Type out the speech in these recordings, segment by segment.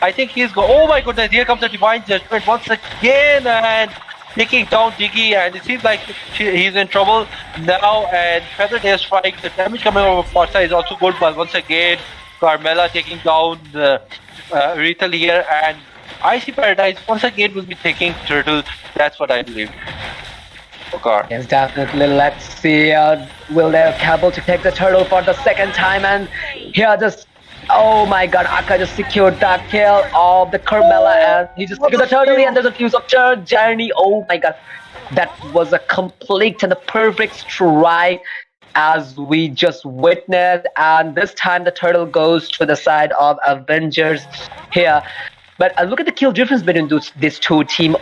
I think he's go. Oh my goodness! Here comes the divine judgment once again, and taking down Diggy, and it seems like he's in trouble now. And Feather Air Strike, the damage coming over Forza is also good, but once again, Carmela taking down REQUITAL here, and ICY PARADISE once again will be taking Turtle. That's what I believe. Waqar. Yes, definitely. Let's see. Will they be able to take the turtle for the second time? And here just. Oh my god, Aka just secured that kill of the Carmela and he just secured the turtle and there's a fuse of journey. Oh my god. That was a complete and a perfect strike as we just witnessed, and this time the turtle goes to the side of Avengers here. But look at the kill difference between these two teams.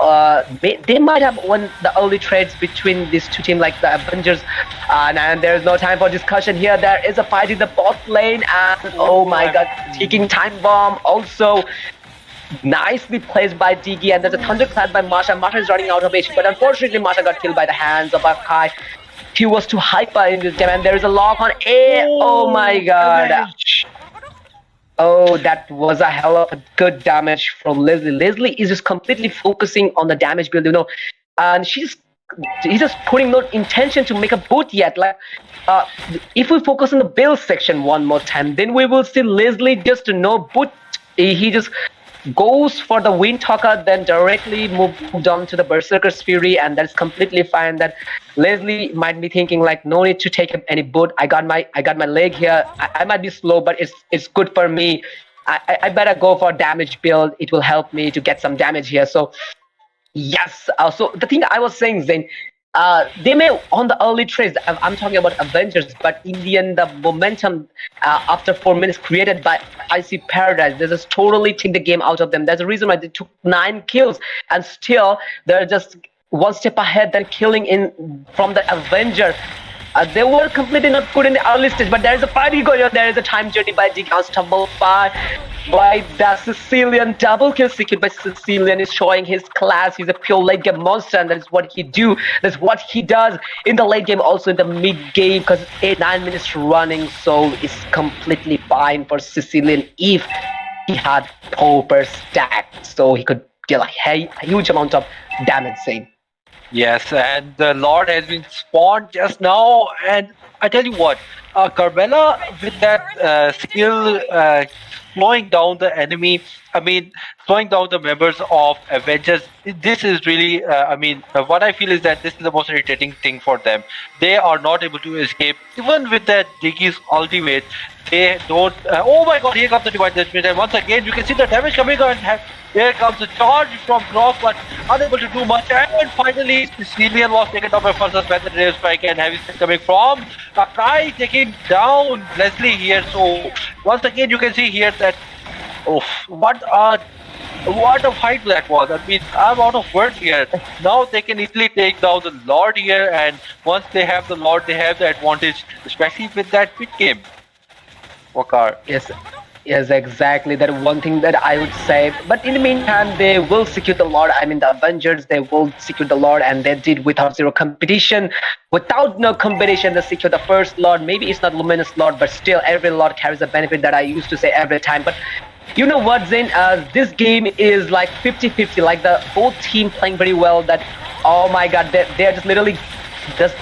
They might have won the early trades between these two teams, like the Avengers. And there's no time for discussion here. There is a fight in the bot lane, and oh my god, ticking time bomb. Also, nicely placed by Diggy, and there's a thunderclap by Masha. Masha is running out of HP, but unfortunately, Masha got killed by the hands of Akai. He was too hyper in this game, and there is a lock on A. Oh my god. Oh, that was a hell of a good damage from Leslie. Leslie is just completely focusing on the damage build, and he's just putting no intention to make a boot yet. Like, if we focus on the build section one more time, then we will see Leslie just no boot. He just goes for the Windtalker, then directly moved on to the Berserker's Fury, and that's completely fine. That Leslie might be thinking like, no need to take any boot. I got my leg here. I might be slow, but it's good for me. I better go for damage build. It will help me to get some damage here. So yes. So the thing I was saying, Zain, they may on the early trades. I'm talking about Avengers, but in the end, the momentum after 4 minutes created by ICY PARADISE, they just totally take the game out of them. That's the reason why they took 9 kills, and still they're just one step ahead than killing in from the Avenger. They were completely not good in the early stage, but there is a party going on. There is a time journey by Digans, tumble by the Sicilian, double kill secured by Sicilian is showing his class. He's a pure late game monster, and that is what he do. That's what he does in the late game, also in the mid game, because 8-9 minutes running, so it's completely fine for Sicilian if he had proper stack, so he could deal a huge amount of damage. Saying. Yes, and the Lord has been spawned just now, and I tell you what, Carmela with that skill slowing down the enemy, slowing down the members of Avengers, this is really, what I feel is that this is the most irritating thing for them. They are not able to escape, even with that Diggy's ultimate, they don't, oh my god, here comes the Divine Judgment, and once again, you can see the damage coming on, here comes the charge from Gross, but unable to do much, and finally, Sicilian was taken down by first Feather Air Strike, and heavy strike coming from Akai taking down Leslie here, so once again, you can see here that, what a fight that was. I'm out of words here. Now they can easily take down the Lord here, and once they have the Lord, they have the advantage, especially with that pit game. Waqar. Yes, exactly. That one thing that I would say. But in the meantime, they will secure the Lord. The Avengers, they will secure the Lord, and they did without zero competition. Without no competition, they secure the first Lord. Maybe it's not Luminous Lord, but still, every Lord carries a benefit that I used to say every time. But you know what, Zain? This game is like 50-50. Like the both team playing very well. That, oh my God, they're just literally just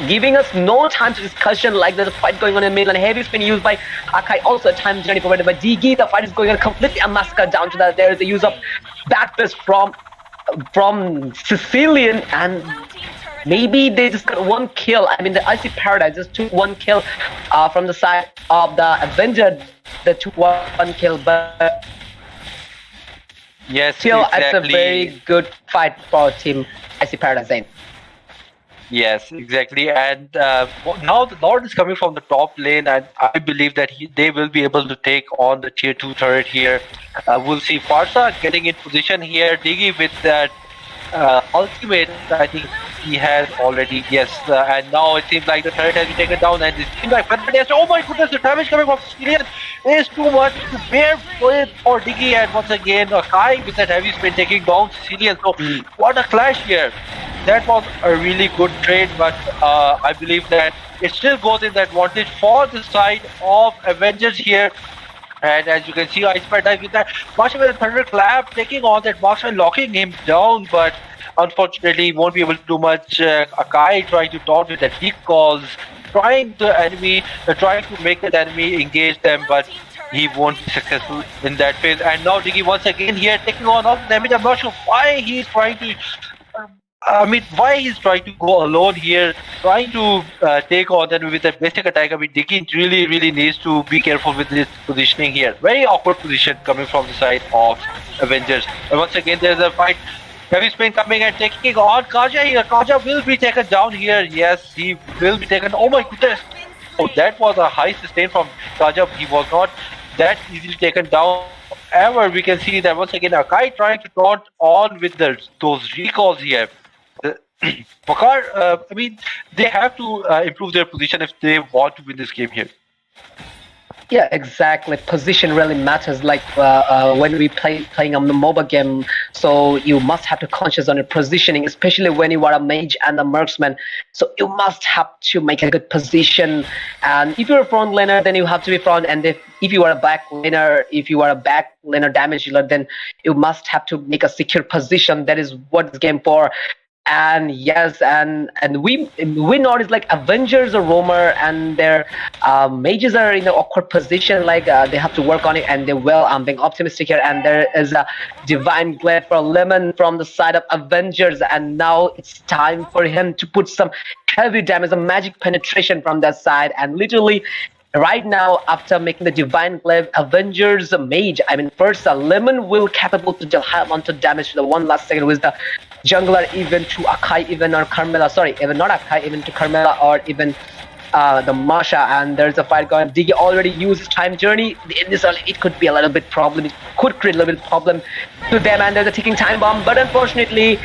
giving us no time to discussion. Like there's a fight going on in the middle, and heavy spin used by Akai, also a time journey provided by Diggy. The fight is going on completely a massacre down to that. There is a use of backfist from Sicilian, and maybe they just got one kill. The ICY PARADISE just took one kill from the side of the Avenger. They took one kill, but yes, still exactly. It's a very good fight for Team ICY PARADISE. Yes, exactly. And now the Lord is coming from the top lane, and I believe that they will be able to take on the tier 2 turret here. We'll see Farsa getting in position here. Diggy with that ultimate, I think he has already, yes. And now it seems like the turret has been taken down, and it seems like oh my goodness, the damage coming from Sicilian is too much to bear for Diggy. And once again, Akai with that heavy spin taking down Sicilian. So what a clash here. That was a really good trade, but I believe that it still goes in the advantage for the side of Avengers here. And as you can see, ICY PARADISE with that Marshall with a thunderclap taking on that marksman, locking him down, but unfortunately he won't be able to do much. Akai trying to taunt with that recalls, trying the enemy, trying to make that enemy engage them, but he won't be successful in that phase. And now Diggy once again here taking on all the damage. I'm not sure why he's trying to. I mean, why he's trying to go alone here, trying to take on them with a basic attack. I mean, Dicky really needs to be careful with his positioning here. Very awkward position coming from the side of Avengers. And once again, there's a fight. Heavy spin coming and taking on Kaja here. Kaja will be taken down here. Yes, he will be taken. Oh my goodness. Oh, that was a high sustain from Kaja. He was not that easily taken down. However, we can see that once again, Akai trying to taunt on with those recalls here. Waqar, I mean, they have to improve their position if they want to win this game here. Yeah, exactly. Position really matters. Like when we playing on the mobile game, so you must have to conscious on your positioning, especially when you are a mage and a marksman. So you must have to make a good position. And if you're a front laner, then you have to be front. And if you are a back laner damage dealer, then you must have to make a secure position. That is what this game for. And yes, and we notice like Avengers or Roamer and their mages are in an awkward position, like they have to work on it, and they will. I'm being optimistic here, and there is a divine glare for Lemon from the side of Avengers, and now it's time for him to put some heavy damage, a magic penetration from that side, and literally. Right now, after making the Divine Glaive, Avengers Mage, I mean, first, Lemon will capable to deal high amount of damage to the one last second with the jungler, even to Akai, even or Carmela. Sorry, even not Akai, even to Carmela or even the Masha. And there's a fight going. Diggy already used Time Journey. In this, it could be a little bit problem. It could create a little bit problem to them. And there's a ticking time bomb, but unfortunately.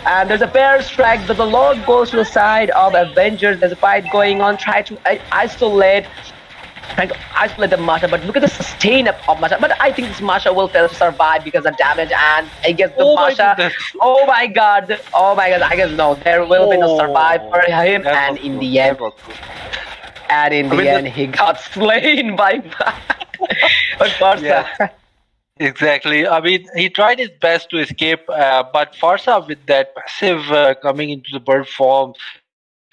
And there's a bear strike, but the Lord goes to the side of Avengers. There's a fight going on. Try to isolate the Masha, but look at the sustain of Masha. But I think this Masha will fail to survive because of damage, and I guess the Masha. Oh my god! I guess no, there will be no survive for him, and in the end, he got slain by Farsa. Yeah. Exactly. I mean, he tried his best to escape, but Farsa with that passive coming into the bird form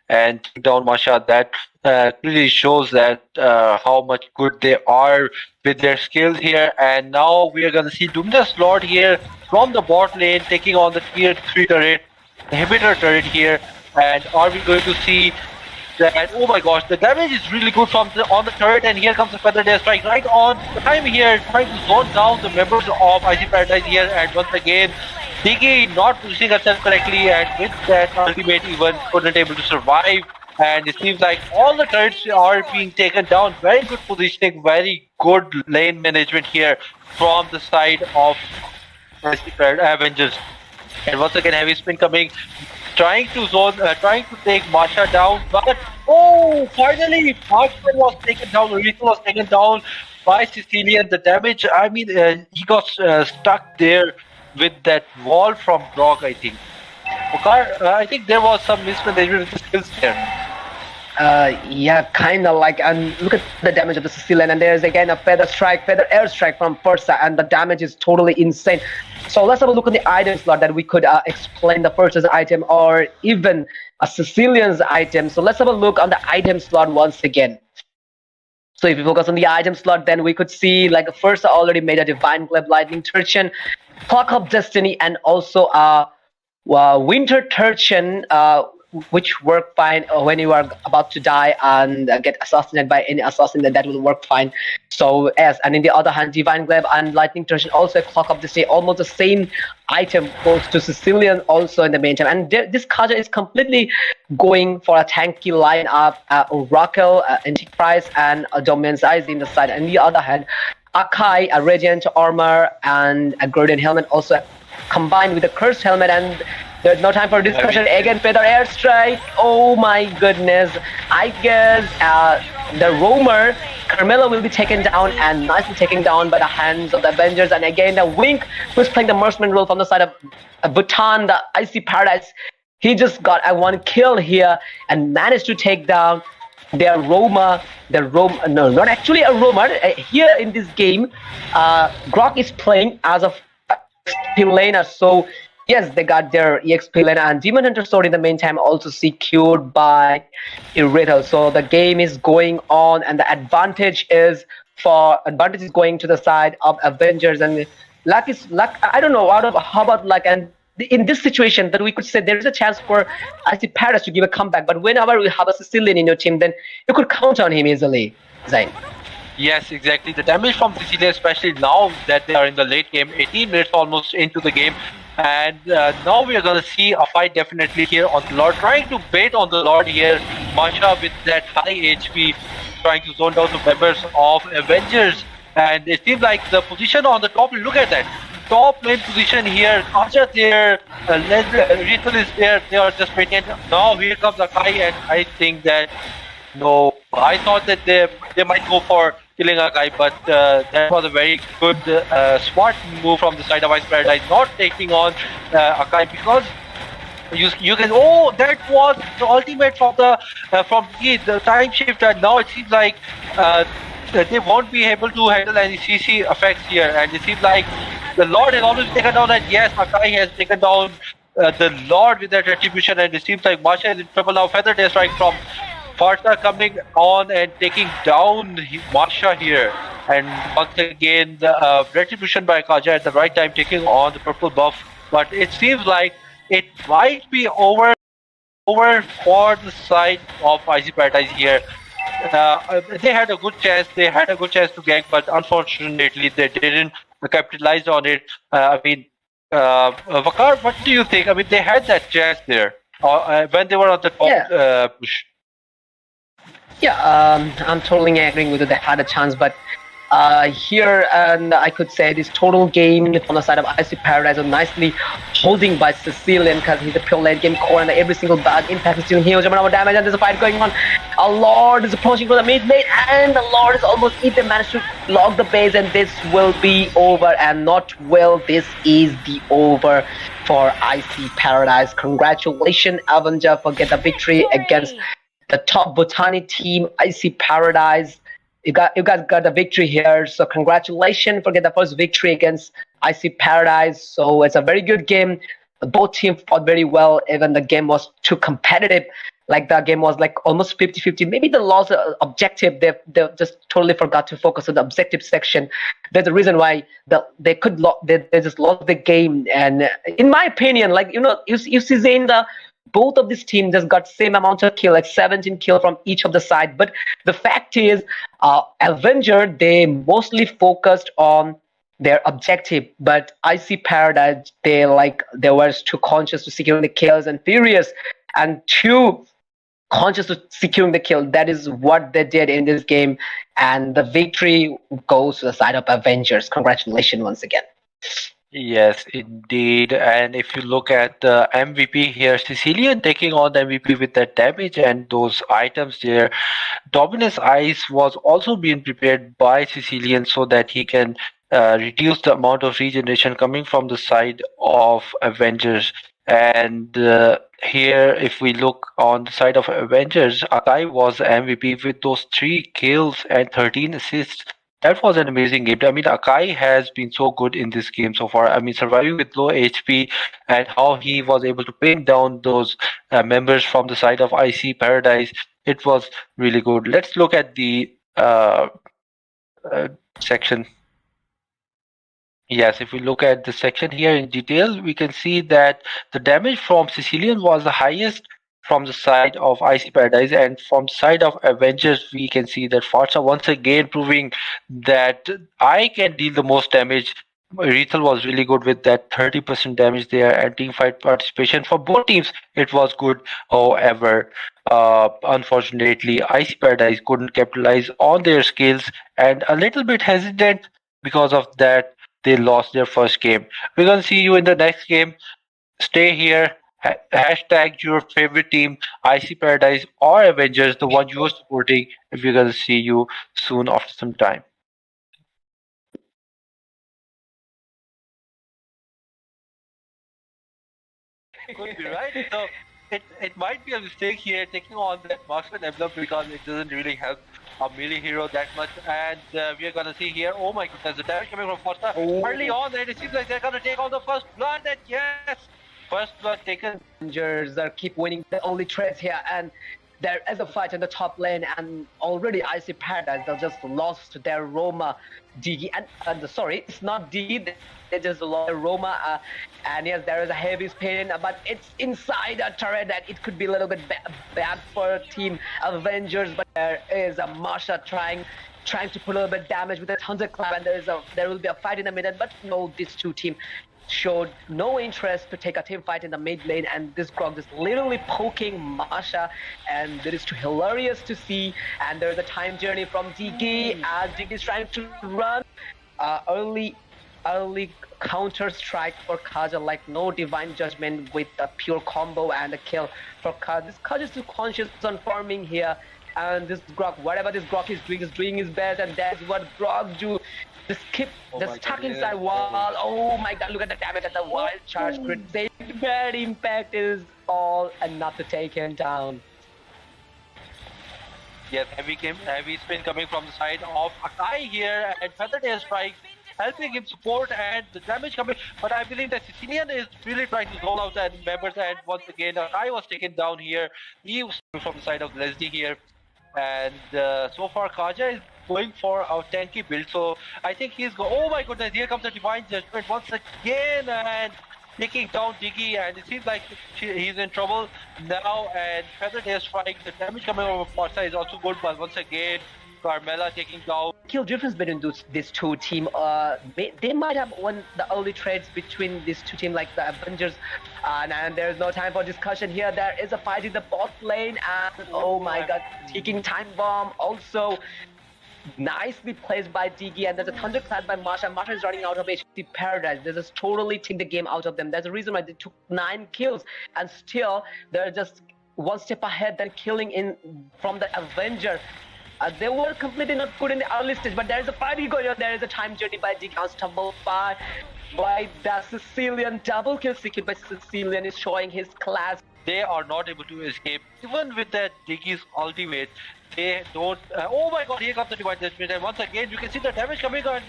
and take down Masha, that clearly shows that how much good they are with their skills here. And now we are going to see Doomless Lord here from the bot lane taking on the tier 3 turret, the inhibitor turret here. And are we going to see that? Oh my gosh, the damage is really good from on the turret, and here comes the Feather Death Strike right on time here, trying to zone down the members of ICY PARADISE here. And once again, Diggy not positioning herself correctly, and with that ultimate even couldn't able to survive. And it seems like all the turrets are being taken down. Very good positioning, very good lane management here from the side of Avengers. And once again, heavy spin coming, trying to take Masha down, but oh, finally, Masha was taken down. Rita was taken down by Sicilian. The damage, I mean, he got stuck there with that wall from Grog, I think. Waqar, I think there was some mismanagement with the skills there. Yeah, kind of like, and look at the damage of the Sicilian, and there's again a feather air strike from Fursa, and the damage is totally insane. So let's have a look at the item slot that we could explain the Fursa's item or even a Sicilian's item. So let's have a look on the item slot once again. So if you focus on the item slot, then we could see like Fursa already made a Divine Glaive Lightning Turchin, Clock of Destiny, and also a Winter Turchin, which work fine when you are about to die and get assassinated by any assassin, that will work fine. So yes, and in the other hand, Divine Glaive and Lightning Turchin, also a Clock of Destiny, almost the same item goes to Sicilian also in the meantime. And this Kaja is completely going for a tanky lineup, Oracle, Antichrist, and Domain's Eyes in the side. And the other hand, Akai, a Radiant Armor, and a Gradient Helmet also combined with a Cursed Helmet. And there's no time for discussion. Again, Feather Airstrike. Oh my goodness. I guess the Roamer, Carmela, will be taken down and nicely taken down by the hands of the Avengers. And again, the Wink, who's playing the marksman role from the side of Bhutan, the ICY PARADISE, he just got a one kill here and managed to take down their Roma, their Roma, no, not actually a Roma. Here in this game, Grok is playing as a EXP laner. So yes, they got their EXP laner, and Demon Hunter Sword in the meantime also secured by ICY. So the game is going on, and the advantage is going to the side of Avengers, and luck is luck. I don't know out of how about luck, and in this situation that we could say there is a chance for IC Paris to give a comeback. But whenever you have a Sicilian in your team, then you could count on him easily, Zain. Yes, exactly. The damage from Sicilian, especially now that they are in the late game, 18 minutes almost into the game, and now we are going to see a fight definitely here on the Lord, trying to bait on the Lord here. Masha with that high HP, trying to zone down the members of Avengers, and it seems like the position on the top, look at that. Top lane position here, Kaja there, Rethel is there, they are just waiting. Now here comes Akai, and I think that no, I thought that they might go for killing a guy, but that was a very good, smart move from the side of Ice Paradise, not taking on Akai, because you can. Oh, that was the ultimate from the time shift, and now it seems like they won't be able to handle any CC effects here, and it seems like the Lord has always taken down that. Yes, Akai has taken down the Lord with that retribution, and it seems like Masha is in trouble now. Feather Day Strike from Farsa coming on and taking down Masha here, and once again the retribution by Kaja at the right time taking on the purple buff, but it seems like it might be over for the side of IC Paradise here. They had a good chance. They had a good chance to gank, but unfortunately they didn't capitalize on it. Waqar, what do you think? I mean, they had that chance there when they were on the top push. Yeah, I'm totally agreeing with you. They had a chance, but here, and I could say this total game from the side of IC Paradise was nicely holding by Sicilian, because he's a pure late game core, and every single bad impact is doing huge amount of damage, and there's a fight going on. A Lord is approaching for the mid lane, and the Lord is almost hit. They managed to lock the base, and this will be over, and not well. This is the over for IC Paradise. Congratulations, Avenger, for get the victory against the top Botani team, IC Paradise. You guys got the victory here, so congratulations for getting the first victory against IC Paradise. So it's a very good game. Both teams fought very well. Even the game was too competitive. Like the game was like almost 50-50. Maybe the lost objective. They just totally forgot to focus on the objective section. There's a reason why they just lost the game. And in my opinion, like you see Zain, both of these teams just got same amount of kill, like 17 kill from each of the side. But the fact is, Avenger, they mostly focused on their objective, but IC Paradise, they were too conscious to securing the kills, and Furious and too conscious to securing the kill. That is what they did in this game, and the victory goes to the side of Avengers. Congratulations once again. Yes, indeed. And if you look at the MVP here, Sicilian taking on the MVP with that damage and those items there. Dominus Ice was also being prepared by Sicilian so that he can reduce the amount of regeneration coming from the side of Avengers. And here, if we look on the side of Avengers, Akai was the MVP with those 3 kills and 13 assists. That was an amazing game. I mean, Akai has been so good in this game so far. I mean, surviving with low HP and how he was able to pin down those members from the side of IC Paradise, it was really good. Let's look at the section. Yes, if we look at the section here in detail, we can see that the damage from Sicilian was the highest from the side of IC Paradise, and from the side of Avengers, we can see that Farsa once again proving that I can deal the most damage. Rethel was really good with that 30% damage there, and team fight participation for both teams, it was good. However, unfortunately, IC Paradise couldn't capitalize on their skills and a little bit hesitant. Because of that, they lost their first game. We're going to see you in the next game. Stay here. Hashtag your favorite team, IC Paradise or Avengers, the one you're supporting. If we're going to see you soon after some time. Could be right. So it might be a mistake here taking on that marksman emblem because it doesn't really help a melee hero that much. And we are gonna see here. Oh my goodness, the damage coming from Foster early Oh, on, and it seems like they're gonna take on the first blood. And yes, first blood taken. Avengers are keep winning the only trades here, and there is a fight in the top lane, and already ICY PARADISE they just lost their Roma Digi, and sorry, it's not Digi, they just lost their Roma, and yes, there is a heavy spin, but it's inside a turret, and it could be a little bit bad for Team Avengers, but there is a Masha trying to put a little bit damage with a thunderclap, and there will be a fight in the middle, but no, these two teams showed no interest to take a team fight in the mid lane, and this Grog is literally poking Masha, and it is too hilarious to see. And there's a time journey from DK as DK is trying to run early counter strike for Kaja, like no divine judgment with a pure combo and a kill for Kaja. This Kaja is too conscious on farming here, and this Grog, whatever this Grog is doing his best, and that's what Grog do. Just stuck inside wall. Oh my god, look at the damage at the wild charge crit. Bad impact is all enough to take him down. Yes, heavy spin coming from the side of Akai here, and Feather Tail Strike helping him support, and the damage coming. But I believe that Sicilian is really trying to roll out the members, and once again Akai was taken down here. He was from the side of Leslie here. And so far Kaja is going for a tanky build, so I think he's oh my goodness, here comes the divine judgment once again, and taking down Diggy, and it seems like he's in trouble now. And Feather Tail Strike, the damage coming over Forza is also good, but once again Carmela taking down. Kill difference between these two teams. They might have won the early trades between these two teams, like the Avengers. And there's no time for discussion here. There is a fight in the bot lane, and oh my god, taking time bomb also. Nicely placed by Digi, and there's a thunderclap by Masha. Masha is running out of HP PARADISE. They just totally take the game out of them. There's a reason why they took 9 kills, and still they're just one step ahead than killing in from the Avenger. They were completely not good in the early stage, but there is a fight going on. There is a time journey by Digi, stumbled by the Sicilian. Double kill secured by Sicilian is showing his class. They are not able to escape, even with that Digi's ultimate. They don't. Oh my god, here comes the divine judgment, and once again you can see the damage coming on.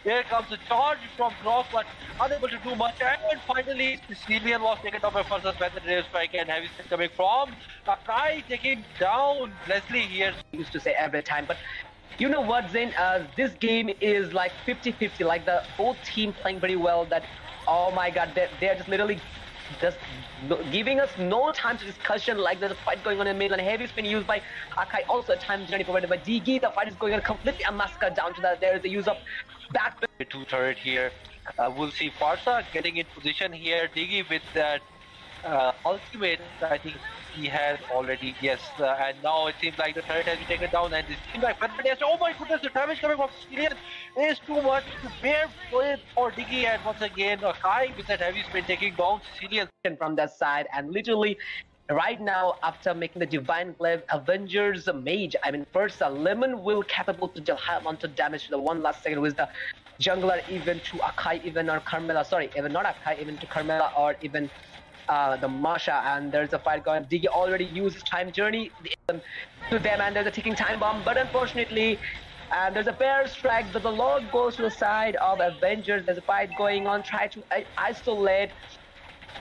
Here comes the charge from Grog, but unable to do much. And finally, Sicilian was taken down by first Feather Tail Strike, and heavy spin coming from Akai taking down Leslie here. Used to say every time, but you know what, Zain? This game is like 50-50. Like the both team playing very well. That oh my god, they're just literally just giving us no time to discussion. Like there's a fight going on in the middle, and heavy spin used by Akai, also a time journey provided by Digi. The fight is going on completely a massacre down to that. There is the use of back two turret here. We'll see Farsa getting in position here. Digi with that ultimate, I think he has already, yes, and now it seems like the turret has been taken down, and it seems like oh my goodness, the damage coming from Sicilian is too much to bear for Diggy, and once again Akai with that heavy spin taking down Sicilian from that side. And literally right now, after making the divine glaive, Avengers mage, I mean first Lemon will capable to deal high amount of damage to the one last second with the jungler, even to Akai, even or Carmela, sorry, even not Akai, even to Carmela or even the Masha. And there's a fight going. Digi already used time journey to them, and there's a ticking time bomb, but unfortunately, and there's a bear strike, but the Lord goes to the side of Avengers. There's a fight going on, trying to isolate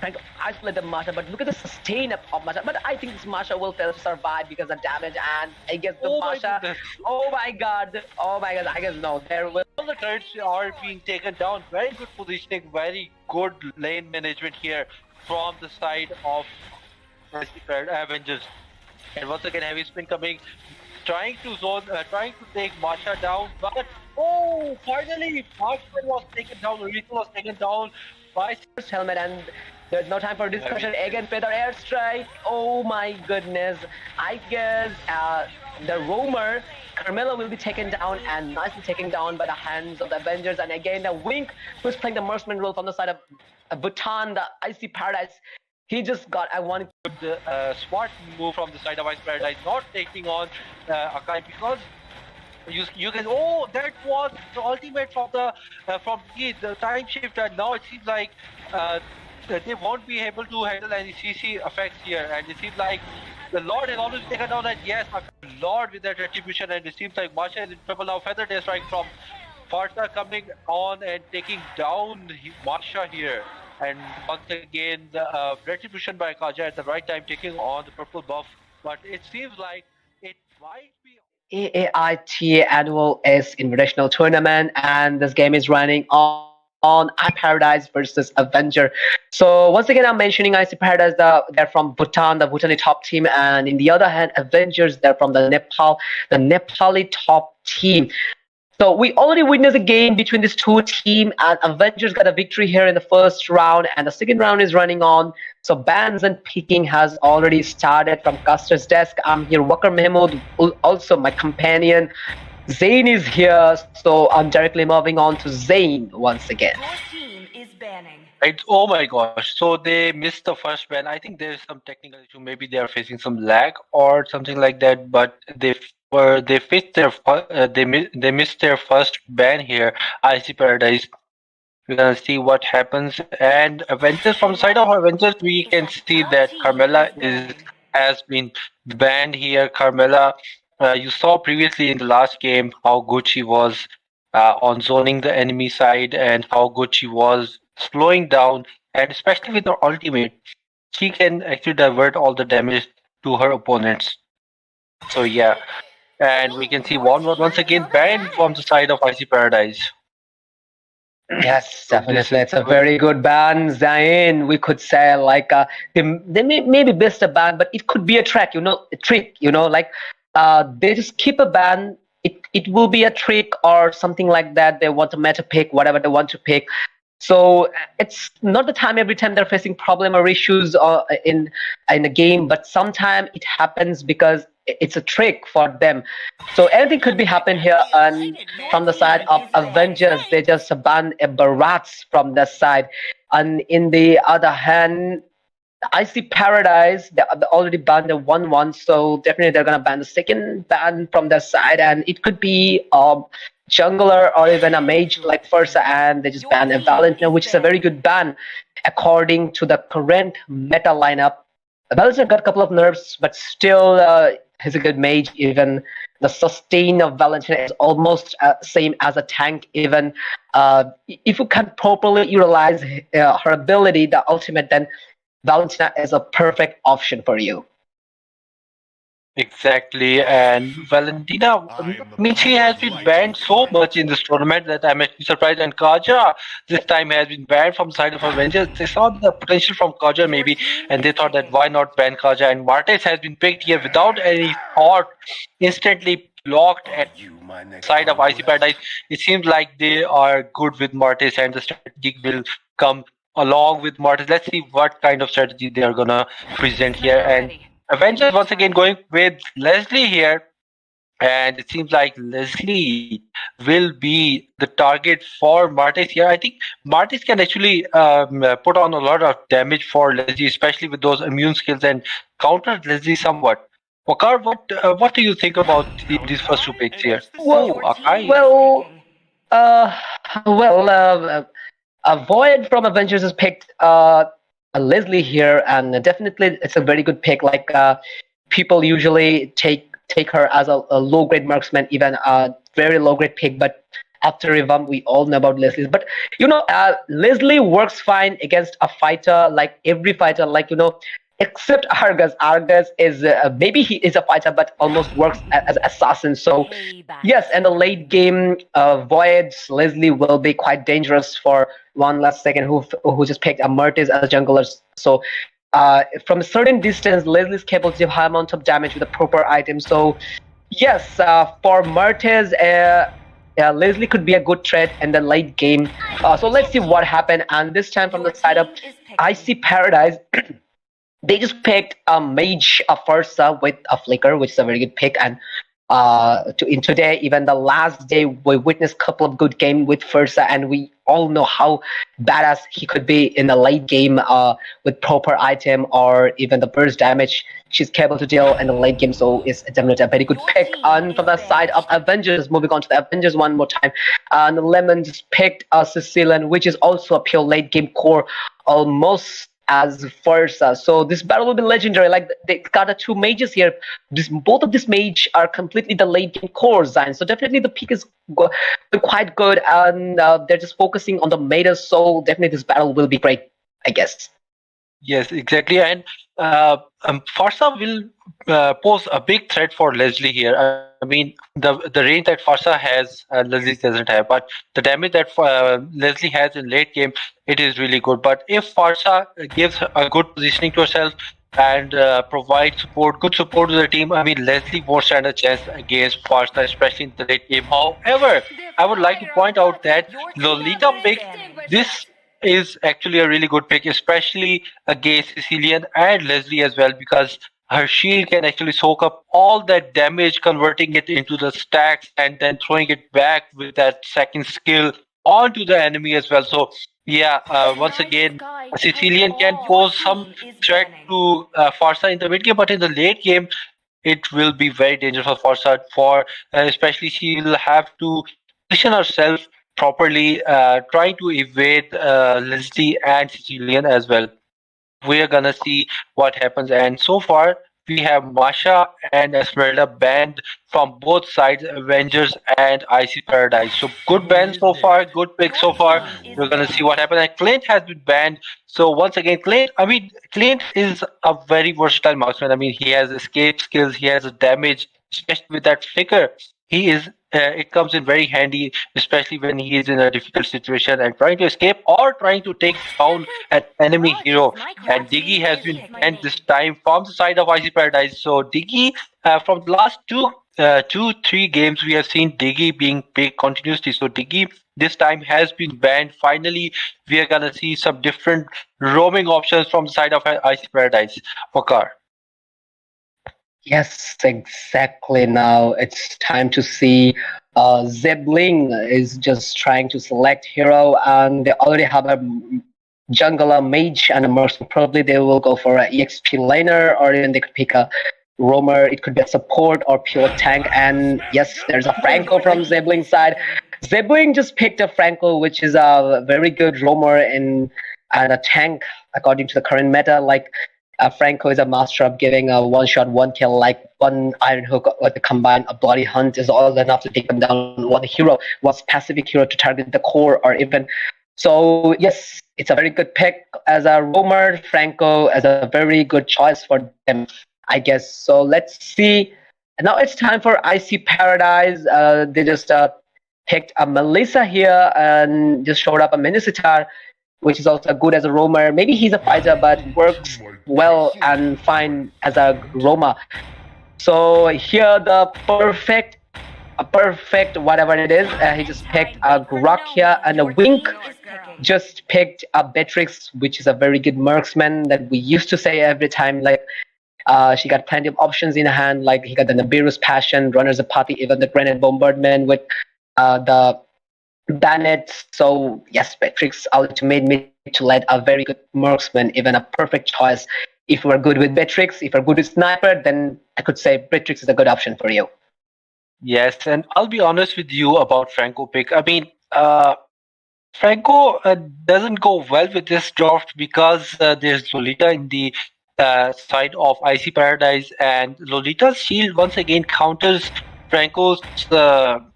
the Masha, but look at the sustain of Masha. But I think this Masha will fail to survive because of damage, and I guess the Masha. Oh my god! I guess no. There will. All the turrets are being taken down. Very good positioning, very good lane management here from the side of Avengers. And once again, heavy spin coming, trying to take Masha down, but oh, finally, Marksman was taken down, REQUITAL was taken down by first helmet, and there's no time for discussion. Again, Feather airstrike. Oh my goodness! I guess the roamer Carmela will be taken down, and nicely taken down by the hands of the Avengers. And again, the Wink, who's playing the marksman role from the side of Bhutan, the ICY PARADISE. He just got one smart move from the side of ICY PARADISE, not taking on Akai, because You can, oh, that was the ultimate from the time shift, and now it seems like uh, that they won't be able to handle any CC effects here, and it seems like the Lord has always taken down that, yes, Lord with that retribution, and it seems like Masha is in trouble now. Feather Day Strike from Farsa coming on and taking down Masha here. And once again, the retribution by Kaja at the right time, taking on the purple buff. But it seems like it might be. AAIT Annual S Invitational Tournament, and this game is running on iParadise versus Avenger. So once again, I'm mentioning IC Paradise. They're from Bhutan, the Bhutanese top team, and in the other hand, Avengers. They're from the Nepali top team. So we already witnessed a game between these two teams, and Avengers got a victory here in the first round, and the second round is running on. So bans and picking has already started from Custer's desk. I'm here, Waqar Mehmood, also my companion. Zain is here, so I'm directly moving on to Zain once again. Right. Oh my gosh. So they missed the first ban. I think there's some technical issue. Maybe they are facing some lag or something like that. But they faced they missed their first ban here. IC Paradise. We're gonna see what happens. And Avengers, from the side of Avengers, we can see that Carmela has been banned here. Carmela, you saw previously in the last game how good she was on zoning the enemy side, and how good she was slowing down, and especially with her ultimate, she can actually divert all the damage to her opponents. So yeah, and we can see once again banned from the side of IC Paradise. Yes, definitely. It's a very good ban, Zain. We could say like they may maybe missed a ban, but it could be a track, a trick, like they just keep a ban. It will be a trick or something like that. They want a meta pick, whatever they want to pick. So it's not the time every time they're facing problem or issues in a game, but sometimes it happens because it's a trick for them. So anything could be happen here, and from the side of Avengers, they just ban a Barats from the side, and in the other hand, I see Paradise. They already banned the 1-1, so definitely they're gonna ban the second ban from their side, and it could be jungler or even a mage like Fursa, and they just ban a Valentina, which is a very good ban according to the current meta lineup. Valentina got a couple of nerfs, but still he's a good mage. Even the sustain of Valentina is almost same as a tank. Even if you can properly utilize her ability, the ultimate, then Valentina is a perfect option for you. Exactly, and Valentina, I mean, she has been banned so much in this tournament that I'm actually surprised. And Kaja this time has been banned from the side of Avengers. They saw the potential from Kaja maybe, and they thought that why not ban Kaja? And Martes has been picked here without any thought, instantly blocked at side of IC Paradise. It seems like they are good with Martes, and the strategy will come along with Martes. Let's see what kind of strategy they are gonna present here. And Avengers once again going with Leslie here, and it seems like Leslie will be the target for Martis here. I think Martis can actually put on a lot of damage for Leslie, especially with those immune skills, and counter Leslie somewhat. Waqar, what do you think about these first two picks here? Well, Oh, Akai. well, uh, a Void from Avengers is picked a Leslie here, and definitely it's a very good pick. Like people usually take her as a low grade marksman, even a very low grade pick. But after revamp, we all know about Leslie's. But Leslie works fine against a fighter, like every fighter, like except Argus. Argus is maybe he is a fighter, but almost works as an assassin. So yes, and the late game, Voids Leslie will be quite dangerous for one last second. Who just picked a Mertis as a jungler. So from a certain distance, Leslie's capable to do high amount of damage with a proper item. So yes, for Mertis, Leslie could be a good threat in the late game. So let's see what happened. And this time from the side of IC Paradise. They just picked a mage, a Fursa with a flicker, which is a very good pick. And in today, even the last day, we witnessed a couple of good games with Fursa, and we all know how badass he could be in the late game with proper item or even the burst damage she's capable to deal in the late game. So it's definitely a very good pick. And from the side of Avengers, moving on to the Avengers one more time, and Lemon just picked a Sicilian, which is also a pure late game core, almost as Fursa. So this battle will be legendary. Like they got the two mages here. Both of these mage are completely the late game core Zain. So definitely the pick is quite good, and they're just focusing on the meta. So definitely this battle will be great, I guess. Yes, exactly. And Farsa will pose a big threat for Leslie here. I mean, the range that Farsa has, Leslie doesn't have, but the damage that Leslie has in late game, it is really good. But if Farsa gives a good positioning to herself and provides support, good support to the team, I mean, Leslie won't stand a chance against Farsa, especially in the late game. However, I would like to point out that Lolita pick this is actually a really good pick, especially against Sicilian and Leslie as well, because her shield can actually soak up all that damage, converting it into the stacks and then throwing it back with that second skill onto the enemy as well. So, yeah, once again, Sicilian can pose some threat to Farsa in the mid game, but in the late game, it will be very dangerous for Farsa. For especially, she will have to position herself properly, trying to evade Leslie and Sicilian as well. We're gonna see what happens. And so far, we have Masha and Esmeralda banned from both sides, Avengers and IC Paradise. So good ban so far, good pick so far. We're gonna see what happens. And Clint has been banned. So once again, Clint. I mean, Clint is a very versatile marksman. I mean, he has escape skills, he has a damage, especially with that flicker. He is. It comes in very handy, especially when he is in a difficult situation and trying to escape or trying to take down an enemy hero. And Diggy has been banned this time from the side of IC Paradise. So Diggy, from the last three games, we have seen Diggy being picked continuously. So Diggy this time has been banned. Finally, we are gonna see some different roaming options from the side of IC Paradise. Waqar. Yes, exactly. Now it's time to see. Zebling is just trying to select hero, and they already have a jungler, mage, and a merchant. Probably they will go for an EXP laner, or even they could pick a roamer. It could be a support or pure tank. And yes, there's a Franco from Zebling's side. Zebling just picked a Franco, which is a very good roamer and a tank according to the current meta. Like Franco is a master of giving a one shot, one kill, like one iron hook, like the combine, a bloody hunt is all enough to take them down. One hero, one specific hero to target the core, or even. So yes, it's a very good pick as a roamer. Franco as a very good choice for them, I guess. So let's see. Now it's time for IC Paradise. They just picked a Melissa here and just showed up a Minisitar, which is also good as a roamer. Maybe he's a fighter, but works well and fine as a roamer. So here the perfect whatever it is. He just picked a Grok here, and a Wink just picked a Beatrix, which is a very good marksman that we used to say every time. Like she got plenty of options in hand. Like he got the Nibiru's Passion, Runner's Apathy, even the Granite Bombardment with the Bennett. So yes, Beatrix ultimate me to let a very good marksman, even a perfect choice. If we're good with Beatrix, if we're good with Sniper, then I could say Beatrix is a good option for you. Yes, and I'll be honest with you about Franco pick. I mean, Franco doesn't go well with this draft because there's Lolita in the side of IC Paradise, and Lolita's shield once again counters Franco's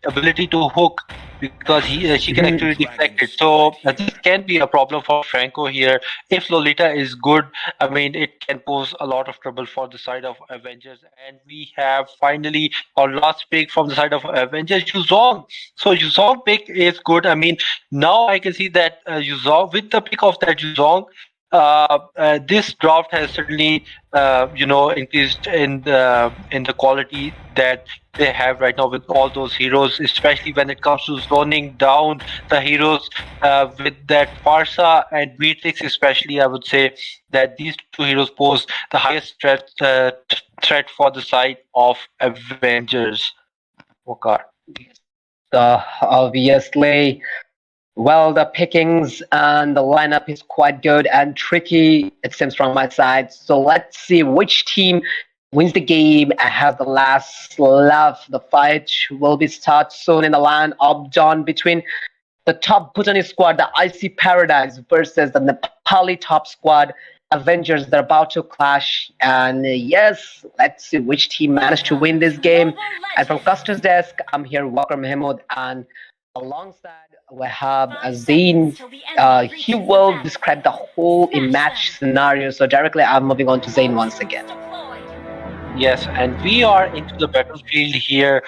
ability to hook because she can actually deflect it. So this can be a problem for Franco here. If Lolita is good, I mean, it can pose a lot of trouble for the side of Avengers. And we have finally our last pick from the side of Avengers, Yuzong. So Yuzong pick is good. I mean, now I can see that Yuzong, with the pick of that Yuzong, this draft has certainly increased in the quality that they have right now with all those heroes, especially when it comes to zoning down the heroes with that Farsa and Beatrix. Especially, I would say that these two heroes pose the highest threat for the side of Avengers. Waqar. Obviously, well, the pickings and the lineup is quite good and tricky, it seems, from my side. So let's see which team wins the game and has the last laugh. The fight will be start soon in the land of John between the top Bhutanese squad, the IC Paradise, versus the Nepali top squad, Avengers. They're about to clash. And yes, let's see which team managed to win this game. And from Custer's desk, I'm here, Waqar, Mehmood, and alongside we have Zain. He will describe the whole match scenario. So directly, I'm moving on to Zain once again. Yes, and we are into the battlefield here.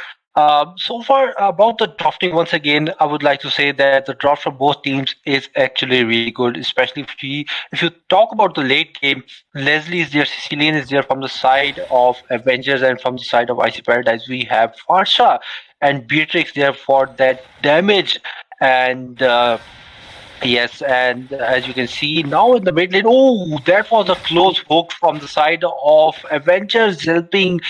So far about the drafting, once again, I would like to say that the draft from both teams is actually really good, especially if you talk about the late game. Leslie is there, Sicilian is there from the side of Avengers, and from the side of IC Paradise, we have Farsha and Beatrix there for that damage. And yes, and as you can see now in the mid lane, oh, that was a close hook from the side of Avengers, helping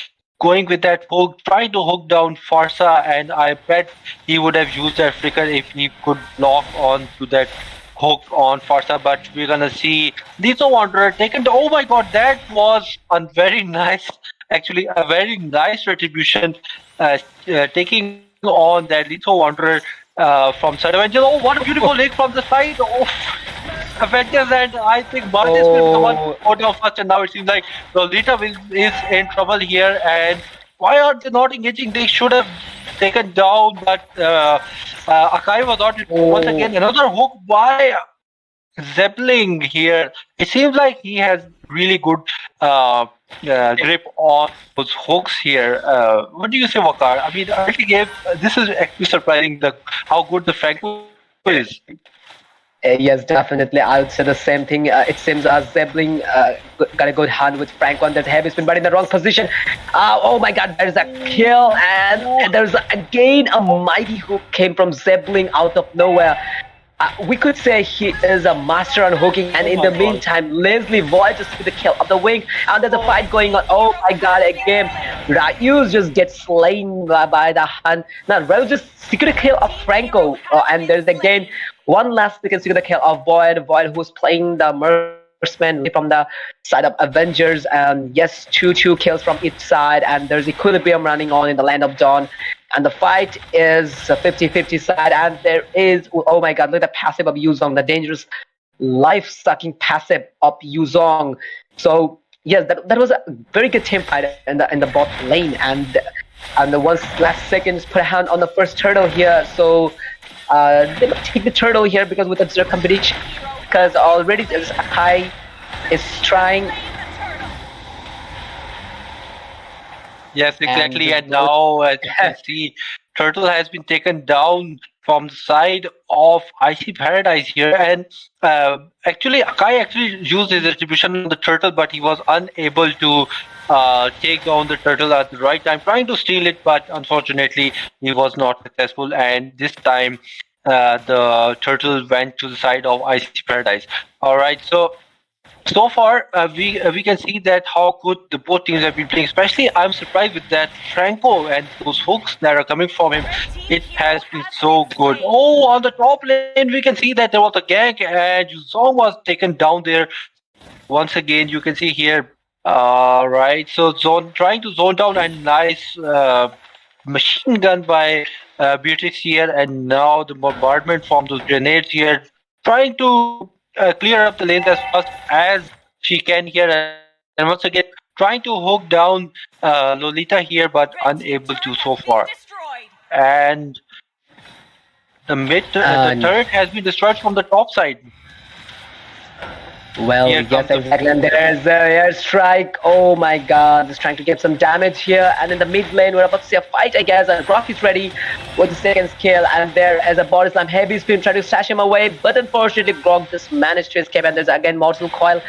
going with that hook, trying to hook down Farsa, and I bet he would have used that flicker if he could lock on to that hook on Farsa. But we're gonna see Lethal Wanderer taken. Oh my god, that was a very nice, actually a very nice retribution, taking on that Lethal Wanderer from side Avengers. Oh, what a beautiful leg from the side. Oh, Avengers, and I think Martis will come on out of first, and now it seems like Lolita is in trouble here. And why are they not engaging? They should have taken down, but Akai was not. Once again, another hook by Zeppelin here. It seems like he has really good grip on those hooks here. What do you say, Waqar? I mean, I think this is actually surprising how good the Franco is. Yes, definitely. I would say the same thing. It seems as Zeppelin got a good hand with Franco on that heavy spin, but in the wrong position. Oh my god, there's a kill, and there's again a mighty hook came from Zeppelin out of nowhere. We could say he is a master on hooking, and in the meantime, Leslie Void just with the kill of the wing, and there's a fight going on. Oh my god, again, Rayus just gets slain by the hand. Now, Rayus just secret kill of Franco, and there's again one last we can secret kill of Void who's playing the Marksman from the side of Avengers, and yes, two kills from each side, and there's equilibrium running on in the land of Dawn. And the fight is a 50-50 side, and there is, oh my god, look at the passive of Yuzong, the dangerous life-sucking passive of Yuzong. So yes, that was a very good team fight in the bot lane, and the one last second just put a hand on the first turtle here. So they might take the turtle here because with the zero combination, because already there's Akai is trying. Yes, exactly. And now, as you can see, Turtle has been taken down from the side of IC Paradise here. And actually, Akai actually used his retribution on the Turtle, but he was unable to take down the Turtle at the right time, trying to steal it, but unfortunately, he was not successful. And this time, the Turtle went to the side of IC Paradise. All right, so far, we can see that how good the both teams have been playing. Especially, I'm surprised with that Franco and those hooks that are coming from him. It has been so good. Oh, on the top lane, we can see that there was a gank, and Yuzong was taken down there. Once again, you can see here. Right, so trying to zone down, and nice machine gun by Beatrix here, and now the bombardment from those grenades here, trying to clear up the lanes as fast as she can here, and once again trying to hook down Lolita here, but unable to so far. And the turret has been destroyed from the top side. Well, yes, exactly. And there's a airstrike. Oh my god, just trying to get some damage here. And in the mid lane, we're about to see a fight, I guess. And Brock is ready with the second skill. And there, as a body slam heavy spin, trying to stash him away. But unfortunately, Grog just managed to escape. And there's again Mortal Coil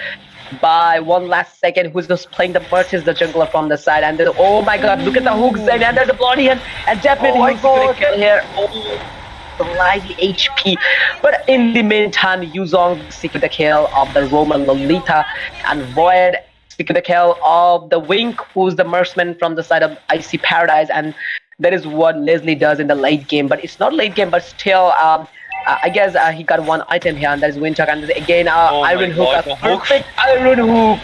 by one last second, who's just playing the Mertis, the jungler from the side. And then, oh my god, look at the hooks. And there's a bloody hand. And definitely he's going to kill here. Oh. Slightly HP, but in the meantime, Yuzong secret the kill of the Roman Lolita, and Void secret the kill of the Wink, who's the marksman from the side of IC Paradise, and that is what Leslie does in the late game. But it's not late game, but still, I guess he got one item here, and that is Windchuck. And again, Oh my Iron Hook, God, a the hook. perfect Iron Hook.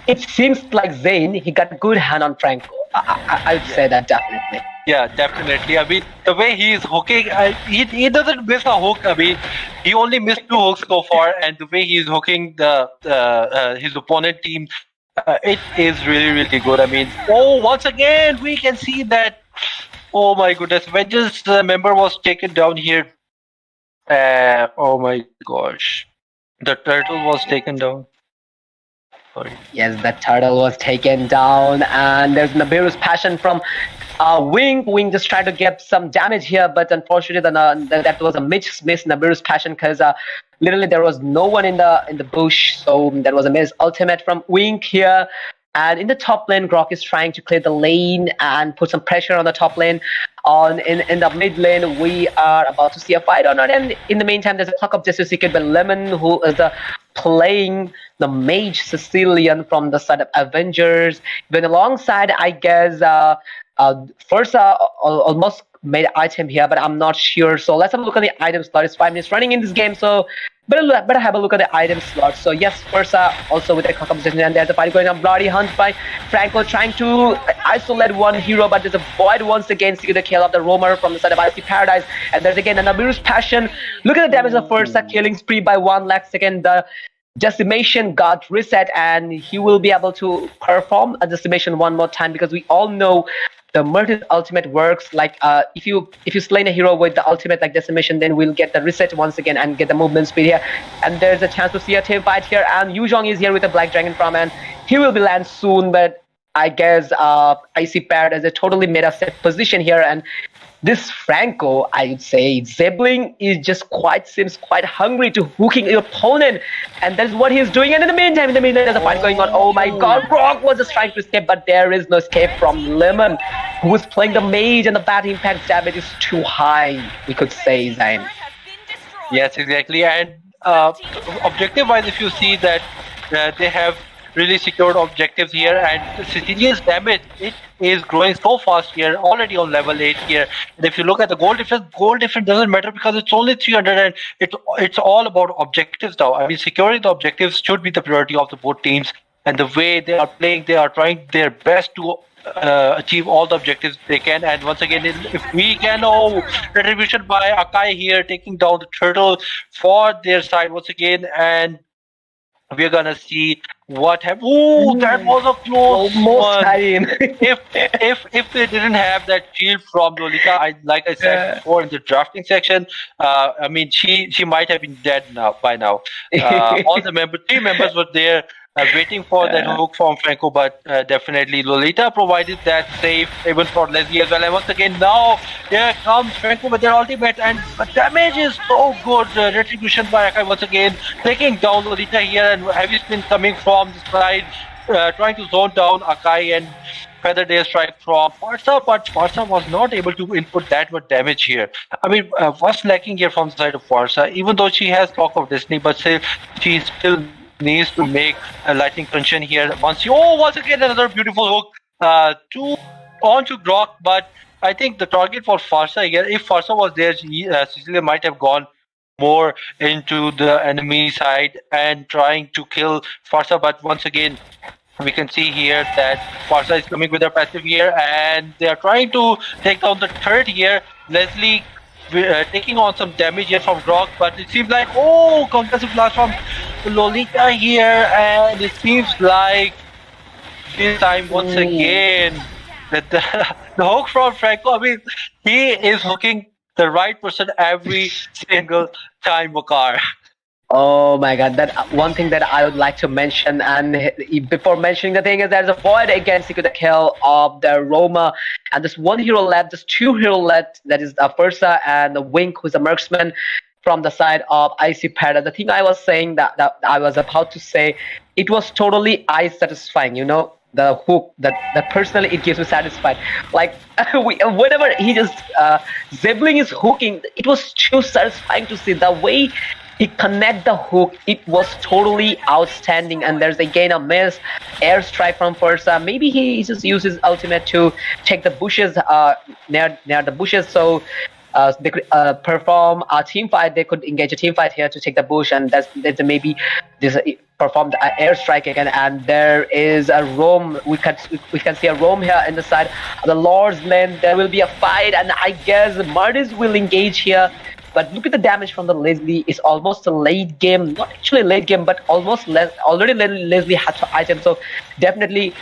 It seems like Zain, he got a good hand on Franco. I would say that definitely. Yeah, definitely. I mean, the way he is hooking, he doesn't miss a hook. I mean, he only missed 2 hooks so far, and the way he's hooking his opponent team, it is really, really good. I mean, once again, we can see that. Oh my goodness, Avengers member was taken down here. Oh my gosh, the turtle was taken down. Sorry. Yes, the turtle was taken down, and there's Nibiru's passion from Wing. Wing just tried to get some damage here, but unfortunately, that was a miss Nibiru's passion, because literally there was no one in the bush, so that was a miss ultimate from Wing here. And in the top lane, Grok is trying to clear the lane and put some pressure on the top lane. In the mid lane, we are about to see a fight or not. And in the meantime, there's a Clock of Justice secured by Lemon, who is playing the Mage Sicilian from the side of Avengers. Then alongside, I guess, Fursa almost made item here, but I'm not sure. So let's have a look at the item slot. It's 5 minutes running in this game, so better have a look at the item slot. So yes, Fursa also with a competition, and there's a fight going on. Bloody hunt by Franco trying to isolate one hero, but there's a void once again. See the kill of the roamer from the side of ICY Paradise, and there's again a Nibiru's passion. Look at the damage of Fursa, killing spree by 1 lakh second. The decimation got reset, and he will be able to perform a decimation one more time, because we all know the Murder's ultimate works like if you slain a hero with the ultimate like decimation, then we'll get the reset once again and get the movement speed here. And there's a chance to see a team fight here, and Yuzhong is here with a Black Dragon from, and he will be land soon. But I guess ICY Paradise has totally made a safe position here, and this Franco, I would say, Zebling is just seems quite hungry to hooking your opponent, and that's what he's doing. And in the meantime, there's a fight going on. Oh my God, Brock was just trying to escape, but there is no escape from Lemon, who is playing the mage, and the bad impact damage is too high, we could say, Zain. Yes, exactly. And objective-wise, if you see that they have really secured objectives here, and Sicilian's damage, it is growing so fast here, already on level 8 here. And if you look at the goal difference doesn't matter, because it's only 300, and it's all about objectives now. I mean, securing the objectives should be the priority of the both teams, and the way they are playing, they are trying their best to achieve all the objectives they can. And once again, if we can, retribution by Akai here, taking down the turtle for their side once again, and we're gonna see what happened. Ooh, that was a close one. if they didn't have that shield from Lolita, like I said before in the drafting section, I mean, she might have been dead by now. All the 3 members were there waiting for that hook from Franco, but definitely Lolita provided that save even for Leslie as well. And once again, now here comes Franco with their ultimate, and the damage is so good. Retribution by Akai once again taking down Lolita here, and heavy spin coming from the side, trying to zone down Akai, and Feather Day strike from Farsa, but Farsa was not able to input that much damage here. I mean, what's lacking here from the side of Farsa? Even though she has Clock of Destiny, but she still needs to make a lightning function here. Once again another beautiful hook onto Grok, but I think the target for Farsa here, if Farsa was there, Cecilia might have gone more into the enemy side and trying to kill Farsa. But once again, we can see here that Farsa is coming with her passive here, and they are trying to take down the turret here. Leslie taking on some damage here from Grok, but it seems like concussive blast from Lolita here, and it seems like this time once again that the hook from Franco, I mean, he is hooking the right person every single time, Waqar. Oh my God, that one thing that I would like to mention, and before mentioning the thing, is there's a void against the kill of the Roma, and there's 1 hero left, there's 2 hero left, that is Fursa and the Wink, who's a marksman from the side of ICY Paradise. The thing I was saying that I was about to say, it was totally eye satisfying, you know, the hook that personally it gives me satisfied. Like whenever he just Zebling is hooking, it was too satisfying to see the way He connect the hook. It was totally outstanding. And there's again a miss airstrike from Fursa. Maybe he just uses ultimate to take the bushes near the bushes. So they could perform a team fight. They could engage a team fight here to take the bush, and that's maybe this performed airstrike again. And there is a roam. We can see a roam here in the side of the Lord's lane. There will be a fight, and I guess Mardis will engage here. But look at the damage from the Leslie. It's almost a late game, not actually late game, but almost already Leslie had to item, so definitely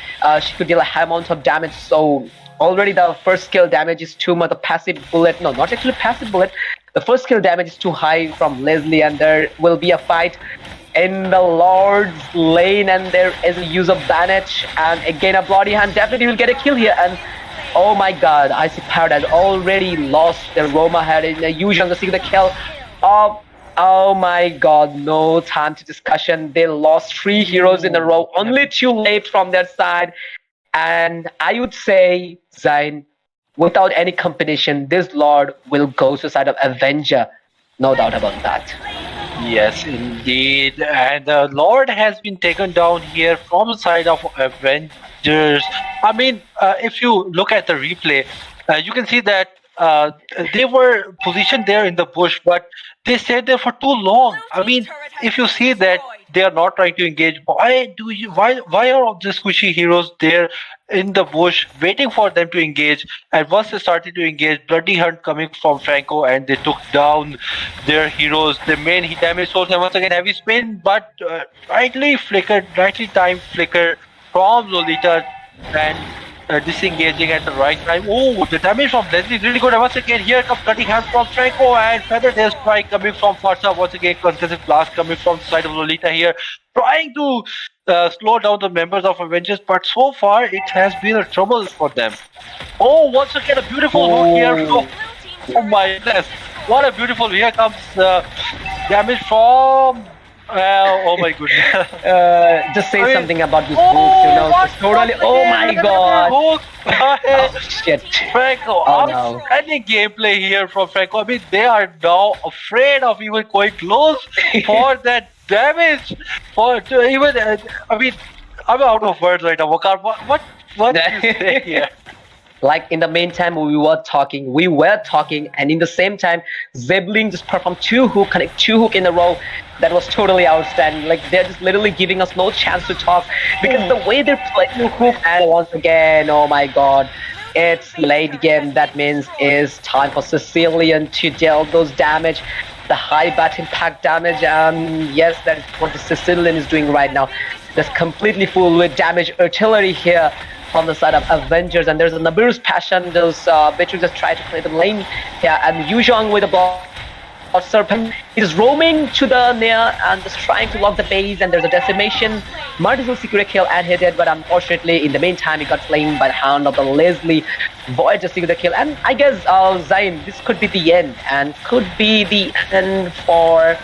she could deal a high amount of damage. So already the first skill damage is too much. The passive bullet, no, not actually passive bullet. The first skill damage is too high from Leslie, and there will be a fight in the Lord's lane, and there is a use of Banet, and again a bloody hand. Definitely will get a kill here, and oh my god, ICY Paradise already lost their Roma head in the usual to see the kill. Oh my god, no time to discussion. They lost 3 heroes in a row, only 2 left from their side. And I would say, Zain, without any competition, this Lord will go to the side of Avenger. No doubt about that. Yes, indeed. And the Lord has been taken down here from the side of Avengers. I mean, if you look at the replay, you can see that they were positioned there in the bush, but they stayed there for too long. I mean, if you see that they are not trying to engage, why are all the squishy heroes there in the bush waiting for them to engage? And once they started to engage, bloody hunt coming from Franco, and they took down their heroes. The main damage source, and once again heavy spin, but rightly timed flicker from Lolita, and disengaging at the right time. Oh, the damage from Leslie is really good. And once again, here comes cutting hand from Franco, and feather tail strike coming from Farsa. Once again, concussive blast coming from the side of Lolita here, trying to slow down the members of Avengers, but so far it has been a trouble for them. Oh, once again, a beautiful hook here. Oh my goodness, what a beautiful, here comes damage from oh my goodness. Just say something about this boost, you know. It's totally. Oh my god. Oh shit. Franco, outstanding gameplay here from Franco. I mean, they are now afraid of even going close for that damage. I mean, I'm out of words right now. Waqar, what do you say here? Like in the meantime, we were talking, and in the same time, Zebling just performed 2 hook in a row. That was totally outstanding. Like, they're just literally giving us no chance to talk, because the way they're playing hook, and once again, oh my god, it's late game. That means it's time for Sicilian to deal those damage, the high bat impact damage, and yes, that is what the Sicilian is doing right now. That's completely full with damage artillery here from the side of Avengers, and there's a Nabiru's Passion. Those Beatrix just try to play the lane here, and Yuzhong with a block of Serpent is roaming to the near and just trying to lock the base, and there's a decimation. Martis will secure a kill and hit it, but unfortunately in the meantime he got slain by the hand of the Leslie. Void just secured the kill, and I guess Zain, this could be the end, and could be the end for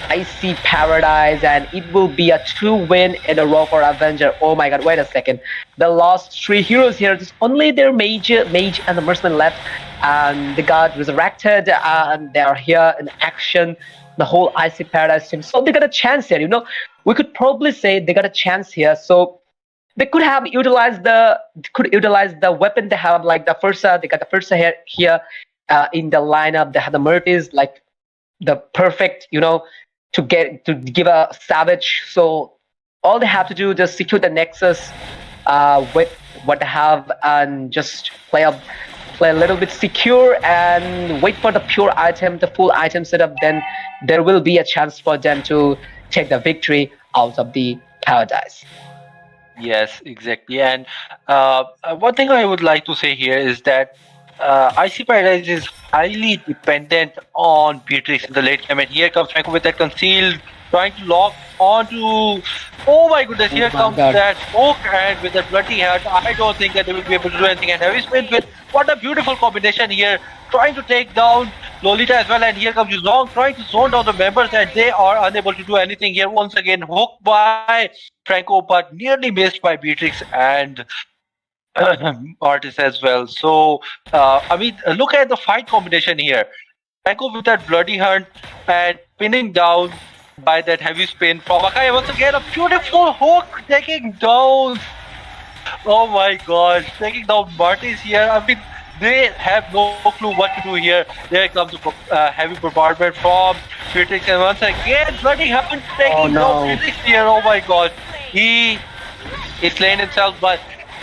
ICY Paradise, and it will be a 2 win in a row for Avenger. Oh my god, wait a second. The last 3 heroes here, just only their mage and the marksman left, and they got resurrected, and they are here in action, the whole ICY Paradise team. So they got a chance here, you know. We could probably say they got a chance here. So they could have utilized the weapon they have, like the Fursa. They got the Fursa here in the lineup. They have the Murtis, like the perfect, you know, to give a savage. So all they have to do is just secure the Nexus with what they have, and just play a little bit secure and wait for the pure item, the full item setup. Then there will be a chance for them to take the victory out of the Paradise. Yes, exactly. And one thing I would like to say here is that ICY Paradise is highly dependent on Beatrix in the late game, and here comes Franco with that concealed, trying to lock onto. Oh my goodness! Here comes that smoke, and with that bloody hand, I don't think that they will be able to do anything. And heavy spin with what a beautiful combination here, trying to take down Lolita as well. And here comes Yuzong trying to zone down the members, and they are unable to do anything here. Once again, hooked by Franco, but nearly missed by Beatrix and artist as well. So I mean, look at the fight combination here. Franco with that bloody hunt, and pinning down by that heavy spin from Waqar. Once again, a beautiful hook taking down. Oh my gosh, taking down Marty's here. I mean, they have no clue what to do here. There comes a heavy bombardment from Critics, and once again, bloody happened taking down Critics here. Oh my god, he is slaying himself, but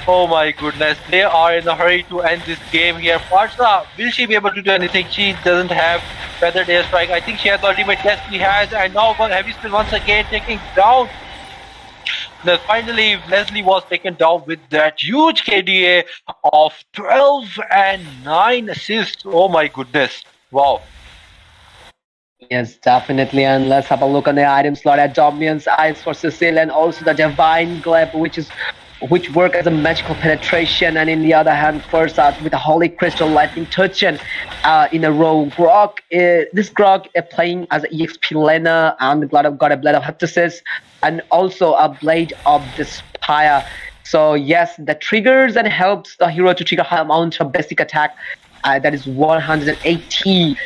oh my goodness, they are in a hurry to end this game here. Parsa, will she be able to do anything? She doesn't have Feathered Airstrike. I think she has the ultimate. Yes, she has, and now heavy spin once again taking down. Then finally, Leslie was taken down with that huge KDA of 12 and 9 assists. Oh my goodness. Wow. Yes, definitely. And let's have a look on the item slot at Dominion's Eyes for Cecile, and also the Divine Glaive, which work as a magical penetration, and in the other hand, first out with a Holy Crystal Lightning Touch and in a row. This Grog playing as an EXP Lena and got a Blade of Heptasis, and also a Blade of Despair. So yes, that triggers and helps the hero to trigger high amount of basic attack. That is 180.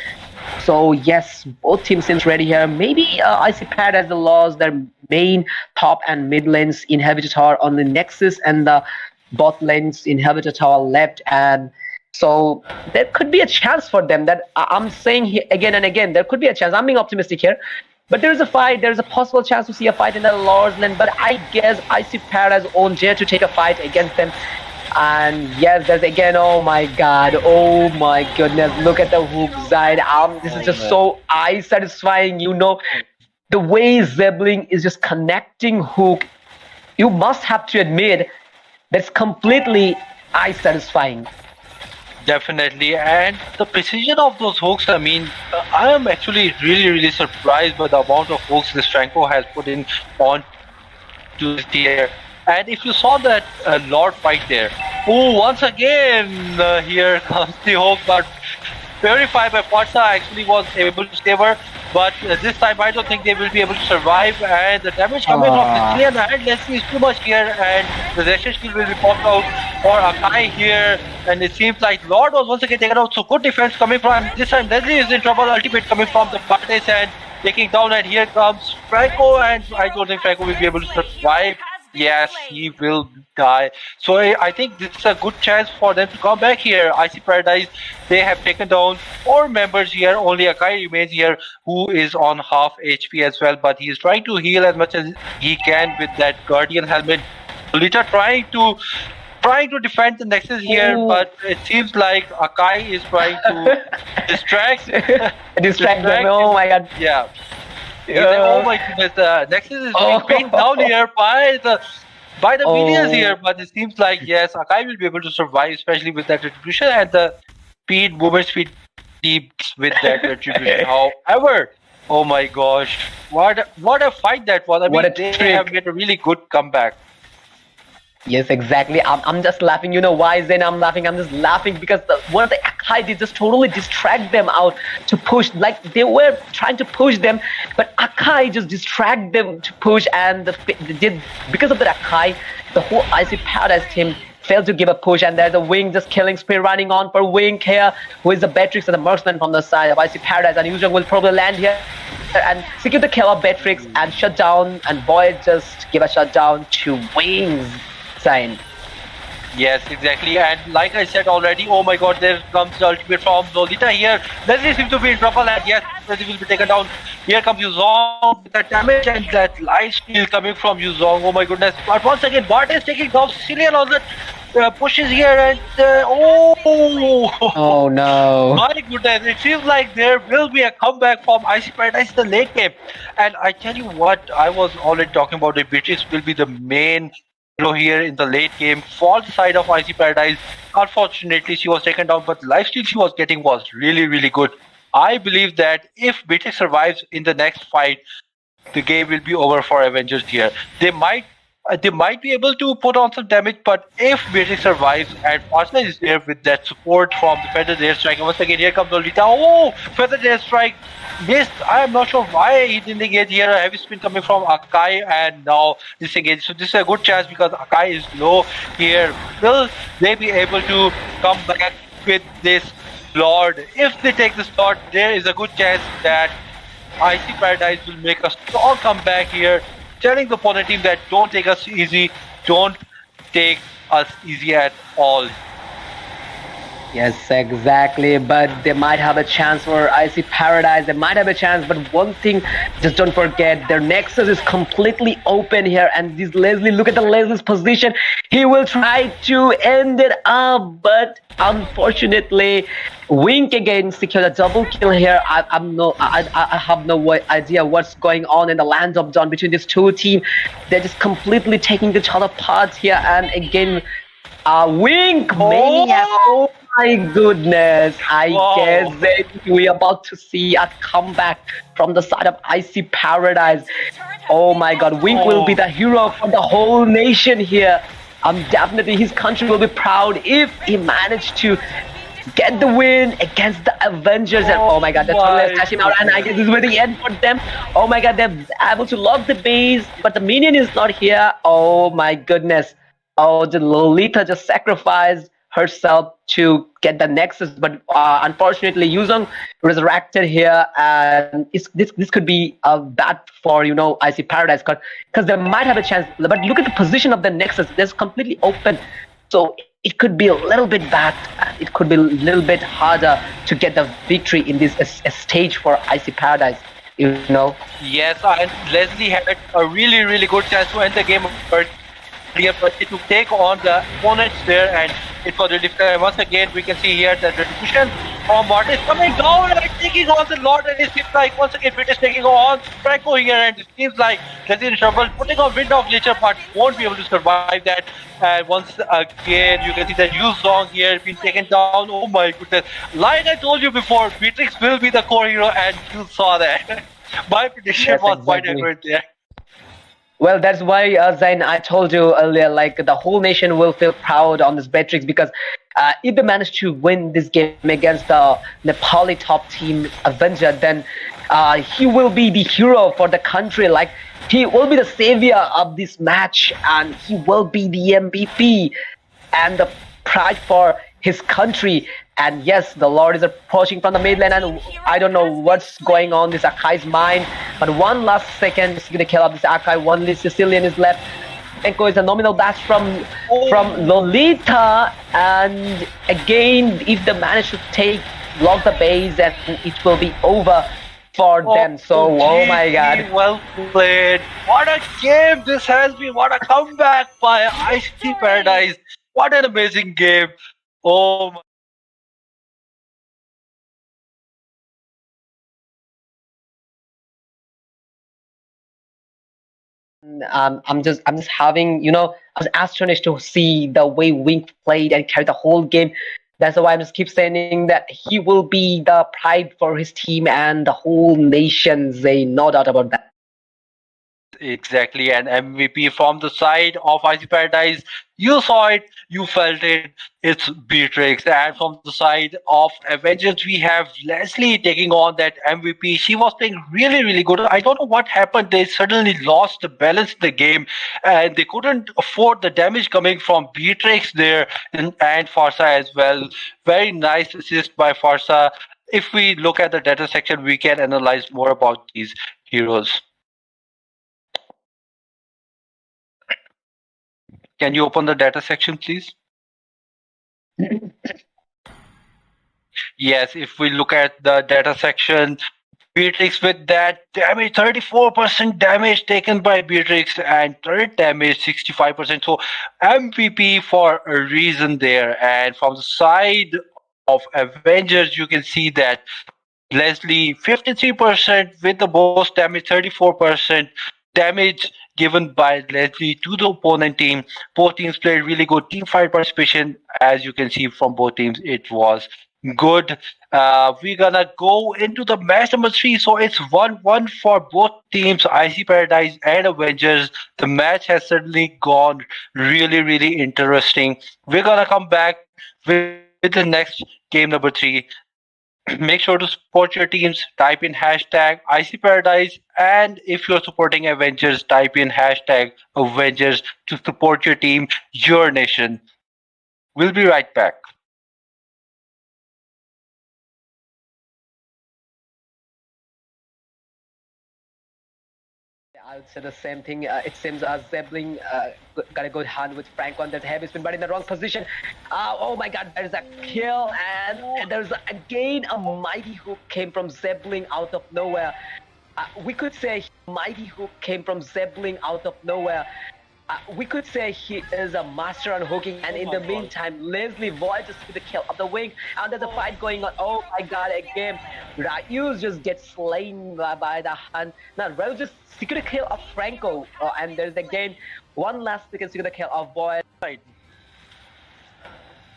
So yes, both teams seems ready here. Maybe ICY Paradise lost their main top and mid lanes inhibitor tower on the Nexus, and the bot lanes inhibitor tower left, and so there could be a chance for them. That I'm saying here again and again, there could be a chance. I'm being optimistic here, but there is a fight. There is a possible chance to see a fight in the Lord's lane, but I guess ICY Paradise won't dare to take a fight against them. And yes, there's again, oh my god, oh my goodness, look at the hook side. This is just so eye satisfying, you know, the way Zebling is just connecting hook. You must have to admit that's completely eye satisfying. Definitely, and the precision of those hooks, I mean, I am actually really surprised by the amount of hooks this Franco has put in on to this tier. And if you saw that Lord fight there, oh, once again, here comes the hook, but Purified by Forza actually was able to save her, but this time I don't think they will be able to survive, and the damage coming from Sicilian and Leslie is too much here, and the Restion skill will be popped out for Akai here, and it seems like Lord was once again taken out, so good defense coming from this time. Leslie is in trouble, ultimate coming from the Partis and taking down, and here comes Franco, and I don't think Franco will be able to survive. Yes, he will die. So I think this is a good chance for them to come back here. ICY Paradise, they have taken down 4 members here. Only Akai remains here, who is on half HP as well. But he is trying to heal as much as he can with that Guardian helmet. Lita trying to defend the Nexus here, but it seems like Akai is trying to distract them. Oh my god. Yeah. Oh my goodness, Nexus is being pinned down here by the minions here, but it seems like yes, Akai will be able to survive, especially with that retribution and the movement speed deeps with that retribution. However, oh my gosh, what a fight that was! I mean, they have made a really good comeback. Yes, exactly. I'm just laughing. You know why, Zain? I'm laughing. I'm just laughing because what the Akai did just totally distract them out to push. Like they were trying to push them, but Akai just distract them to push, and because of the Akai, the whole ICY Paradise team failed to give a push, and there's a Wing just killing spree running on for Wing here, who is the Beatrix and the Marksman from the side of ICY Paradise, and Yuzhong will probably land here and secure the kill of Beatrix and shut down, and Void just give a shutdown to Wings. Zain. Yes, exactly, and like I said already, oh my god, there comes the ultimate from Lolita here. Leslie seems to be in trouble, and yes, Leslie will be taken down. Here comes Yuzong with that damage and that light steal coming from Yuzong. Oh my goodness, but once again, Bart is taking down Sicilian on the pushes here, and oh no. My goodness, it seems like there will be a comeback from ICY Paradise in the late game. And I tell you what, I was already talking about it, Beatrice will be the main here in the late game for the side of ICY Paradise. Unfortunately, she was taken down, but the lifesteal she was getting was really good. I believe that if Beatrix survives in the next fight, the game will be over for Avengers here. They might be able to put on some damage, but if Beatrix survives and Farsna is there with that support from the Feathered Airstrike, once again here comes Lolita. Oh, Feathered Airstrike missed. I am not sure why he didn't engage here. A heavy spin coming from Akai, and now disengage. So this is a good chance because Akai is low here. Will they be able to come back with this Lord? If they take this Lord, there is a good chance that IC Paradise will make a strong comeback here, telling the opponent team that don't take us easy, don't take us easy at all. Yes, exactly. But they might have a chance for IC Paradise. They might have a chance, but one thing, just don't forget, their Nexus is completely open here. And this Leslie, look at the Leslie's position. He will try to end it up, but unfortunately, Wink again secure a double kill here. I have no idea what's going on in the land of Dawn between these two teams. They're just completely taking each other apart here, and again. Wink Maniac. Oh, Oh my goodness. I guess wow. that we're about to see a comeback from the side of IC Paradise. Oh my god, Wink will be Oh, the hero for the whole nation here. Definitely his country will be proud if he managed to get the win against the Avengers. And oh my oh god, the turtle has my touched him out, and I guess goodness. this is where the end for them. Oh my god, they're able to lock the base, but the minion is not here. Oh my goodness. Oh, the Lolita just sacrificed herself to get the Nexus, but unfortunately, Yuzong resurrected here, and this could be bad for IC Paradise, because they might have a chance. But look at the position of the Nexus; it's completely open, so it could be a little bit bad. It could be a little bit harder to get the victory in this stage for IC Paradise. You know. Yes, and Leslie had a really, really good chance to end the game earlier, but to take on the opponents there, and it was really difficult. Once again, we can see here that the retribution from Martin is coming down and taking on the Lord, and it seems like once again British taking on Franco here, and it seems like Leslie in trouble, putting on Wind of Nature, but won't be able to survive that. And once again, you can see that Yu Zong here being taken down. Oh my goodness! Like I told you before, Beatrix will be the core hero, and you saw that. My prediction Yes, was quite exactly. accurate there. Well, that's why, Zain, I told you earlier, like the whole nation will feel proud on this Beatrix because if they manage to win this game against the Nepali top team Avenger, then he will be the hero for the country. Like he will be the savior of this match, and he will be the MVP and the pride for his country. And yes, the Lord is approaching from the midland, and I don't know what's going on this Akai's mind. But one last second, just gonna kill up this Akai. One Sicilian is left. Enko is a nominal dash from Oh, Lolita, and again, if they manage to lock the base, and it will be over for them. oh, So, oh my GG, God. well played. What a game this has been. What a comeback by ICT Paradise. What an amazing game. Oh my. I'm just having, I was astonished to see the way Wink played and carried the whole game. That's why I just keep saying that he will be the pride for his team and the whole nation. Zay, no doubt about that. Exactly, an MVP from the side of IC Paradise. You saw it, you felt it. It's Beatrix. And from the side of Avengers, we have Leslie taking on that MVP. She was playing really, really good. I don't know what happened. They suddenly lost the balance in the game, and they couldn't afford the damage coming from Beatrix there and Farsa as well. Very nice assist by Farsa. If we look at the data section, we can analyze more about these heroes. Can you open the data section, please? Yes, if we look at the data section, Beatrix with that damage, 34% damage taken by Beatrix and turret damage 65%. So MVP for a reason there. And from the side of Avengers, you can see that Leslie 53% with the most damage, 34% damage given by Leslie to the opponent team. Both teams played really good team fight participation. As you can see from both teams, it was good. We're gonna go into the match number three. So it's 1-1 for both teams, IC Paradise and Avengers. The match has certainly gone really, really interesting. We're gonna come back with the next game number three. Make sure to support your teams. Type in hashtag IC Paradise, and if you're supporting Avengers, type in hashtag Avengers to support your team, your nation. We'll be right back. I would say the same thing. It seems Zebling got a good hand with Franco, and there's a heavy spin, but in the wrong position. Oh my God, there's a kill, and there's again a mighty hook came from Zebling out of nowhere. We could say mighty hook came from Zebling out of nowhere. We could say he is a master on hooking, and in the meantime, Leslie Void just with the kill of the wing, and there's a fight going on. Oh my God, again, Rayus just gets slain by the hand. Now, Rayus just secure the kill of Franco, and there's again one last secure the kill of Void.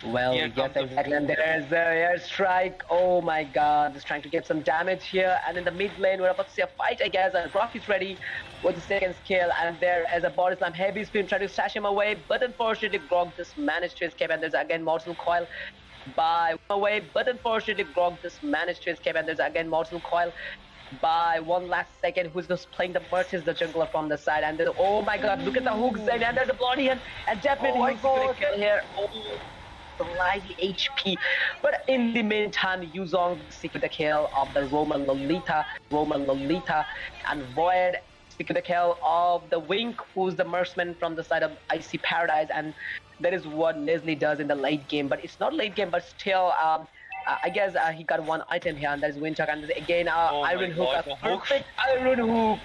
Well, yes, exactly. And there's the airstrike. Oh my God, just trying to get some damage here. And in the mid lane, we're about to see a fight, I guess. And Rock is ready with the second skill. And there is a body slam heavy spin trying to stash him away. But unfortunately, Grog just managed to escape. And there's again Mortal Coil by away. But unfortunately, Grog just managed to escape. And there's again Mortal Coil by one last second. Who's just playing the Merchants, the jungler from the side. And there's, oh my God, look at the hooks. And there's a bloody hand. And definitely he's going to kill here. Oh. Slightly HP, but in the meantime, Yuzong secured the kill of the Roman Lolita, and Void secured the kill of the Wink, who's the marksman from the side of ICY PARADISE, and that is what Leslie does in the late game. But it's not late game, but still, I guess he got one item here, and that is Windchuck, and again, Iron Hook, a perfect Iron Hook.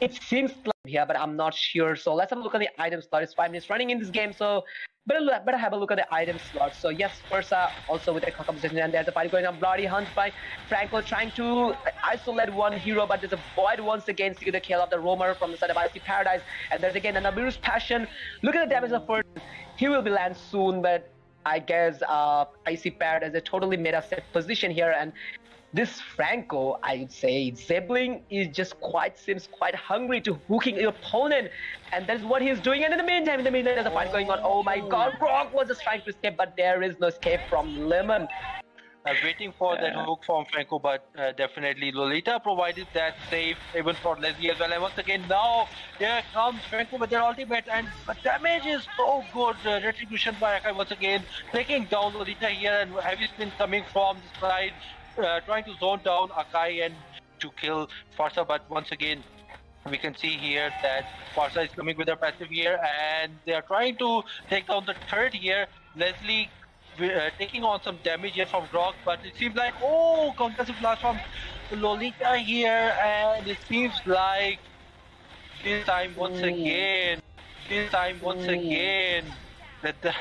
It seems like here, but I'm not sure. So let's have a look at the item slot. It's 5 minutes running in this game, so better have a look at the item slot. So yes, Ursa also with a composition, and there's a fight going on. Bloody hunt by Franco trying to isolate one hero, but there's a Void once again seeking the kill of the roamer from the side of ICY PARADISE, and there's again an Abiru's Passion. Look at the damage of first. He will be land soon, but I guess ICY PARADISE is totally made a safe position here, and this Franco, I would say, Zebling is just seems quite hungry to hooking your opponent, and that's what he's doing. And in the meantime, there's a fight going on. Oh my God, Brock was just trying to escape, but there is no escape from Lemon. Waiting for that hook from Franco, but definitely Lolita provided that save even for Leslie as well. And once again, now here comes Franco with their ultimate, and the damage is so good. Retribution by Akai once again taking down Lolita here, and heavy spin coming from the side. Trying to zone down Akai and to kill Farsa, but once again we can see here that Farsa is coming with their passive here, and they are trying to take down the third here. Leslie taking on some damage here from Grog, but it seems like concussive blast from Lolita here, and it seems like this time once again that the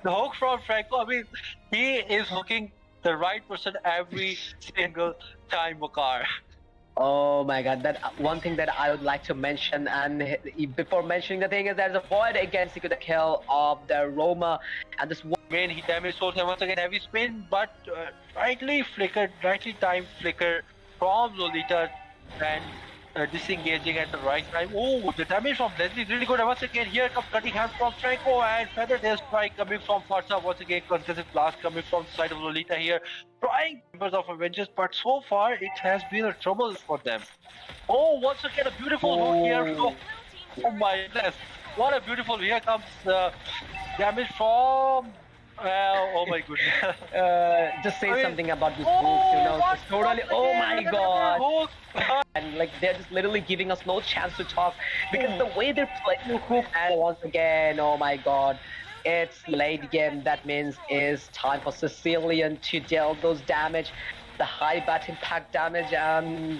hook from Franco, I mean, he is hooking the right person every single time, Waqar. Oh my God, that one thing that I would like to mention, and before mentioning the thing, is there's a Void again secured the kill of the Roma, and this one main he damaged source, and once again heavy spin, but rightly timed flicker from Lolita, and disengaging at the right time. Oh, the damage from Leslie is really good. And once again, here comes cutting hand from Franco, and feather tail strike coming from Farsa. Once again, concussive blast coming from the side of Lolita here, trying members of Avengers, but so far it has been a trouble for them. Oh, once again, a beautiful hook here. Oh my goodness, what a beautiful! Here comes damage from. Oh my goodness. Just say something about this hook, it's totally. Oh my God. And like they're just literally giving us no chance to talk because the way they're playing the hook, and once again, oh my God, it's late game. That means it's time for Sicilian to deal those damage, the high bat impact damage.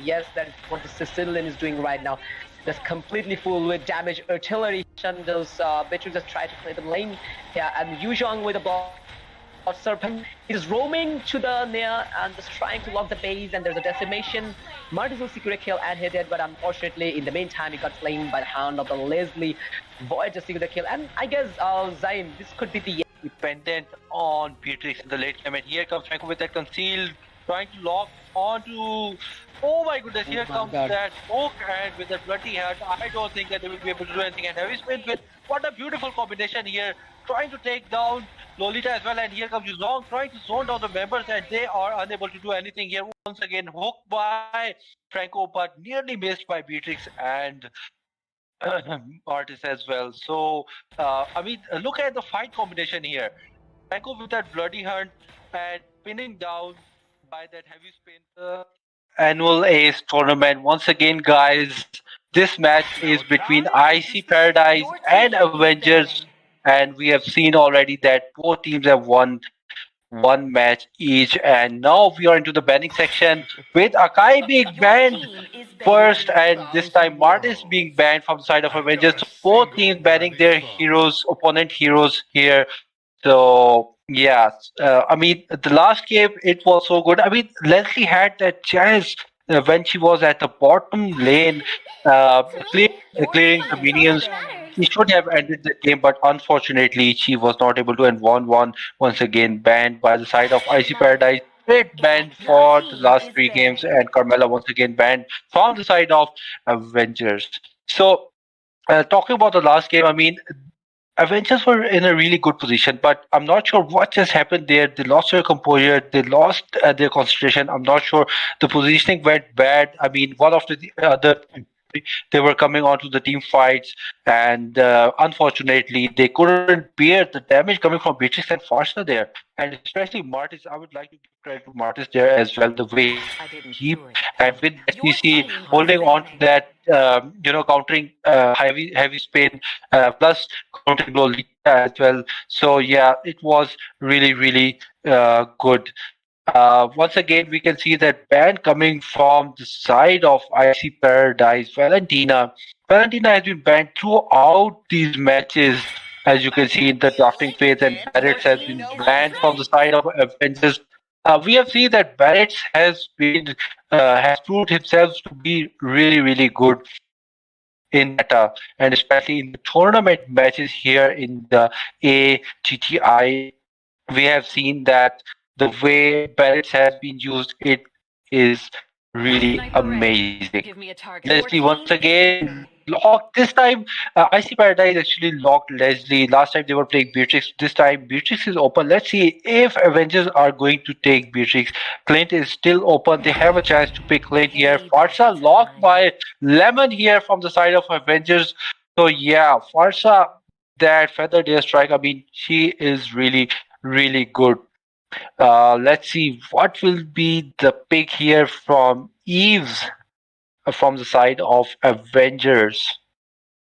Yes, that's what the Sicilian is doing right now. That's completely full with damage artillery. And those Beatrix just try to play the lane here, and Yuzhong with a ball. Serpent is roaming to the near and just trying to lock the base, and there's a decimation. Martis will secure a kill and hit it, but unfortunately in the meantime he got flamed by the hand of the Leslie. Void just secure the kill, and I guess Zain, this could be the dependent on Beatrix in the late game, and here comes Franco with that concealed, trying to lock onto. Oh my goodness, here comes that hook, and with that bloody hand, I don't think that they will be able to do anything. And heavy spin with what a beautiful combination here, trying to take down Lolita as well, and here comes Yuzong trying to zone down the members, and they are unable to do anything here. Once again, hooked by Franco, but nearly missed by Beatrix and Artist as well. So, I mean, look at the fight combination here. Franco with that bloody hunt and pinning down by that heavy spin. Annual Ace tournament. Once again, guys, this match is between IC Paradise and Avengers, and we have seen already that both teams have won one match each, and now we are into the banning section with Akai being banned first, and this time Martis being banned from the side of Avengers. So both teams banning their heroes, opponent heroes here. So yeah, I mean the last game it was so good. I mean Leslie had that chance when she was at the bottom lane, uh, clear, clearing the minions. She should have ended the game, but unfortunately she was not able to, and won one once again banned by the side of IC Paradise. Straight banned for the last three games, and Carmella once again banned from the side of Avengers. So talking about the last game, I mean Avengers were in a really good position, but I'm not sure what just happened there. They lost their composure, they lost their concentration. I'm not sure. The positioning went bad. I mean, one of the other they were coming onto the team fights, and unfortunately, they couldn't bear the damage coming from Beatrix and Farsha there, and especially Martis. I would like to give credit to Martis there as well. The way he keep and with that CC holding on to that, countering heavy spin, plus countering Lolita as well. So yeah, it was really good. Once again, we can see that ban coming from the side of IC Paradise. Valentina has been banned throughout these matches, as you can see in the drafting phase, and Barretts has been banned from the side of Avengers. We have seen that Barretts has proved himself to be really good in meta, and especially in the tournament matches here in the AGTI. We have seen that the way Barretts has been used, it is really amazing. Leslie once again locked. This time, IC Paradise actually locked Leslie. Last time they were playing Beatrix. This time, Beatrix is open. Let's see if Avengers are going to take Beatrix. Clint is still open. They have a chance to pick Clint here. Farsa locked by Lemon here from the side of Avengers. So yeah, Farsa, that feather air strike. I mean, she is really good. Let's see what will be the pick here from Eves from the side of Avengers.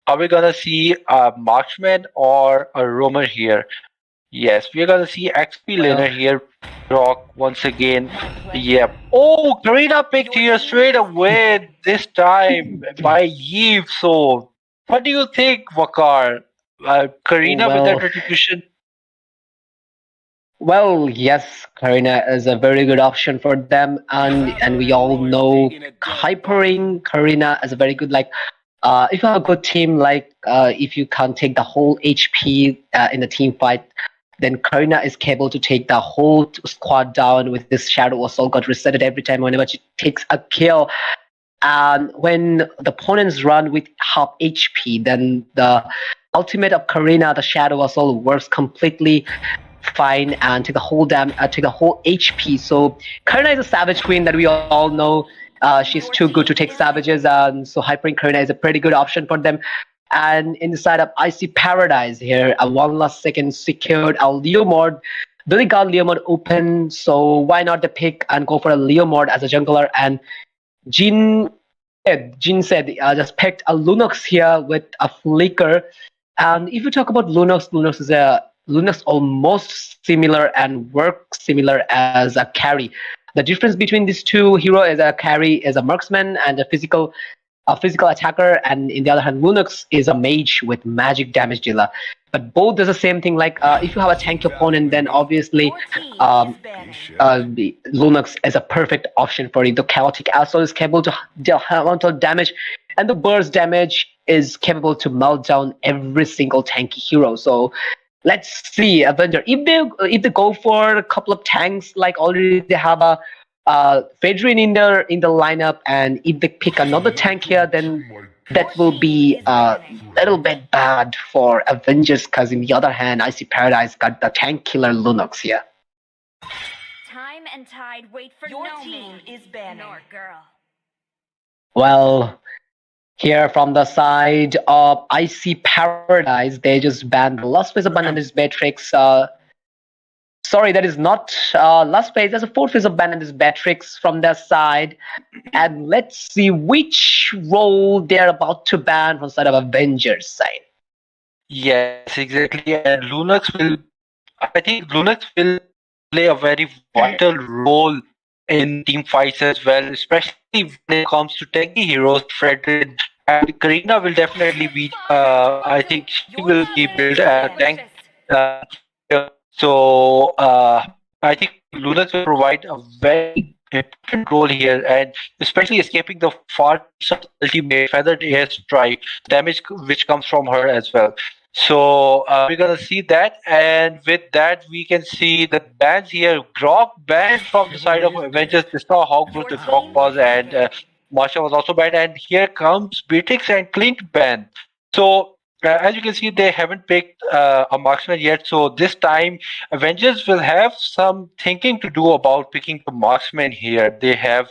Are we gonna see a marksman or a roamer here? Yes, we're gonna see XP laner Well, here. Rock once again. Yep. Oh, Karina picked here straight away this time by Eve. So, what do you think, Waqar? Karina with that well, retribution. well, yes, Karina is a very good option for them, and we all know hypering Karina is a very good like. If you have a good team, like if you can take the whole HP in the team fight, then Karina is capable to take the whole squad down with this Shadow Assault. Got resetted every time whenever she takes a kill. And when the opponents run with half HP, then the ultimate of Karina, the Shadow Assault, works completely fine and take the whole HP. So Karina is a Savage Queen that we all know. She's too good to take Savages, and so Hypering Karina is a pretty good option for them. And in the side up, I see Paradise here. A one last second secured a Leo mod. Billy got Leo mod open, so why not the pick and go for a Leo mod as a jungler? And Jin Jin said just picked a Lunox here with a Flicker. And if you talk about Lunox, Lunox almost similar and works similar as a carry. The difference between these two hero is a carry is a marksman and a physical attacker, and in the other hand, Lunox is a mage with magic damage dealer. But both does the same thing. Like if you have a tank opponent, then obviously Lunox is a perfect option for it. The chaotic assault is capable to deal high amount of damage, and the burst damage is capable to melt down every single tanky hero. So let's see, Avenger. If they go for a couple of tanks, like already they have a Fedrin in the lineup, and if they pick another tank here, then that will be a little bit bad for Avengers. Because in the other hand, I see Paradise got the tank killer Lunox here. Time and tide wait for Your no team man. is banning. Nor girl. Well, here from the side of IC Paradise, they just banned the Lost Wizard and his Matrix. Sorry, that is not last phase. There's a fourth phase of ban and this Batrix from their side. And let's see which role they're about to ban from side of Avengers side. Yes, exactly. And Lunax will, I think Lunax will play a very vital role in team fights as well, especially when it comes to tanky heroes. Fredrid and Karina will definitely be, I think she will be built as a tank player. So I think Lunax will provide a very important role here, and especially escaping the far ultimate feathered airstrike damage which comes from her as well. So we're gonna see that, and with that we can see the bans here. Grok banned from the side of Avengers. This saw how good the Grok was, and Marsha was also banned. And here comes Beatrix and Clint ban. So as you can see, they haven't picked a marksman yet. So this time, Avengers will have some thinking to do about picking the marksman here. They had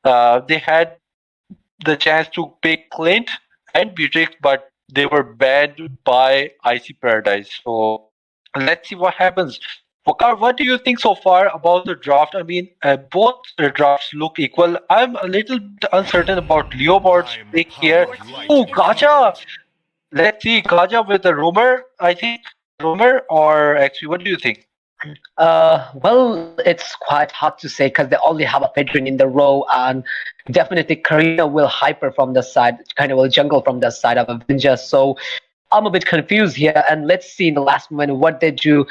the chance to pick Clint and Beatrix, but they were banned by IC Paradise. So let's see what happens. Waqar, what do you think so far about the draft? I mean, both drafts look equal. I'm a little bit uncertain about Leobard's pick here. Oh, Gacha! Let's see, Gacha with the rumor. I think rumor or XP. What do you think? Well, it's quite hard to say because they only have a veteran in the row, and definitely Karina will hyper from the side, kind of will jungle from the side of Avengers. So I'm a bit confused here, and let's see in the last moment what they do.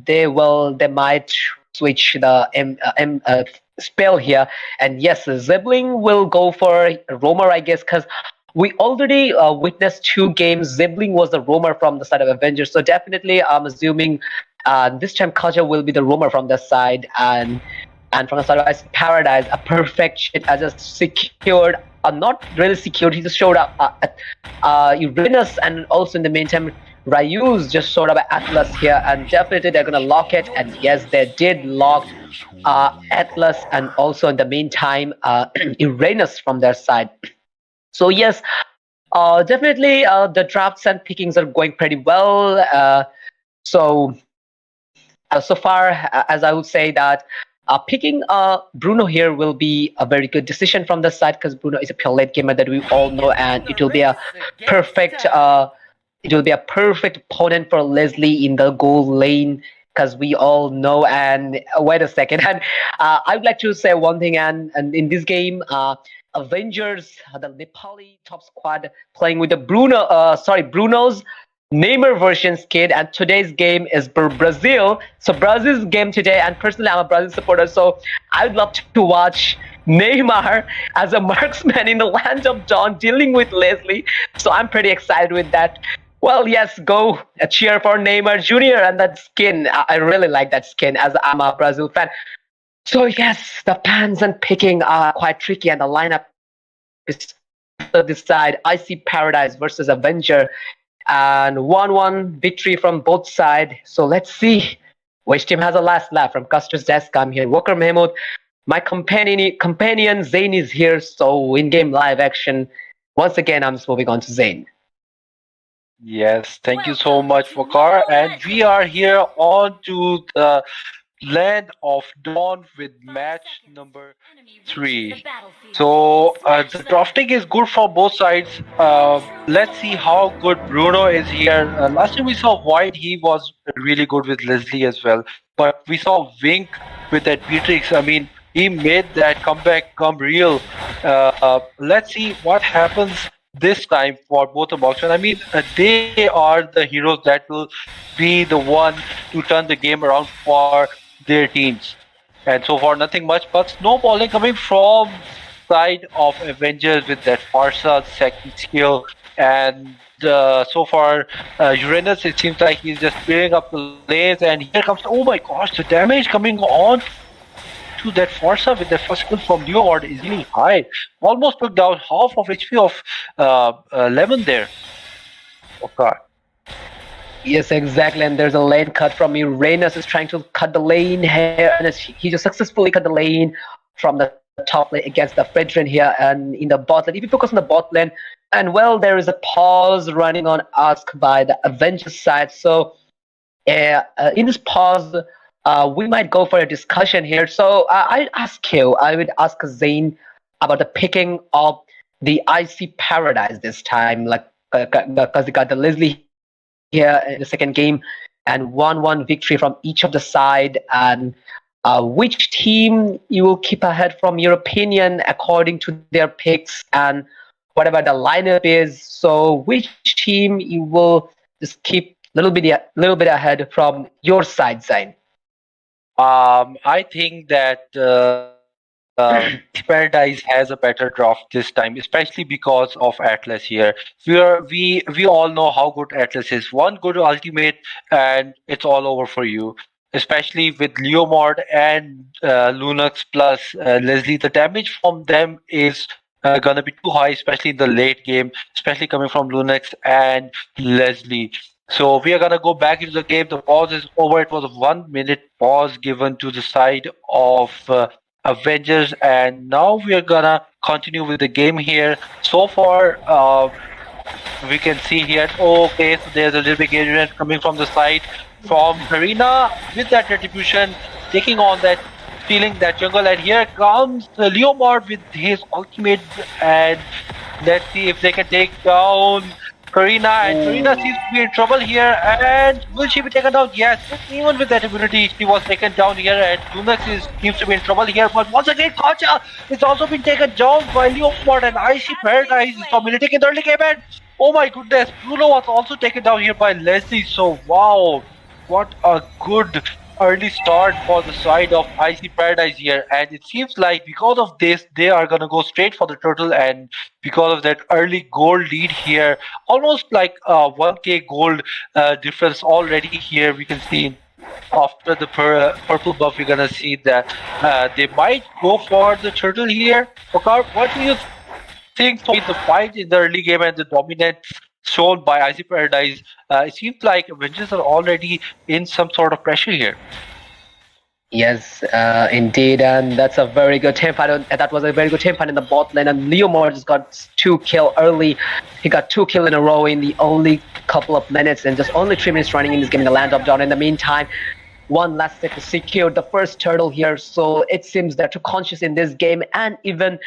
They might switch the spell here, and yes, Zibling will go for Roamer, I guess, because we already witnessed 2 games. Zibling was the roamer from the side of Avengers, so definitely I'm assuming this time Kaja will be the roamer from the side, and from the side of ICY Paradise, a perfect shit as a secured, not really secured. He just showed up Uranus, and also in the meantime Ryu's just showed up Atlas here, and definitely they're gonna lock it. And yes, they did lock Atlas, and also in the meantime Uranus from their side. So yes, definitely the drafts and pickings are going pretty well. So far, as I would say that picking Bruno here will be a very good decision from the side, because Bruno is a pure late gamer that we all know, and it will be a perfect opponent for Leslie in the gold lane, because we all know. And wait a second, and I would like to say one thing, and in this game, Avengers, the Nepali top squad, playing with the Bruno's Neymar version kid, and today's game is Brazil. So Brazil's game today, and personally I'm a Brazil supporter, so I'd love to watch Neymar as a marksman in the land of Dawn dealing with Leslie. So I'm pretty excited with that. Well, yes, go cheer for Neymar Jr. and that skin. I really like that skin, as I'm a Brazil fan. So yes, the fans and picking are quite tricky, and the lineup is this side. ICY Paradise versus Avenger, and 1-1 victory from both sides. So let's see which team has a last laugh. From Custer's desk, I'm here. Waqar Mehmood, my companion Zain is here. So in-game live action. Once again, I'm just moving on to Zain. Yes, thank you so much, Waqar. And we are here on to the Land of Dawn with match number 3. So the drafting is good for both sides. Let's see how good Bruno is here. Last time we saw White, he was really good with Leslie as well. But we saw Wink with that Beatrix. I mean, he made that comeback come real. Let's see what happens this time for both the boxers. I mean, they are the heroes that will be the one to turn the game around for their teams. And so far, nothing much but snowballing coming from side of Avengers with that Farsa second skill. And so far, Uranus, it seems like he's just clearing up the lanes. And here comes, oh my gosh, the damage coming on to that Farsa with that first skill from Leopard is really high. Almost took down half of HP of Lemon there. Okay. Yes, exactly. And there's a lane cut from Uranus is trying to cut the lane here, and he just successfully cut the lane from the top lane against the Fredrin here. And in the bot lane, if you focus on the bot lane, and well, there is a pause running on Ask by the Avengers side. So in this pause, we might go for a discussion here. So I would ask Zain about the picking of the IC Paradise this time, like because they got the Leslie here in the second game and 1-1 victory from each of the side. And which team you will keep ahead from your opinion according to their picks and whatever the lineup is. So which team you will just keep little bit ahead from your side, Zain? I think that Paradise has a better draft this time, especially because of Atlas here. We all know how good Atlas is. One good ultimate, and it's all over for you. Especially with Leomord and Lunox plus Leslie, the damage from them is gonna be too high, especially in the late game, especially coming from Lunox and Leslie. So we are gonna go back into the game. The pause is over. It was a 1 minute pause given to the side of Avengers, and now we are gonna continue with the game here. So far, we can see here. Okay, so there's a little bit engagement coming from the side from Karina with that retribution, taking on that, stealing that jungle, and here comes Leomord with his ultimate, and let's see if they can take down Karina, and Karina seems to be in trouble here, and will she be taken down? Yes, even with that immunity, she was taken down here, and Lunax seems to be in trouble here, but once again, Kacha is also been taken down by Leopard, and IC Paradise is dominating in the early game, and oh my goodness, Bruno was also taken down here by Leslie, so wow, what a good early start for the side of IC Paradise here, and it seems like because of this they are gonna go straight for the turtle, and because of that early gold lead here, almost like 1k gold difference already here, we can see after the purple buff we're gonna see that they might go for the turtle here. Waqar, what do you think the fight in the early game and the dominance shown by IC Paradise? It seems like Avengers are already in some sort of pressure here. Yes, indeed, and that's a very good team fight. That was a very good team fight in the bot lane, and Leomord just got 2 kills early. He got 2 kills in a row in the only couple of minutes, and just only 3 minutes running in this game in the land of Dawn. In the meantime, one last set to secure the first turtle here, so it seems they're too conscious in this game, and even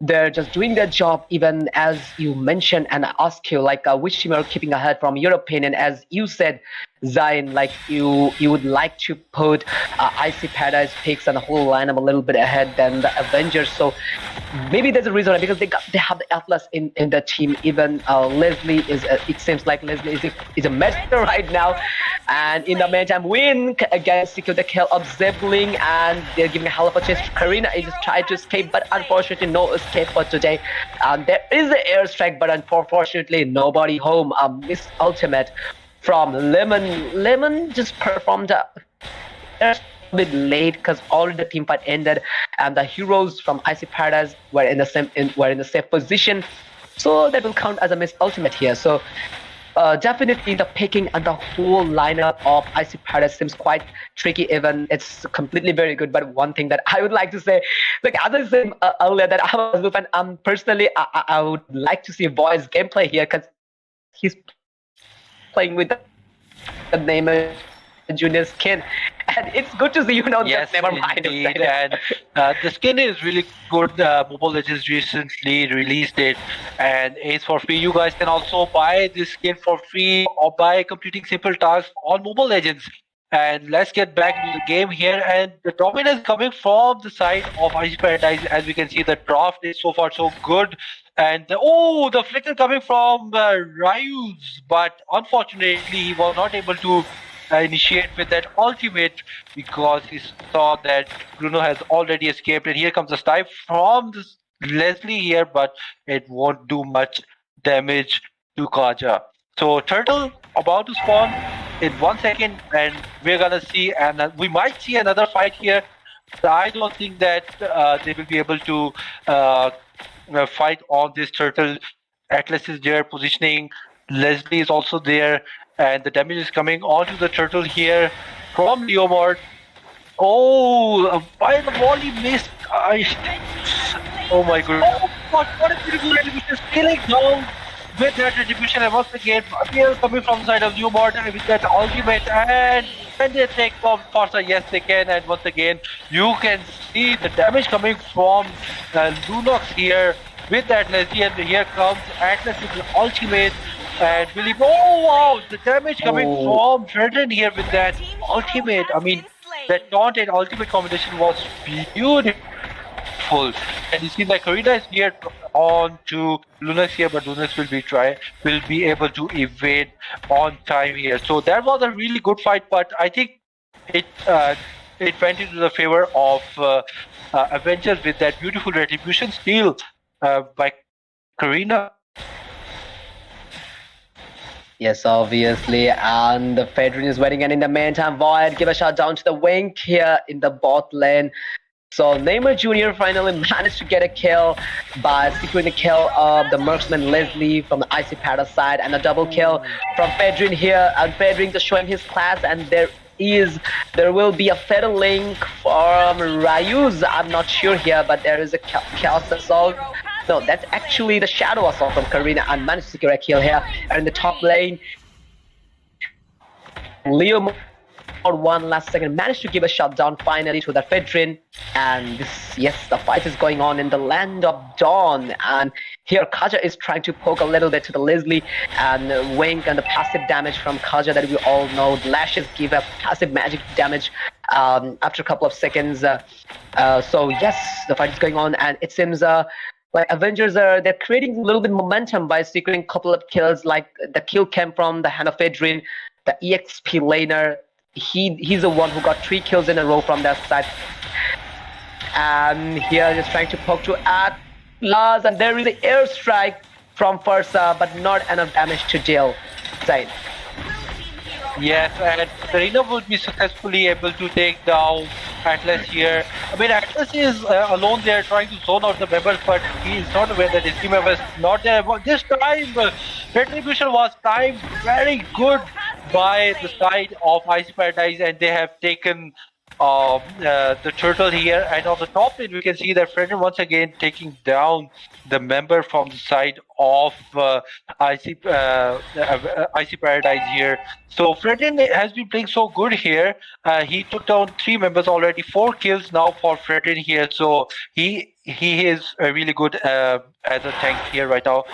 they're just doing their job, even as you mentioned, and I ask you, like, which team are keeping ahead from your opinion? As you said, Zain, like you would like to put IC Paradise picks and the whole lineup a little bit ahead than the Avengers. So maybe there's a reason, right? Because they have the Atlas in the team. Even Leslie is. It seems like Leslie is a master right now. And in the meantime, Win again secure the kill of Zebling, and they're giving a hell of a chase. Karina is just trying to escape, but unfortunately no escape for today. There is an airstrike, but unfortunately nobody home. Miss Ultimate from Lemon. Lemon just performed a bit late because already the team fight ended, and the heroes from IC Paradise were in the safe position, so that will count as a miss ultimate here. So definitely the picking and the whole lineup of IC Paradise seems quite tricky. Even it's completely very good, but one thing that I would like to say, like as I said earlier, that I'm a Brazil fan. Personally, I would like to see Voice gameplay here because he's playing with the name Junior skin, and it's good to see, Yes, never mind. indeed. And the skin is really good. Mobile Legends recently released it, and it's for free. You guys can also buy this skin for free or by completing simple tasks on Mobile Legends. And let's get back to the game here, and the dominance coming from the side of IC Paradise. As we can see, the draft is so far so good, and the flicker coming from Ryuz, but unfortunately he was not able to initiate with that ultimate because he saw that Bruno has already escaped, and here comes a snipe from this Leslie here, but it won't do much damage to Kaja. So turtle about to spawn in 1 second, and we're gonna see, and we might see another fight here. I don't think that they will be able to fight on this turtle. Atlas is there positioning, Leslie is also there, and the damage is coming onto the turtle here from Leomord. Oh, by the volley missed. Oh my goodness. Oh, what a beautiful retribution, scaling down with that retribution, and once again, appeal coming from the side of Leomord with that ultimate, and Can they take from Forza? Yes, they can. And once again, you can see the damage coming from Lunox here with Atlas. And here comes Atlas with the ultimate. And Billy, oh wow, the damage coming from Fredrin here with that ultimate. I mean, that taunt and ultimate combination was beautiful. And you see that Karina is here on to Lunax here, but Lunax will be able to evade on time here. So that was a really good fight, but I think it went into the favor of Avengers with that beautiful retribution steal by Karina. Yes, obviously, and the Fedrin is waiting, and in the meantime, Void give a shot down to the Wink here in the bot lane. So Neymar Jr. finally managed to get a kill by securing the kill of the marksman Leslie from the ICY PARADISE side, and a double kill from Fedrin here, and Fedrin just showing his class, and there will be a fatal link from Ryuz. I'm not sure here, but there is a chaos assault. No, that's actually the shadow assault from Karina, and managed to secure a kill here. And in the top lane, Leo for one last second managed to give a shutdown finally to the Fedrin. And this, yes, the fight is going on in the land of Dawn. And here Kaja is trying to poke a little bit to the Leslie, and Wink and the passive damage from Kaja that we all know. Lashes give a passive magic damage after a couple of seconds. So yes, the fight is going on, and it seems like Avengers they're creating a little bit momentum by securing a couple of kills. Like the kill came from the hand of Fedrin, the EXP laner. He's the one who got 3 kills in a row from that side. And here just trying to poke to Atlas, and there is an airstrike from Fursa, but not enough damage to deal. Zain. Yes, and Serena would be successfully able to take down Atlas here. I mean, Atlas is alone there trying to zone out the members, but he is not aware that his team members not there. But this time, retribution was timed very good by the side of ICY PARADISE, and they have taken the turtle here. And on the top lane, we can see that Fredrin once again taking down the member from the side of ICY PARADISE here. So Fredrin has been playing so good here. He took down 3 members already, 4 kills now for Fredrin here. So he is really good as a tank here right now.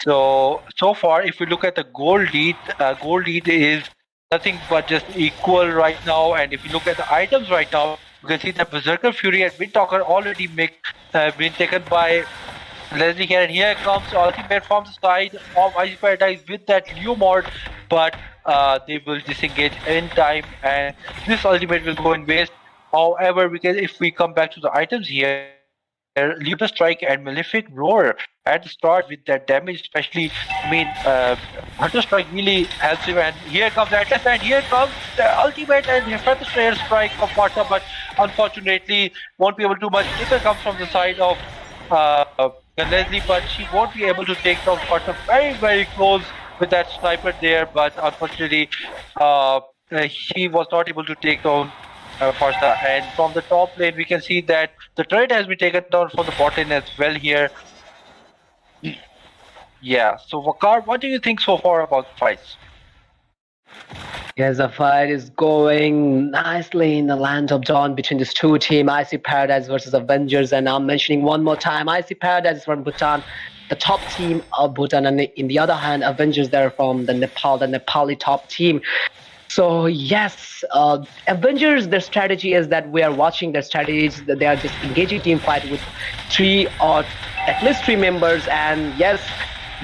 So far, if we look at the gold lead is nothing but just equal right now. And if you look at the items right now, you can see that Berserker Fury and Windtalker already been taken by Leslie here. And here comes ultimate from the side of ICY PARADISE with that Leo mod, but they will disengage in time, and this ultimate will go in waste. However, if we come back to the items here, Leaper Strike and Malefic Roar at the start with that damage, especially, I mean, Hunter Strike really helps him. And here comes Atlas, and here comes the ultimate and Feather Slayer Strike of Martha, but unfortunately won't be able to do much. Leaper comes from the side of Leslie, but she won't be able to take down Martha. Very, very close with that sniper there, but unfortunately she was not able to take down Forza. And from the top lane, we can see that the turret has been taken down from the bot lane as well here. Yeah, so Waqar, what do you think so far about the fights? Yes, the fight is going nicely in the land of Dawn between these two teams, ICY PARADISE versus Avengers. And I'm mentioning one more time, ICY PARADISE is from Bhutan, the top team of Bhutan, and in the other hand, Avengers, they're from the Nepali top team. So yes, Avengers, their strategy is that we are watching their strategies, that they are just engaging team fight with 3 or at least 3 members. And yes,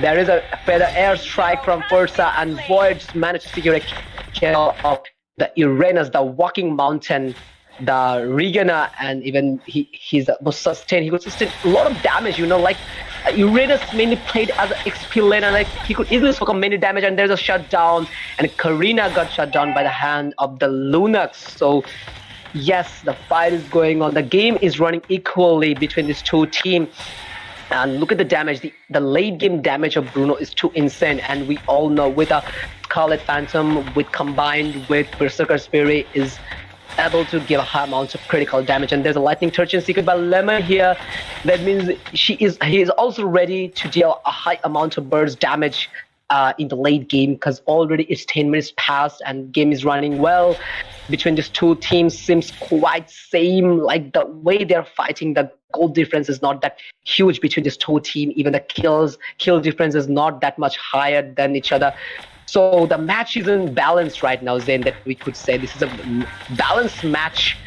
there is a feather airstrike from Fursa, and Void managed to secure a kill of the Uranus, the walking mountain, the Regana, and even he's most sustained. He could sustain a lot of damage, you know, like Uranus mainly played as an XP laner, like he could easily soak up many damage, and there's a shutdown, and Karina got shut down by the hand of the Lunax. So yes, the fight is going on. The game is running equally between these two teams. And look at the damage. The late game damage of Bruno is too insane, and we all know with a Khalid Phantom combined with Berserker Spirit is able to give a high amount of critical damage. And there's a lightning turchin secret by Lemon here. That means he is also ready to deal a high amount of burst damage in the late game, because already it's 10 minutes past and game is running well between these two teams. Seems quite same, like the way they're fighting, the goal difference is not that huge between these two teams. Even the kill difference is not that much higher than each other. So the match isn't balanced right now, Zain, that we could say this is a balanced match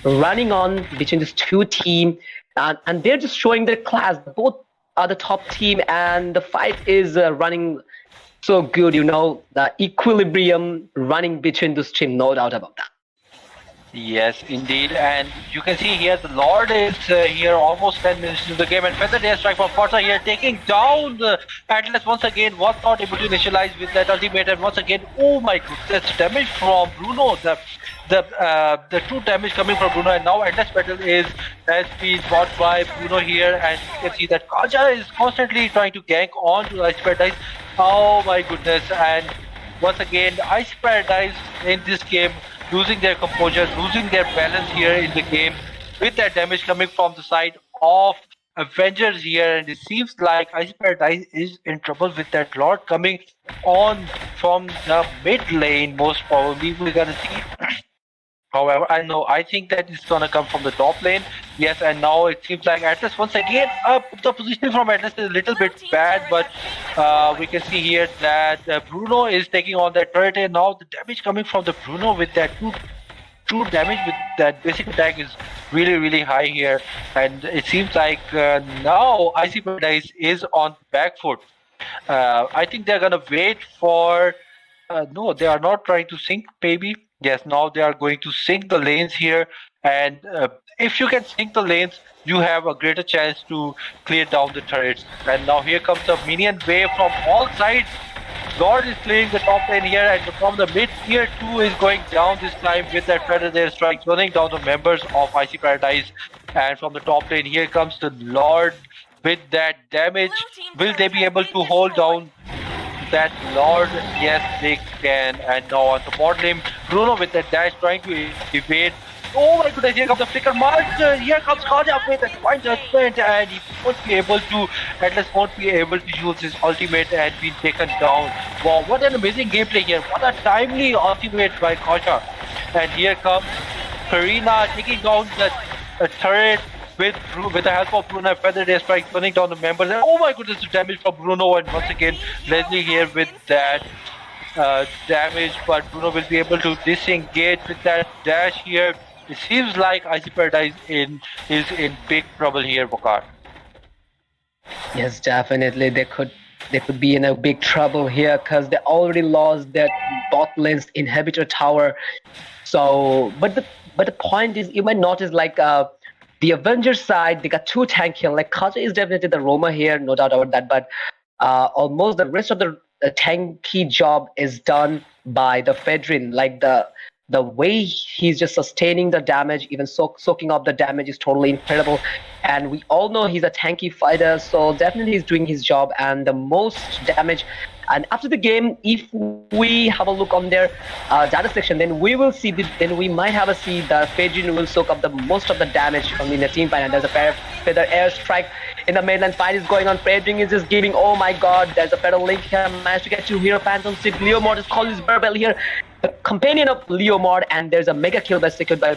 running on between these two teams, and they're just showing their class. Both are the top team, and the fight is running so good. The equilibrium running between those teams, no doubt about that. Yes, indeed, and you can see here the Lord is here almost 10 minutes into the game, and Feather Day strike from Forza here, taking down the Atlas once again. Was not able to initialize with that ultimate, and once again, oh my goodness, damage from Bruno. The true damage coming from Bruno, and now Atlas Battle has been bought by Bruno here, and you can see that Kaja is constantly trying to gank on to Ice Paradise. Oh my goodness, and once again, Ice Paradise in this game losing their composure, losing their balance here in the game with that damage coming from the side of Avengers here, and it seems like Ice Paradise is in trouble with that Lord coming on from the mid lane. Most probably we're gonna see. However, I think that it's gonna come from the top lane. Yes, and now it seems like Atlas once again the positioning from Atlas is a little bit bad, but we can see here that Bruno is taking on that turret, and now the damage coming from the Bruno with that true damage with that basic attack is really high here, and it seems like now IC Paradise is on back foot. I think they're gonna wait for. No, they are not trying to sync, maybe. Yes, now they are going to sync the lanes here, and if you can sync the lanes, you have a greater chance to clear down the turrets. And now here comes a minion wave from all sides. Lord is clearing the top lane here, and from the mid, tier 2 is going down this time with that Predator strike, running down the members of IC Paradise. And from the top lane, here comes the Lord with that damage. Will they be able to hold down that Lord? Yes, they can. And now on the bot lane, Bruno with that dash trying to evade. Oh my goodness, here comes the flicker march. Here comes Kaja with a fine judgment, and he won't be able to, Atlas won't be able to use his ultimate and be taken down. Wow, what an amazing gameplay here. What a timely ultimate by Kaja. And here comes Karina taking down the turret with the help of Bruno. Feather Day strike burning down the members, and oh my goodness, the damage from Bruno, and once again Leslie here with that damage, but Bruno will be able to disengage with that dash here. It seems like IC Paradise is in big trouble here, Waqar. Yes, definitely they could be in a big trouble here, because they already lost their bot lane's inhibitor tower. So but the point is, you might notice, like the Avengers side, they got 2 tank here. Like Kaja is definitely the roamer here, no doubt about that. But almost the rest of the tanky job is done by the Fedrin. Like the way he's just sustaining the damage, even soaking up the damage, is totally incredible. And we all know he's a tanky fighter, so definitely he's doing his job. And the most damage. And after the game, if we have a look on their data section, then we will see then we might have a see the Fedrin will soak up the most of the damage from in the team fight. And there's a feather air strike in the mainland fight is going on. Fedrin is just giving. Oh my God! There's a feather link here. Managed to get 2 hero phantom stick. Leomord is calling his Burbel here, the companion of Leomord, and there's a mega kill by secured by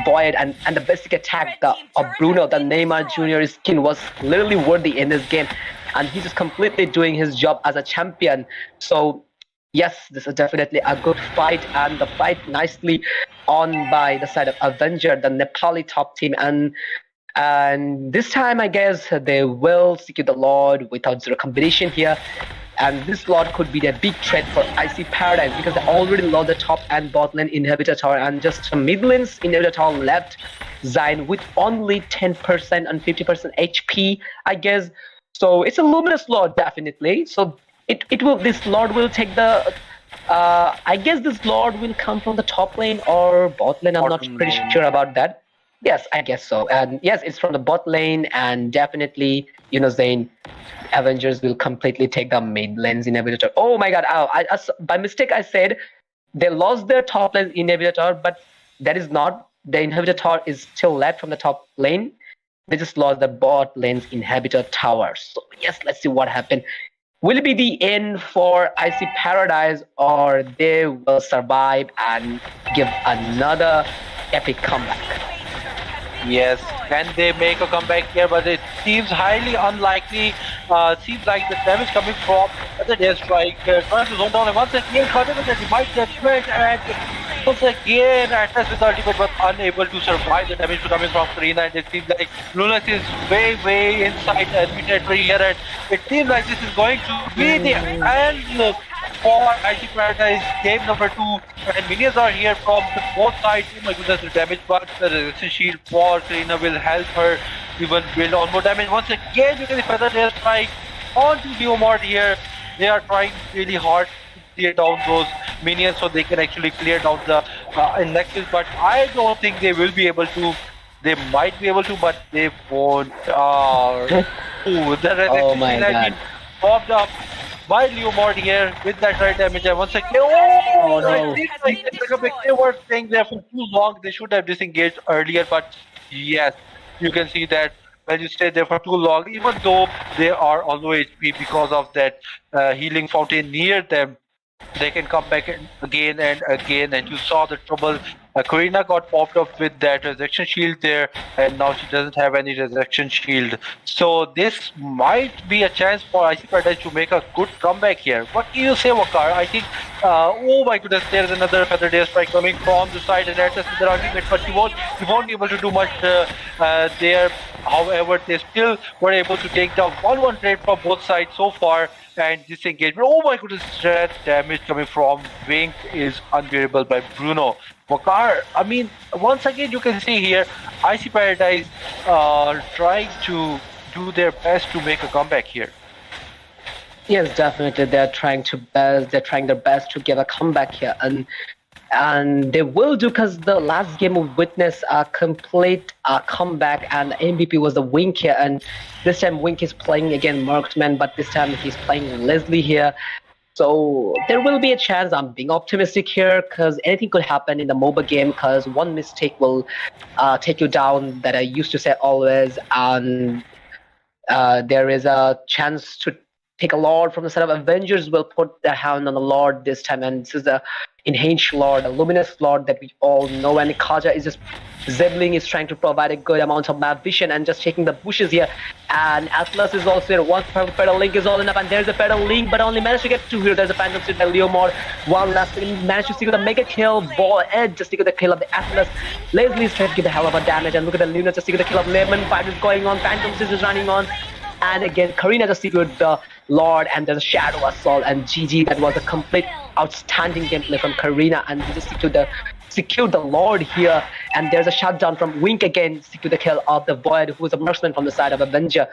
Boyd, and the basic attack of Bruno, the Neymar Jr. skin, was literally worthy in this game. And he's just completely doing his job as a champion. So yes, this is definitely a good fight, and the fight nicely on by the side of Avenger, the Nepali top team. And this time, I guess they will secure the Lord without zero competition here. And this Lord could be the big threat for IC Paradise, because they already lost the top and bot lane inhibitor tower, and just mid lane's inhibitor tower left Zain with only 10% and 50% HP, I guess. So it's a luminous Lord, definitely. So this Lord will take the I guess this Lord will come from the top lane or bot lane. I'm not pretty sure about that. Yes, I guess so. And yes, it's from the bot lane, and definitely, Zain, Avengers will completely take the mid lane's inhibitor. Oh my God! By mistake I said they lost their top lane inhibitor, but that is not. The inhibitor is still left from the top lane. They just lost the bot lane's inhibitor tower. So yes, let's see what happened. will it be the end for IC Paradise, or they will survive and give another epic comeback? Yes, can they make a comeback here? But it seems highly unlikely. Seems like the damage coming from the Death Strike, trying to zone down, and once again, Khalid with the divine judgment, and once again, Atlas with the ultimate was unable to survive the damage coming from Karina, and it seems like Lunas is way inside the enemy territory here, and it seems like this is going to be the end for IC Paradise game number 2, and minions are here from both sides. Oh my goodness, the damage, but the resistance shield for Karina will help her even build on more damage. Once again, you can see Feather Air Strike onto Leomord here. They are trying really hard to clear down those minions so they can actually clear down the Nexus, but I don't think they will be able to. They might be able to, but they won't. Ooh, the resistance my shield has God. been popped up by Leomord here with that right damage, and once again, Oh, no. I think like they were staying there for too long. They should have disengaged earlier, but yes, you can see that when you stay there for too long, even though they are on low HP because of that healing fountain near them, they can come back again and again, and you saw the trouble. Karina got popped up with that resurrection shield there, and now she doesn't have any resurrection shield. So this might be a chance for IC Paradise to make a good comeback here. What do you say, Waqar? I think, oh my goodness, there is another Feather Day Strike coming from the side, and Atlas with their ultimate, but he won't be able to do much there. However, they still were able to take down 1-1 trade from both sides so far, and this engagement, oh my goodness, that damage coming from Wink is unbearable by Bruno. Waqar, I mean, once again, you can see here, IC Paradise trying to do their best to make a comeback here. Yes, definitely. They're trying their best to give a comeback here, and they will do, because the last game we witnessed a complete comeback, and MVP was the Wink here, and this time Wink is playing again Marksman, but this time he's playing Leslie here. So there will be a chance. I'm being optimistic here, because anything could happen in the MOBA game, because one mistake will take you down, that I used to say always, and there is a chance to take a Lord from the side of Avengers. Will put their hand on the Lord this time, and this is the enhanced Lord, a luminous Lord that we all know, and Kaja is just Zebling is trying to provide a good amount of map vision and just taking the bushes here, and Atlas is also here. One Feral Link is all enough, and there's a Feral Link, but only managed to get 2 here. There's a Phantom Suit by Leomord. One last thing, managed to secure the mega kill. Ball Edge just secure the kill of the Atlas. Leslie is trying to give a hell of a damage, and look at the Luna just secure the kill of Lemon. Fight is going on, Phantom Suit is running on. And again, Karina just secured the Lord, and there's a Shadow Assault, and GG. That was a complete outstanding gameplay from Karina, and he just secured the Lord here. And there's a shutdown from Wink again, secured the kill of the Void, who is a marksman from the side of Avenger.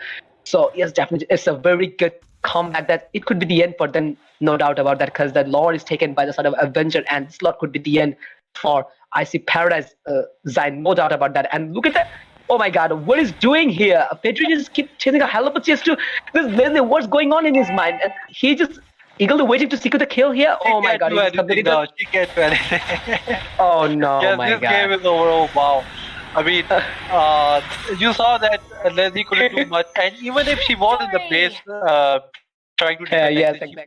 So yes, definitely, it's a very good comeback. That it could be the end for them, no doubt about that, because the Lord is taken by the side of Avenger, and this Lord could be the end for IC Paradise, Zain, no doubt about that. And look at that. Oh my God, what is doing here? Pedri just keep chasing a hell of a chase to this Leslie. What's going on in his mind? And he just eagerly waiting to secure the kill here. Oh my God, he's completed it. She can't do anything. Oh no, yes, my this God. game is over. Oh wow. I mean, you saw that Leslie couldn't do much, and even if she was in the base, trying to defend, yes, exactly.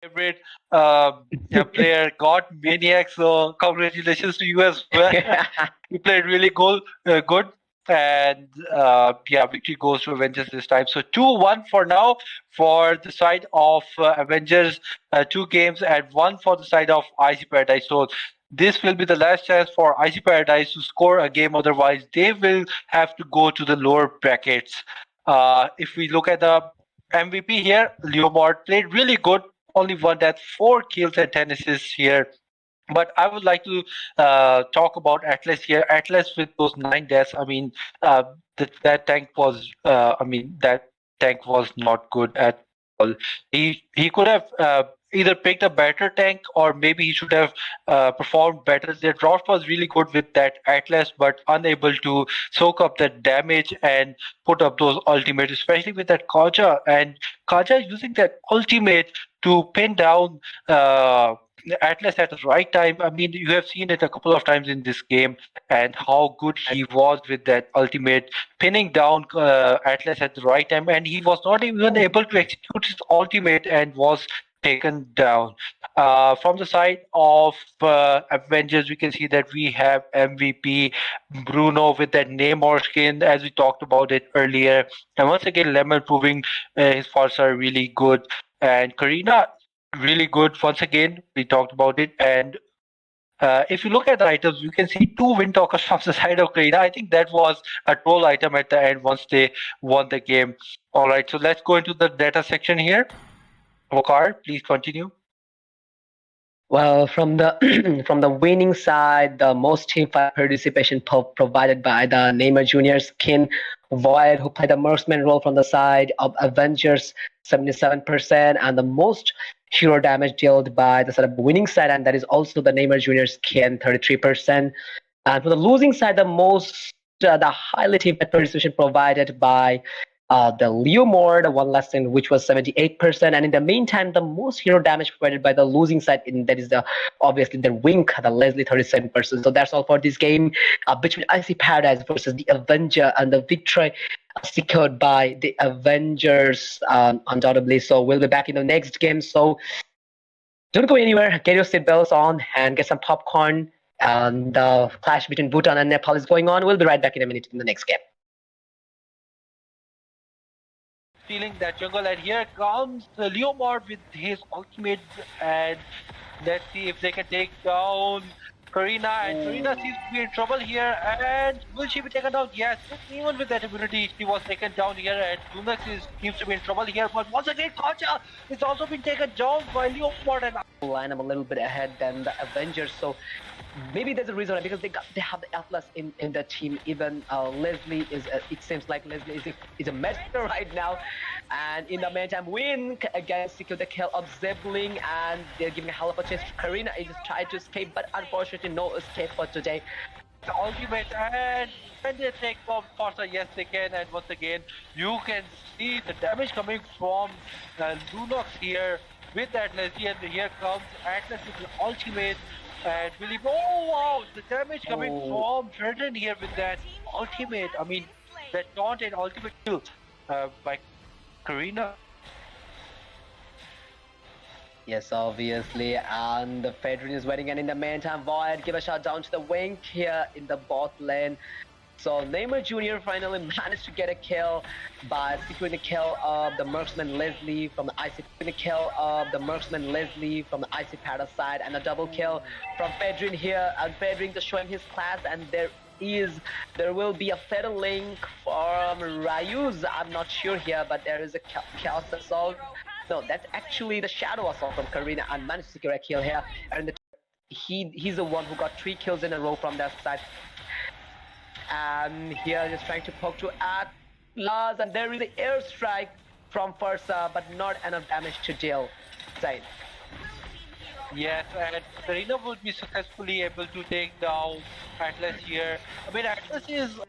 Favorite player got Maniac, so congratulations to you as well. You played really good, and yeah, victory goes to Avengers this time. So 2-1 for now for the side of Avengers, 2 games, and 1 for the side of IC Paradise. So this will be the last chance for IC Paradise to score a game, otherwise they will have to go to the lower brackets. If we look at the MVP here, Leomord played really good, only won that 4 kills and 10 assists here. But I would like to talk about Atlas here. Atlas with those 9 deaths. I mean, that tank was. That tank was not good at all. He could have either picked a better tank, or maybe he should have performed better. Their draft was really good with that Atlas, but unable to soak up that damage and put up those ultimates, especially with that Kaja. And Kaja using that ultimate to pin down Atlas at the right time. I mean, you have seen it a couple of times in this game, and how good he was with that ultimate, pinning down Atlas at the right time, and he was not even able to execute his ultimate and was taken down. From the side of Avengers, we can see that we have MVP Bruno with that Namor skin, as we talked about it earlier, and once again, Lemon proving his faults are really good, and Karina really good. Once again, we talked about it, and if you look at the items, you can see two wind talkers from the side of Karina. I think that was a troll item at the end once they won the game. All right, so let's go into the data section here. Waqar, please continue. Well, from the from the winning side, the most teamfight participation provided by the Neymar Junior skin, Void, who played the marksman role from the side of Avengers, 77%, and the most hero damage dealt by the sort of winning side, and that is also the Neymar Junior skin, 33%. And for the losing side, the highly teamfight participation provided by the Leo Mord, one lesson, which was 78%, and in the meantime, the most hero damage provided by the losing side, that is the obviously the Wink, the Leslie, 37%. So that's all for this game between ICY PARADISE versus the Avenger, and the victory secured by the Avengers, undoubtedly. So we'll be back in the next game. So don't go anywhere. Get your seatbelts on and get some popcorn. And the clash between Bhutan and Nepal is going on. We'll be right back in a minute in the next game. Stealing that jungle, and here comes Leomord with his ultimate, and let's see if they can take down Karina, and Karina seems to be in trouble here, and will she be taken down? Yes, even with that immunity, she was taken down here, and Lunax seems to be in trouble here, but once again, Kacha is also been taken down by Leomord, and line up a little bit ahead than the Avengers, so maybe there's a reason because they have the Atlas in the team. Even Leslie is it seems like Leslie is a master right now, and in the meantime, Win again secure the kill of Zebling, and they're giving a hell of a chase to Karina. He just tried to escape, but unfortunately no escape for today. The ultimate, and when they take off Forza, yes they can, and once again you can see the damage coming from Lunox here with that Leslie, and here comes Atlas with the ultimate. And Billy, oh wow, the damage coming from Jordan here with that ultimate. I mean, that taunt and ultimate kill by Karina. Yes, obviously, and the Fedrin is waiting, and in the meantime, Void give a shot down to the Wink here in the bot lane. So Neymar Jr. finally managed to get a kill by securing the kill of the marksman Leslie from the IC, the kill of the marksman Leslie from the IC Paradise side, and a double kill from Fedrin here, and Fedrin just showing his class, and there will be a fatal link from Ryuz. I'm not sure here, but there is a chaos assault. No, that's actually the shadow assault from Karina, and managed to secure a kill here, and he's the one who got 3 kills in a row from that side. And here just trying to poke to Atlas, and there is an airstrike from Fursa, but not enough damage to deal. Zain. Yes, and Karina would be successfully able to take down Atlas here. I mean, Atlas is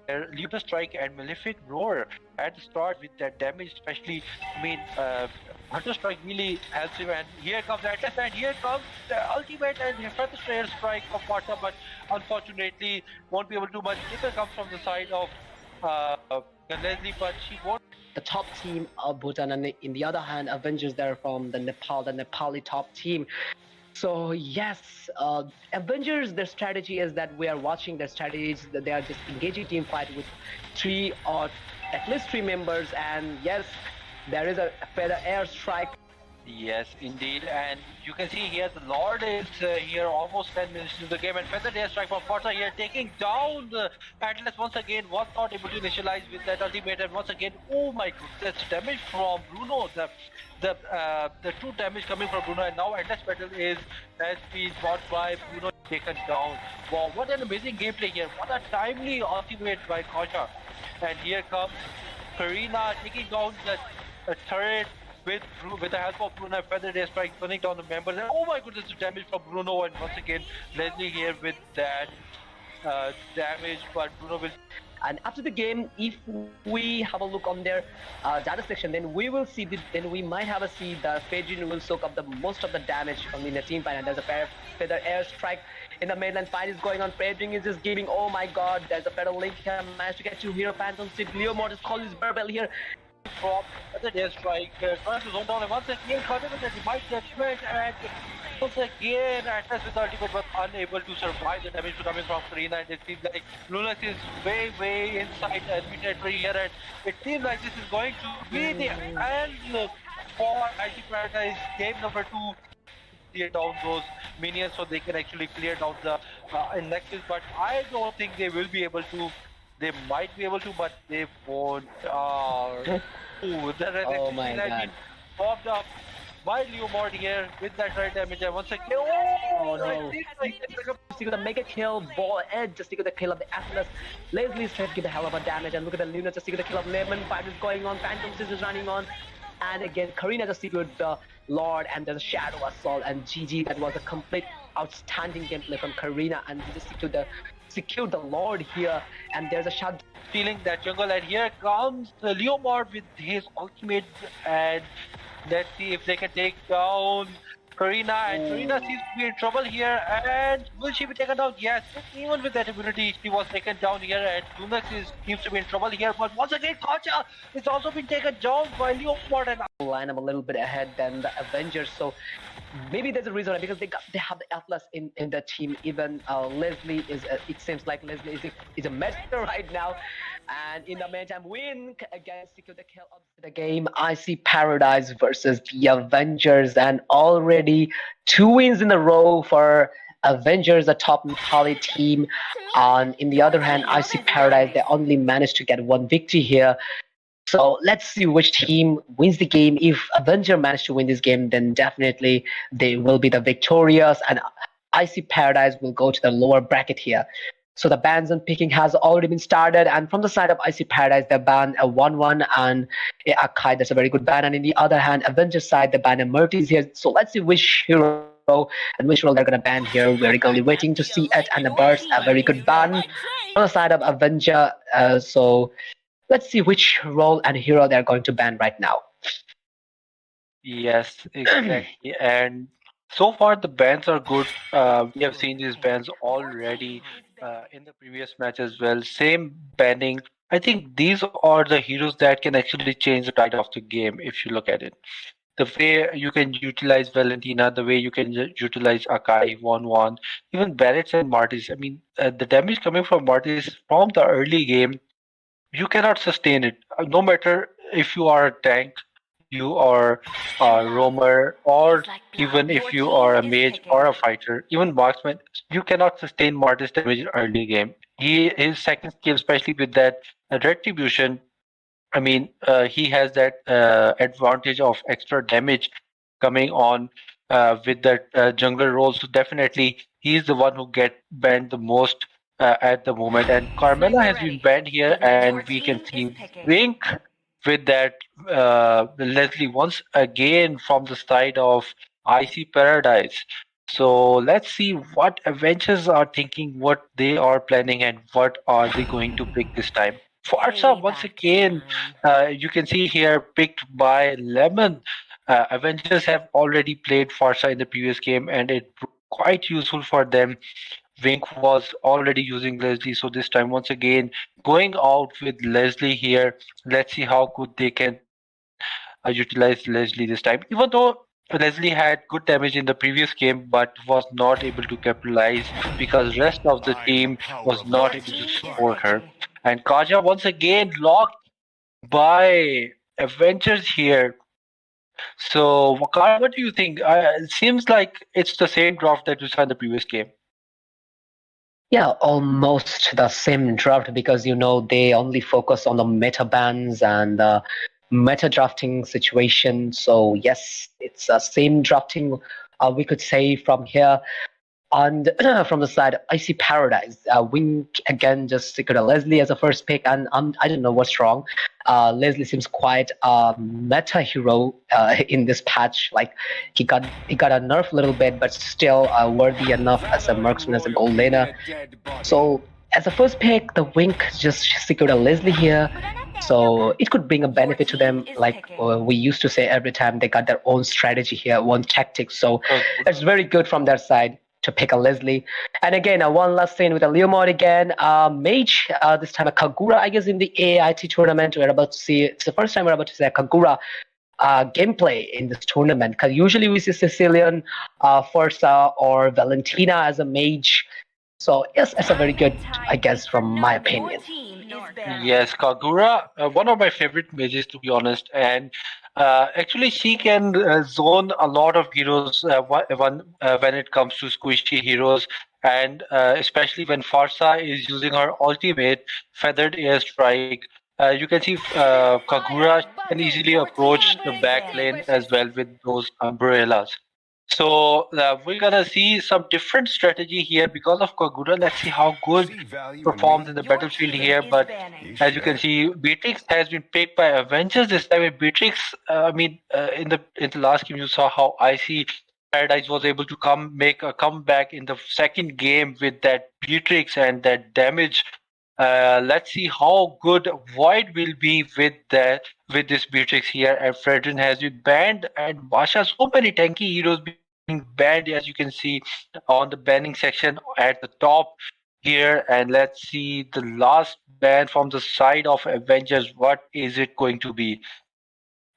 Lunar Strike and Malefic Roar at the start with that damage, especially. I mean, Hunter Strike really helps him, and here comes Atlas, and here comes the ultimate and Further Air Strike of Marta, but unfortunately won't be able to do much. This comes from the side of Leslie, but she won't. The top team of Bhutan, and in the other hand, Avengers, they're from the Nepali top team. So yes, Avengers, their strategy is that we are watching their strategies, that they are just engaging team fight with 3 or at least 3 members, and yes, there is a feather airstrike. Yes, indeed, and you can see here the Lord is here almost 10 minutes into the game, and Feather Airstrike from Forza here taking down the Atlas once again, was not able to initialize with that ultimate, and once again, oh my goodness, damage from Bruno, the true damage coming from Bruno, and now Atlas Battle has been bought by Bruno, taken down. Wow, what an amazing gameplay here, what a timely ultimate by Kaja, and here comes Karina taking down the turret with the help of Bruno, Feather Airstrike turning down the members, and oh my goodness, the damage from Bruno, and once again Leslie here with that damage, but Bruno will. And after the game, if we have a look on their data section, then we will see then we might have a see the Fadrin will soak up the most of the damage in the team fight. And there's a feather airstrike in the mainland fight is going on. Fadrin is just giving. Oh my God! There's a feather link here. Managed to get to Hero Phantom Stick. Leo Mortis calls his barbell here. From the airstrike, trying to zone down, and once again Khalid with the divine judgment, and once again Atlas with the ultimate was unable to survive the damage coming from Karina, and it seems like Lunax is way inside the enemy territory here, and it seems like this is going to be the end for ICY PARADISE game number 2. Clear down those minions so they can actually clear down the Nexus, but I don't think they will be able to. They might be able to, but they won't. Oh my God! Popped up by Leo Mord here with that right damage, and once again, oh no! Just gonna make a kill. Ball Edge just gonna kill of the Atlas. Leslie's trying to give a hell of a damage, and look at the Luna just gonna kill of Lemon. Fight is going on. Phantom Scissors running on. And again, Karina just secured the Lord, and there's a Shadow Assault, and GG. That was a complete outstanding gameplay from Karina, and he just secured the Lord here, and there's a shot. Feeling that jungle, and here comes Leo Mord with his ultimate, and let's see if they can take down Karina, and Karina seems to be in trouble here, and will she be taken down? Yes, even with that immunity, she was taken down here, and Lunax seems to be in trouble here, but once again, Kacha is also been taken down by Leo Mord, and line up a little bit ahead than the Avengers, so maybe there's a reason because they have the Atlas in the team. Even Leslie is it seems like Leslie is a meta right now, and in the meantime, win again, secure the kill of the game. ICY PARADISE versus the Avengers, and already 2 wins in a row for Avengers, the top Khalid team. And in the other hand, ICY PARADISE, they only managed to get 1 victory here. So let's see which team wins the game. If Avenger managed to win this game, then definitely they will be the victorious, and ICY PARADISE will go to the lower bracket here. So the bans and picking has already been started, and from the side of ICY PARADISE, they ban a 1-1 and a Akai. That's a very good ban. And in the other hand, Avenger side, they ban a Murtis here. So let's see which hero and which role they're gonna ban here. We're eagerly waiting to see it. And the Burst, a very good ban on the side of Avenger. So let's see which role and hero they're going to ban right now. yes, exactly. And so far the bans are good. We have seen these bans already in the previous match as well. Same banning. I think these are the heroes that can actually change the tide of the game if you look at it. The way you can utilize Valentina, the way you can utilize Akai 1-1, even Barretts and Martis. I mean, the damage coming from Martis from the early game, you cannot sustain it. No matter if you are a tank, you are a roamer, or even if you are a mage or a fighter, even marksman, you cannot sustain Martis damage in early game. His second skill, especially with that retribution, I mean, he has that advantage of extra damage coming on with that jungler role. So definitely, he's the one who get banned the most at the moment. And Carmela has been banned here, and we can see Wink with that Leslie once again from the side of ICY PARADISE. So let's see what Avengers are thinking, what they are planning, and what are they going to pick this time. Farsa once again, you can see here picked by Lemon. Avengers have already played Farsa in the previous game, and it proved quite useful for them. Wink was already using Leslie, so this time once again going out with Leslie here. Let's see how good they can utilize Leslie this time. Even though Leslie had good damage in the previous game, but was not able to capitalize because rest of the team was not able to support her. And Kaja once again locked by Avengers here. So Waqar, what do you think? It seems like it's the same draft that we saw in the previous game. Yeah, almost the same draft because they only focus on the meta bans and meta drafting situation. So yes, it's the same drafting we could say from here. And from the side, ICY PARADISE. Wink again just secured a Leslie as a first pick, and I don't know what's wrong. Leslie seems quite a meta hero in this patch. Like he got a nerf a little bit, but still worthy enough as a marksman, as a gold laner. So as a first pick, the Wink just secured a Leslie here. So it could bring a benefit to them, like we used to say every time they got their own strategy here, one tactic. So it's very good from their side to pick a Leslie. And again, one last thing with a Leomord again, Mage, this time a Kagura, I guess in the AIT tournament, we're about to see, it's the first time we're about to see a Kagura gameplay in this tournament, because usually we see Sicilian, Forza, or Valentina as a Mage. So yes, it's a very good, I guess, from my opinion. Yes, Kagura, one of my favorite mages, to be honest, and actually she can zone a lot of heroes when it comes to squishy heroes, and especially when Farsa is using her ultimate Feathered Airstrike. You can see Kagura can easily approach the back lane as well with those umbrellas. So we're gonna see some different strategy here because of Kagura. Let's see how good performs in the battlefield here. But as you can see, Beatrix has been picked by Avengers this time. And Beatrix, in the last game, you saw how ICY PARADISE was able to make a comeback in the second game with that Beatrix and that damage. Let's see how good Void will be with this Beatrix here. And Fredrin has been banned, and Basha, so many tanky heroes being banned, as you can see on the banning section at the top here. And let's see the last ban from the side of Avengers. What is it going to be?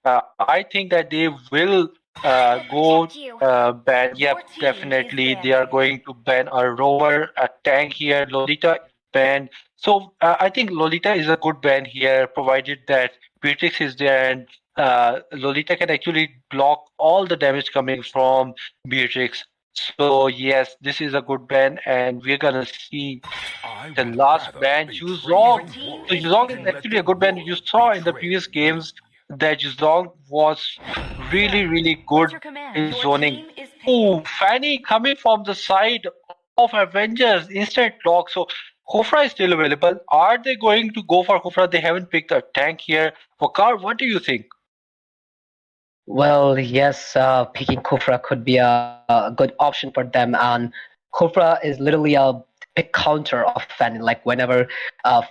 I think that they will go ban. Yep, definitely. They are going to ban a rover, a tank here. Lolita ban. So I think Lolita is a good ban here, provided that Beatrix is there and Lolita can actually block all the damage coming from Beatrix. So yes, this is a good ban, and we're gonna see the last ban, Yuzong. So Yuzong is actually a good ban. You saw in the previous games that Yuzong was really good in zoning. Oh, Fanny coming from the side of Avengers, instant lock. So Khofra is still available. Are they going to go for Khofra? They haven't picked a tank here. Waqar, what do you think? Well, yes, picking Khofra could be a good option for them. And Khofra is literally a big counter of Fanny. Like whenever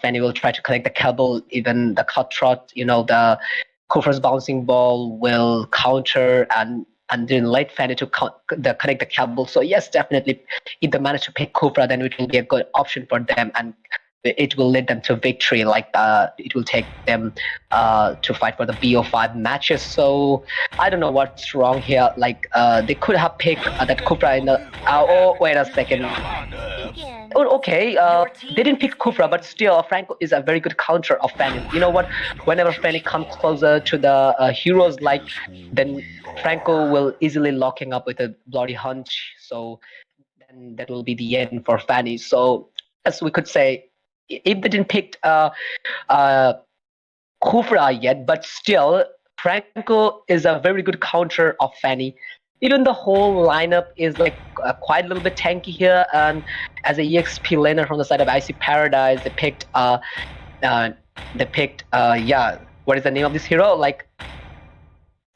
Fanny will try to connect the cable, even the cut trot, the Khofra's bouncing ball will counter and then let Fanny to connect the cable. So yes, definitely, if they manage to pick Khofra, then it will be a good option for them, and it will lead them to victory. Like it will take them to fight for the BO5 matches. So I don't know what's wrong here. Like they could have picked that Khofra in the. Oh, wait a second. Oh, okay. They didn't pick Khofra, but still, Franco is a very good counter of Fanny. You know what? Whenever Fanny comes closer to the heroes, then Franco will easily locking up with a bloody hunch. So then that will be the end for Fanny. So as we could say, if they didn't pick Khofra yet, but still, Franco is a very good counter of Fanny. Even the whole lineup is like quite a little bit tanky here, and as a EXP laner from the side of ICY PARADISE, they picked what is the name of this hero? Like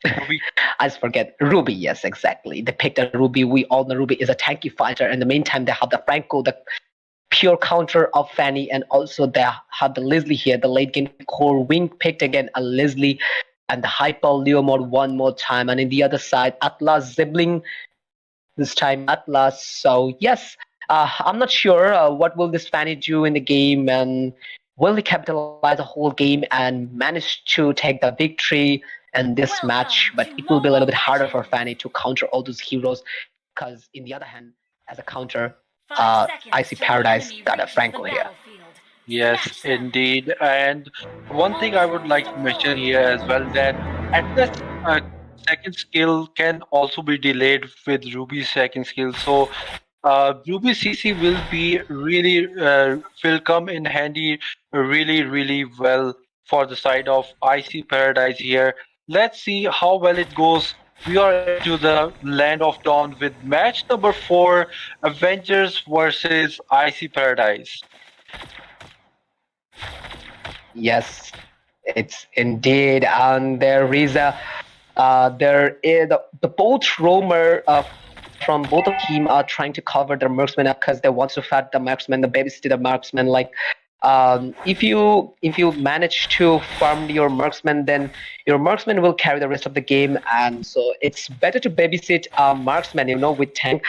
Ruby. I just forget. Ruby, yes, exactly. They picked a Ruby. We all know Ruby is a tanky fighter. In the meantime, they have the Franco, the pure counter of Fanny, and also they have the Leslie here, the late game core wing picked again a Leslie, and the hyper Leomord one more time, and in the other side Atlas Zibling, this time Atlas. So yes, I'm not sure what will this Fanny do in the game, and will he capitalize the whole game and manage to take the victory in this match? But it will be a little bit harder for Fanny to counter all those heroes, because in the other hand, as a counter, ICY PARADISE got a Franco here. Yes, indeed. And one thing I would like to mention here as well, that at this second skill can also be delayed with Ruby's second skill. So Ruby CC will be will come in handy really well for the side of ICY PARADISE here. Let's see how well it goes. We are into the Land of Dawn with match number 4, Avengers versus ICY PARADISE. Yes, it's indeed, and there is the bolt roamer from both of team are trying to cover their marksman because they want to fat the marksman, the babysit the marksman. Like if you manage to farm your marksman, then your marksman will carry the rest of the game, and so it's better to babysit a marksman, with tank.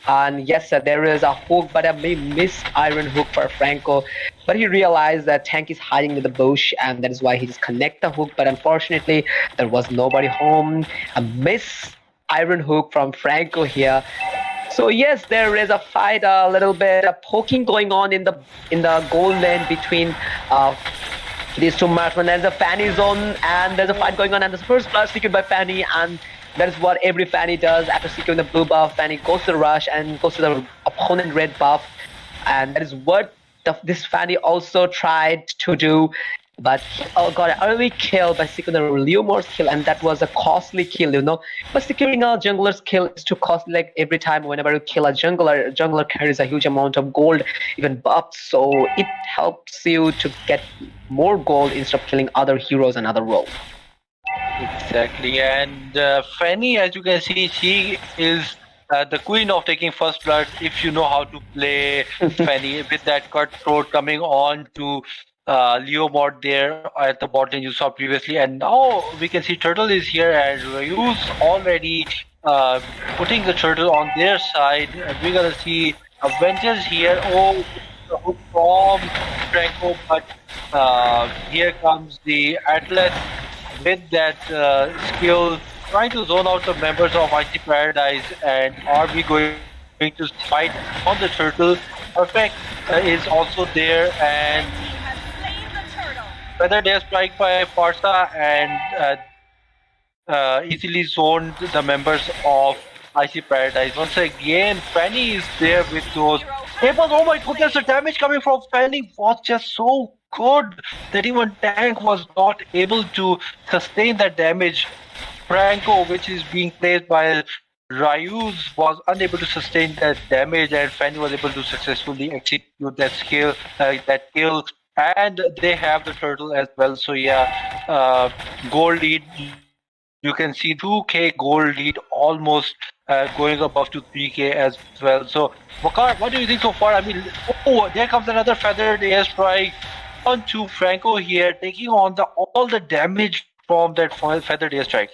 And yes, there is a hook, but a missed iron hook for Franco. But he realized that tank is hiding in the bush, and that is why he just connect the hook. But unfortunately, there was nobody home. A miss iron hook from Franco here. So yes, there is a fight, a little bit of poking going on in the goal lane between these two marksmen. There's a Fanny zone, and there's a fight going on, and the first blood secured by Fanny, and that is what every Fanny does. After securing the blue buff, Fanny goes to the rush and goes to the opponent red buff, and that is what this Fanny also tried to do. But he got an early kill by securing the Leomor's kill, and that was a costly kill, But securing a jungler's kill is too costly. Like every time, whenever you kill a jungler carries a huge amount of gold, even buffs. So it helps you to get more gold instead of killing other heroes and other roles. Exactly, and Fanny, as you can see, she is the queen of taking first blood if you know how to play Fanny with that cutthroat coming on to Leomord there at the bot lane you saw previously, and now we can see Turtle is here and Ryu's already putting the Turtle on their side, and we're gonna see Avengers here. Oh, the hook from Franco, but here comes the Atlas with that skill, trying to zone out the members of ICY PARADISE. And are we going to fight on the Turtle? Perfect is also there, and Feather Day strike by Farsa and easily zoned the members of ICY PARADISE. Once again, Fanny is there with those tables. Oh my goodness, the damage coming from Fanny was just so good that even tank was not able to sustain that damage. Franco, which is being placed by Ryu's, was unable to sustain that damage, and Fanny was able to successfully execute that skill, that kill, and they have the Turtle as well. So yeah, gold lead. You can see 2k gold lead, almost going above to 3k as well. So Waqar, what do you think so far? I mean, oh, there comes another feathered airstrike onto Franco here, taking on all the damage from that feathered airstrike.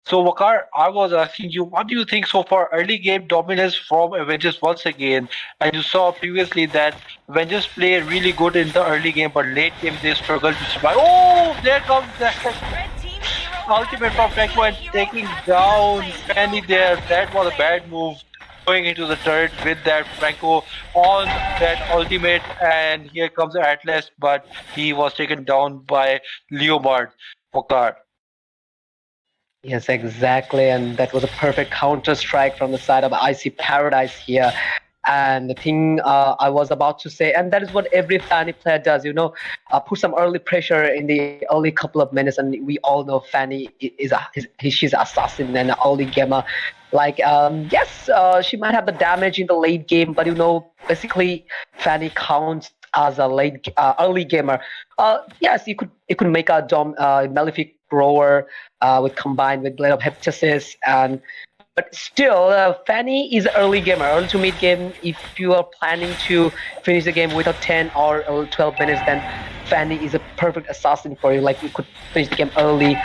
So Waqar, I was asking you, what do you think so far? Early game dominance from Avengers once again, and you saw previously that Avengers play really good in the early game, but late game they struggle to survive. Oh, there comes that ultimate from Franco and taking down Fanny there. That was a bad move, going into the turret with that Franco on that ultimate, and here comes the Atlas, but he was taken down by Leomord. Waqar. Yes, exactly, and that was a perfect counter strike from the side of ICY PARADISE here. And the thing I was about to say, and that is what every Fanny player does, put some early pressure in the early couple of minutes, and we all know Fanny she's an assassin and an early gamer. Like, yes, she might have the damage in the late game, but basically Fanny counts as a early gamer. Yes, you could make a Malefic Grower with combined with Blade of Heptasis, but still, Fanny is early gamer, early to mid game. If you are planning to finish the game within 10 or 12 minutes, then Fanny is a perfect assassin for you. Like, you could finish the game early.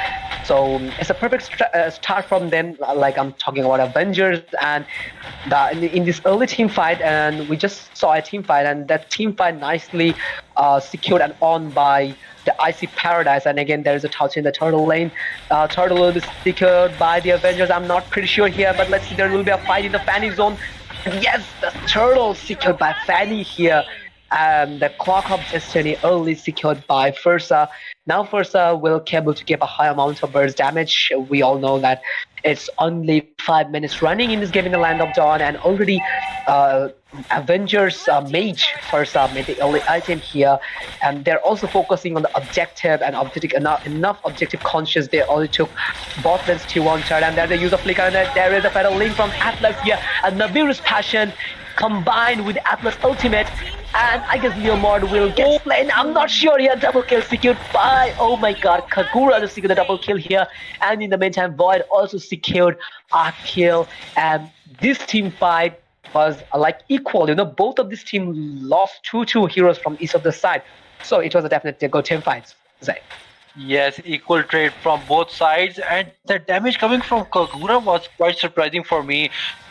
So it's a perfect start from them. Like, I'm talking about Avengers, and in this early team fight, and we just saw a team fight, and that team fight nicely secured and won by the ICY PARADISE. And again, there is a touch in the Turtle lane. Turtle will be secured by the Avengers. I'm not pretty sure here, but let's see. There will be a fight in the Fanny zone. Yes, the Turtle secured by Fanny here. And the Clock of Destiny early secured by Fursa. Now Fursa will be able to give a high amount of burst damage. We all know that it's only 5 minutes running in this game in the Land of Dawn, and already Avengers Mage Fursa made the early item here, and they're also focusing on the objective and enough objective conscious. They only took bot lane's T1 turret, and there's the use of flicker, and there is a fatal link from Atlas here, and Navir's passion combined with Atlas ultimate, and I guess Leomord will get slain. I'm not sure here. Double kill secured by, oh my god, Kagura to secure the double kill here, and in the meantime Void also secured a kill, and this team fight was like equal. Both of this team lost two heroes from each of the side, so it was a definitely a good team fight. Zay. Yes, equal trade from both sides, and the damage coming from Kagura was quite surprising for me.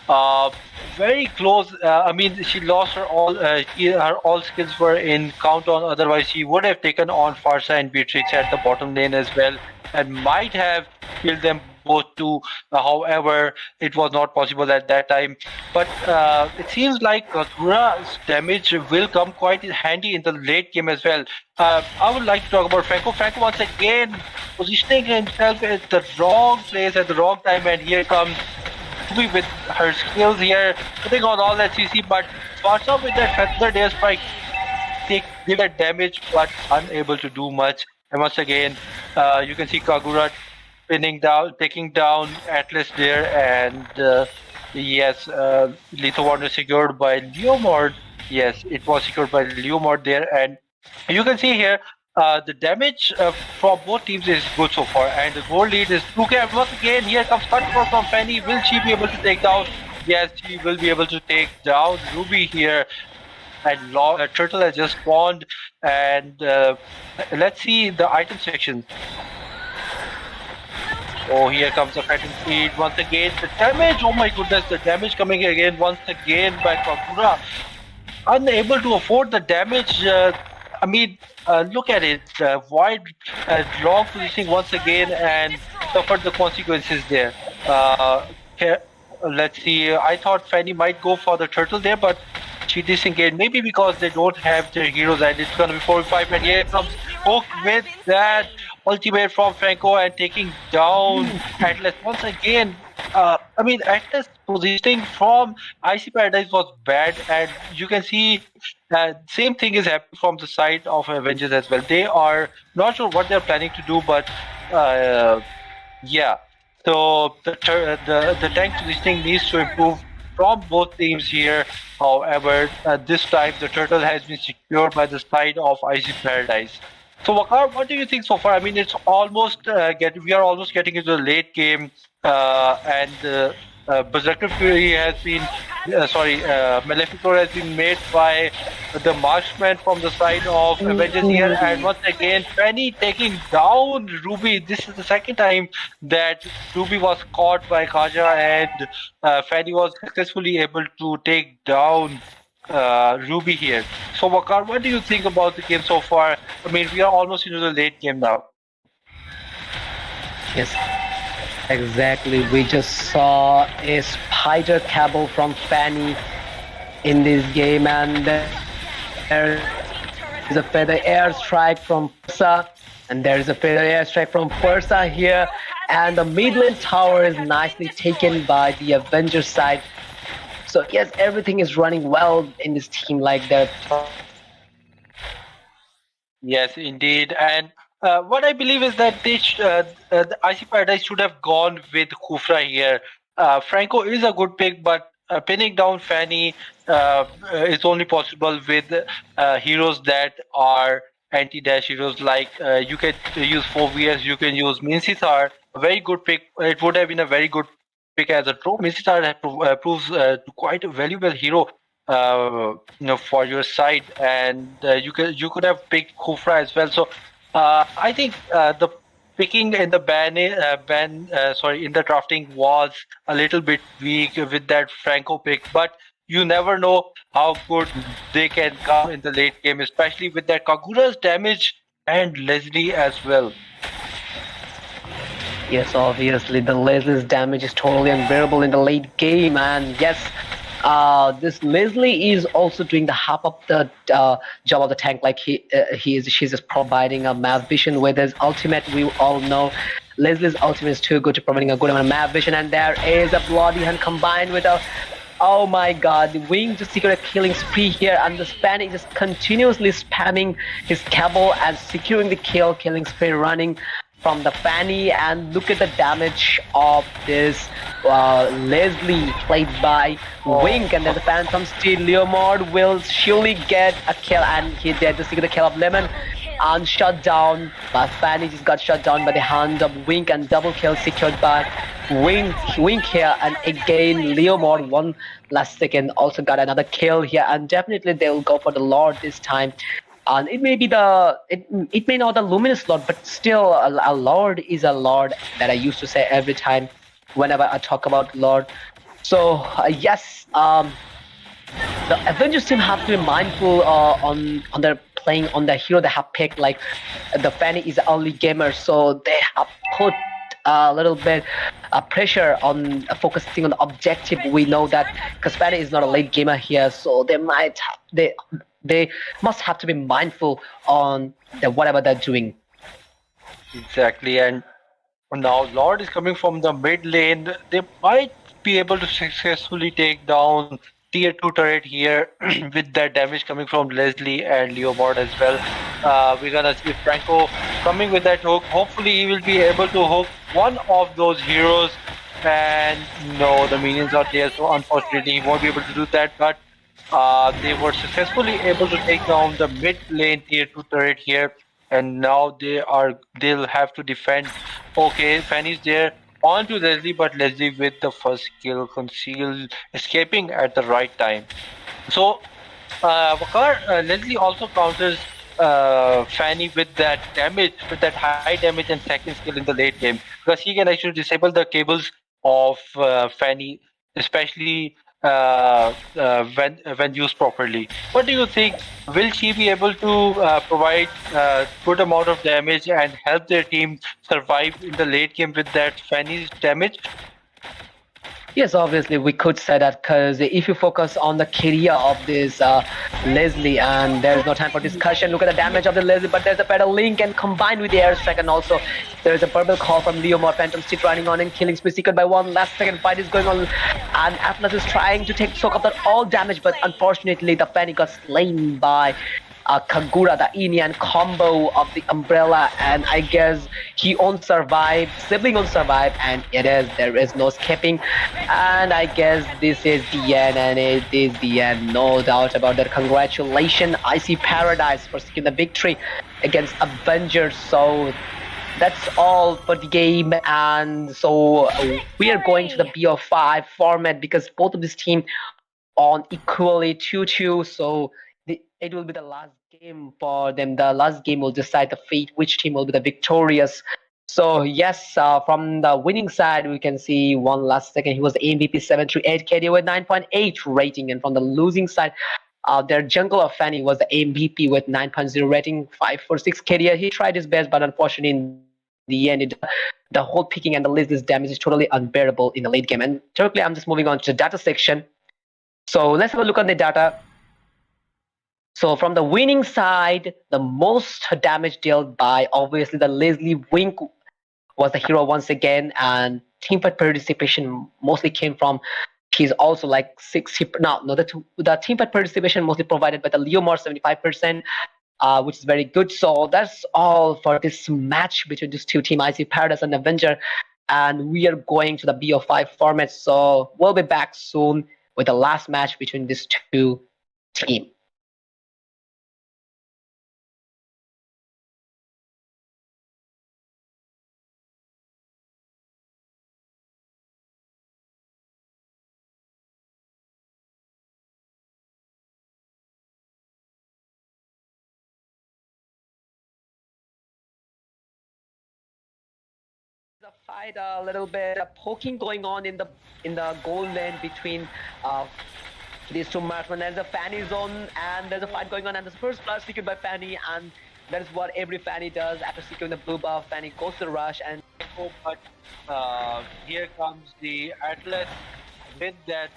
Uh, Very close. I mean, she lost her all skills were in countdown. Otherwise, she would have taken on Farsa and Beatrix at the bottom lane as well, and might have killed them both too. However, it was not possible at that time. But it seems like Kagura's damage will come quite handy in the late game as well. I would like to talk about Franco. Franco once again positioning himself at the wrong place at the wrong time, and here comes with her skills here, putting on all that CC, but Sparta with that feather air strike give that damage, but unable to do much. And once again, you can see Kagura taking down Atlas there, and yes, lethal warning secured by Leomord. Yes, it was secured by Leomord there, and you can see here the damage from both teams is good so far, and the goal lead is 2K. And once again, here comes Cutthroat from Fanny. Will she be able to take down? Yes, she will be able to take down Ruby here. And Turtle has just spawned, and let's see the item section. Oh, here comes the fighting speed once again. The damage, oh my goodness, the damage coming again once again by Kagura. Unable to afford the damage. I mean, look at it. Wide, long positioning once again, and suffered the consequences there. Here, let's see. I thought Fanny might go for the turtle there, but she disengaged. Maybe because they don't have their heroes, and it's gonna be 4v5. And here comes Hook with that ultimate from Franco and taking down Atlas once again. I mean, Atlas positioning from ICY PARADISE was bad, and you can see same thing is happening from the side of Avengers as well. They are not sure what they're planning to do, but yeah. So the tank positioning needs to improve from both teams here. However, this time the turtle has been secured by the side of ICY PARADISE. So Waqar, what do you think so far? I mean, it's almost we are almost getting into the late game, and Berserker Fury has been Maleficor has been made by the marksman from the side of Avengers here, and once again Fanny taking down Ruby. This is the second time that Ruby was caught by Kaja, and Fanny was successfully able to take down Ruby here. So Waqar, what do you think about the game so far? I mean, we are almost into the late game now. Yes, exactly. We just saw a spider cable from Fanny in this game, and there is a feather airstrike from Fursa, and there is a feather airstrike from Fursa here, and the mid lane tower is nicely taken by the Avengers side. So yes, everything is running well in this team, like that. Yes, indeed. And what I believe is that the ICY PARADISE should have gone with Khufra here. Franco is a good pick, but pinning down Fanny is only possible with heroes that are anti-dash heroes. Like you can use 4VS, you can use Minsithar. A very good pick. It would have been a very good pick as a trope. Minsithar proves quite a valuable hero. For your side, and you could have picked Khufra as well. So I think the picking in the in the drafting was a little bit weak with that Franco pick, but you never know how good they can come in the late game, especially with that Kagura's damage and Leslie as well. Yes, obviously the Leslie's damage is totally unbearable in the late game, and yes, this Leslie is also doing the half of the job of the tank. Like she's just providing a map vision with his ultimate. We all know Leslie's ultimate is too good to providing a good amount of map vision, and there is a bloody hand combined with a. Oh my god, the Wing just secured a killing spree here, and the Spanish just continuously spamming his cable and securing the killing spree running from the Fanny. And look at the damage of this Leslie played by Wink, and there's a Phantom Steel. Leomord will surely get a kill, and he did to secure the kill of Lemon. and shut down. But Fanny just got shut down by the hand of Wink, and double kill secured by Wink here. And again, Leomord, one last second, also got another kill here. And definitely they'll go for the Lord this time. And it may be it may not the luminous Lord, but still a Lord is a Lord that I used to say every time whenever I talk about Lord. So yes, the Avengers team have to be mindful on their playing on the hero they have picked. Like the Fanny is an early gamer, so they have put a little bit pressure on focusing on the objective. We know that because Fanny is not a late gamer here, so they must have to be mindful on whatever they're doing. Exactly, and now Lord is coming from the mid lane. They might be able to successfully take down tier 2 turret here with that damage coming from Leslie and Leomord as well. We're gonna see Franco coming with that hook. Hopefully he will be able to hook one of those heroes, and no, the minions are there, so unfortunately he won't be able to do that, but they were successfully able to take down the mid lane tier 2 turret here, and now they'll have to defend. Okay, Fanny's there onto Leslie, but Leslie with the first kill, concealed, escaping at the right time. So Waqar, Leslie also counters Fanny with that damage, with that high damage and second skill in the late game, because he can actually disable the cables of Fanny, especially when used properly. What do you think? Will she be able to provide good amount of damage and help their team survive in the late game with that Fanny's damage? Yes, obviously we could say that, because if you focus on the career of this Leslie, and there is no time for discussion, look at the damage of the Leslie, but there's a better link, and combined with the airstrike, and also there is a purple call from Leomord. Phantom Stick running on and killing spree secured by one. Last second fight is going on, and Atlas is trying to soak up that all damage, but unfortunately the Fanny got slain by Kagura, the Indian combo of the umbrella, and I guess he won't survive, sibling won't survive, and there is no escaping, and I guess this is the end, and it is the end, no doubt about that. Congratulations ICY PARADISE for securing the victory against Avengers. So that's all for the game, and so we are going to the BO5 format, because both of this team on equally 2-2, so it will be the last game for them. The last game will decide the fate, which team will be the victorious. So yes, from the winning side, we can see one last second. He was the MVP 738 KD with 9.8 rating, and from the losing side, their jungle of Fanny was the MVP with 9.0 rating, 546 KD. He tried his best, but unfortunately, in the end, the whole picking and the list, this damage is totally unbearable in the late game. And directly, I'm just moving on to the data section. So let's have a look on the data. So from the winning side, the most damage dealt by obviously the Leslie Wink was the hero once again, and teamfight participation mostly came from. He's also like 60. The teamfight participation mostly provided by the Leomord 75%, which is very good. So that's all for this match between these two teams, ICY PARADISE and Avenger, and we are going to the BO5 format. So we'll be back soon with the last match between these two teams. A fight, a little bit of poking going on in the goal lane between these two marksmen. There's a Fanny zone, and there's a fight going on, and the first blood secured by Fanny, and that is what every Fanny does after securing the blue buff. Fanny goes to the rush, and But here comes the Atlas with that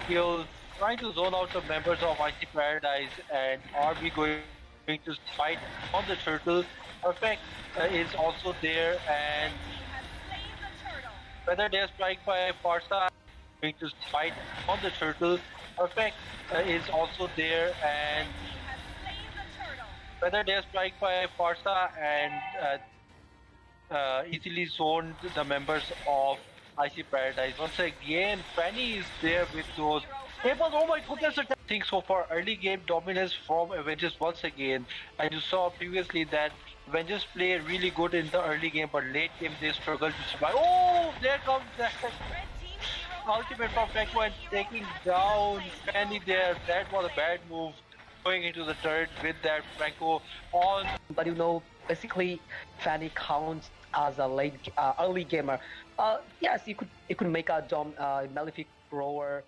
skill, trying to zone out the members of ICY PARADISE, and are we going to fight on the turtle? Perfect is also there, and whether they're strike by Farsa, going to fight on the turtle. Perfect is also there, and whether they're strike by Farsa and easily zoned the members of ICY PARADISE. Once again, Fanny is there with those It was, oh my goodness, I think so far early game dominance from Avengers once again. And you saw previously that Avengers play really good in the early game, but late game they struggle to survive. Oh, there comes that ultimate from Franco and taking down Fanny there. That was a bad move. Going into the turret with that Franco on. But basically, Fanny counts as a early gamer. Yes, you could make a Malefic rower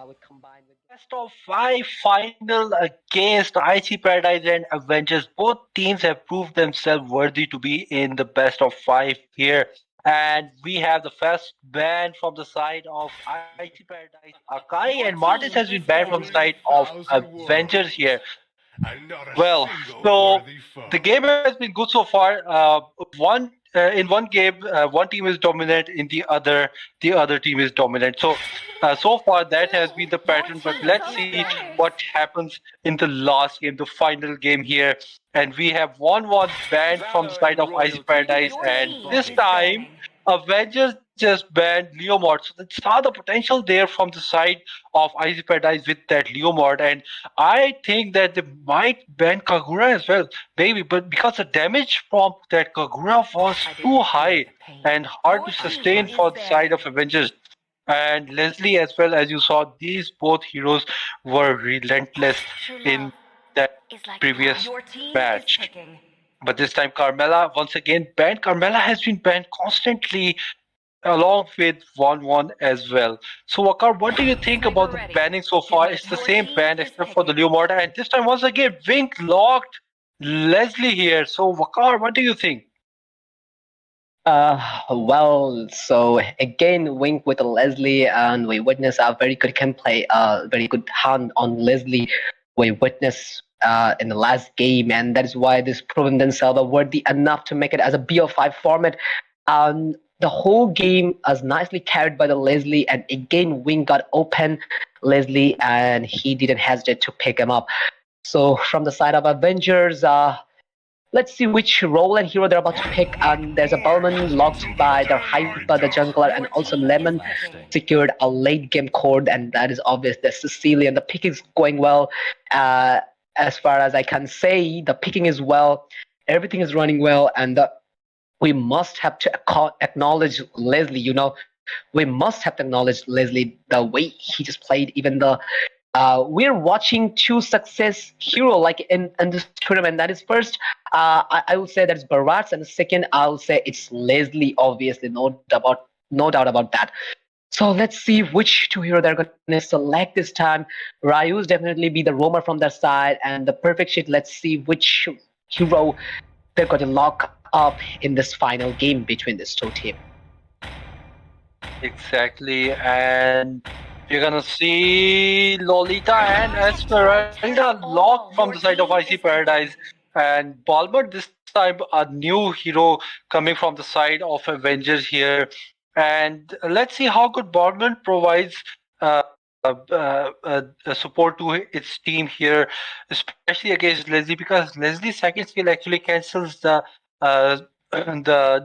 with combined with. Best of five final against IC Paradise and Avengers. Both teams have proved themselves worthy to be in the best of five here. And we have the first ban from the side of IC Paradise. Akai and Martis has been banned from the side of Avengers here. Well, so the game has been good so far. In one game, one team is dominant. In the other team is dominant. So far that has been the pattern. But let's see what happens in the last game, the final game here. And we have 1-1 banned from the side of Icy Paradise, and this time Avengers just banned Leomord. So they saw the potential there from the side of Icy Paradise with that Leomord, and I think that they might ban Kagura as well, maybe, but because the damage from that Kagura was too high and hard to sustain for the side of Avengers. And Leslie as well, as you saw, these both heroes were relentless in that previous match. But this time Carmella once again banned. Carmella has been banned constantly along with 1-1 as well. So Waqar, what do you think about the banning so far? It's the same ban except for the Leomord, and this time once again Wink locked Leslie here. So Waqar, what do you think? Well, so again, Wink with Leslie, and we witness a very good gameplay, very good hand on Leslie. We witness in the last game, and that is why this proven themselves worthy enough to make it as a BO5 format. The whole game was nicely carried by the Leslie, and again, Wink got open Leslie, and he didn't hesitate to pick him up. So from the side of Avengers, let's see which role and hero they're about to pick. There's a Bowman locked by their Hyper, the jungler, and also Lemon secured a late game cord, and that is obvious. The Sicilian, the pick is going well. As far as I can say, the picking is well, everything is running well, and we must have to acknowledge Leslie. We must have to acknowledge Leslie, the way he just played. Even we're watching two success hero like in this tournament. That is first, I will say that it's Barats, and the second I will say it's Leslie. Obviously, no doubt about that. So let's see which two hero they're going to select this time. Ryu's definitely be the roamer from their side, and the perfect shit. Let's see which hero they're going to lock up in this final game between these two teams. Exactly, and you're gonna see Lolita and Esmeralda locked from the side of IC Paradise, and Balmer this time a new hero coming from the side of Avengers here. And let's see how good Balmer provides support to its team here, especially against Leslie, because Leslie's second skill actually cancels the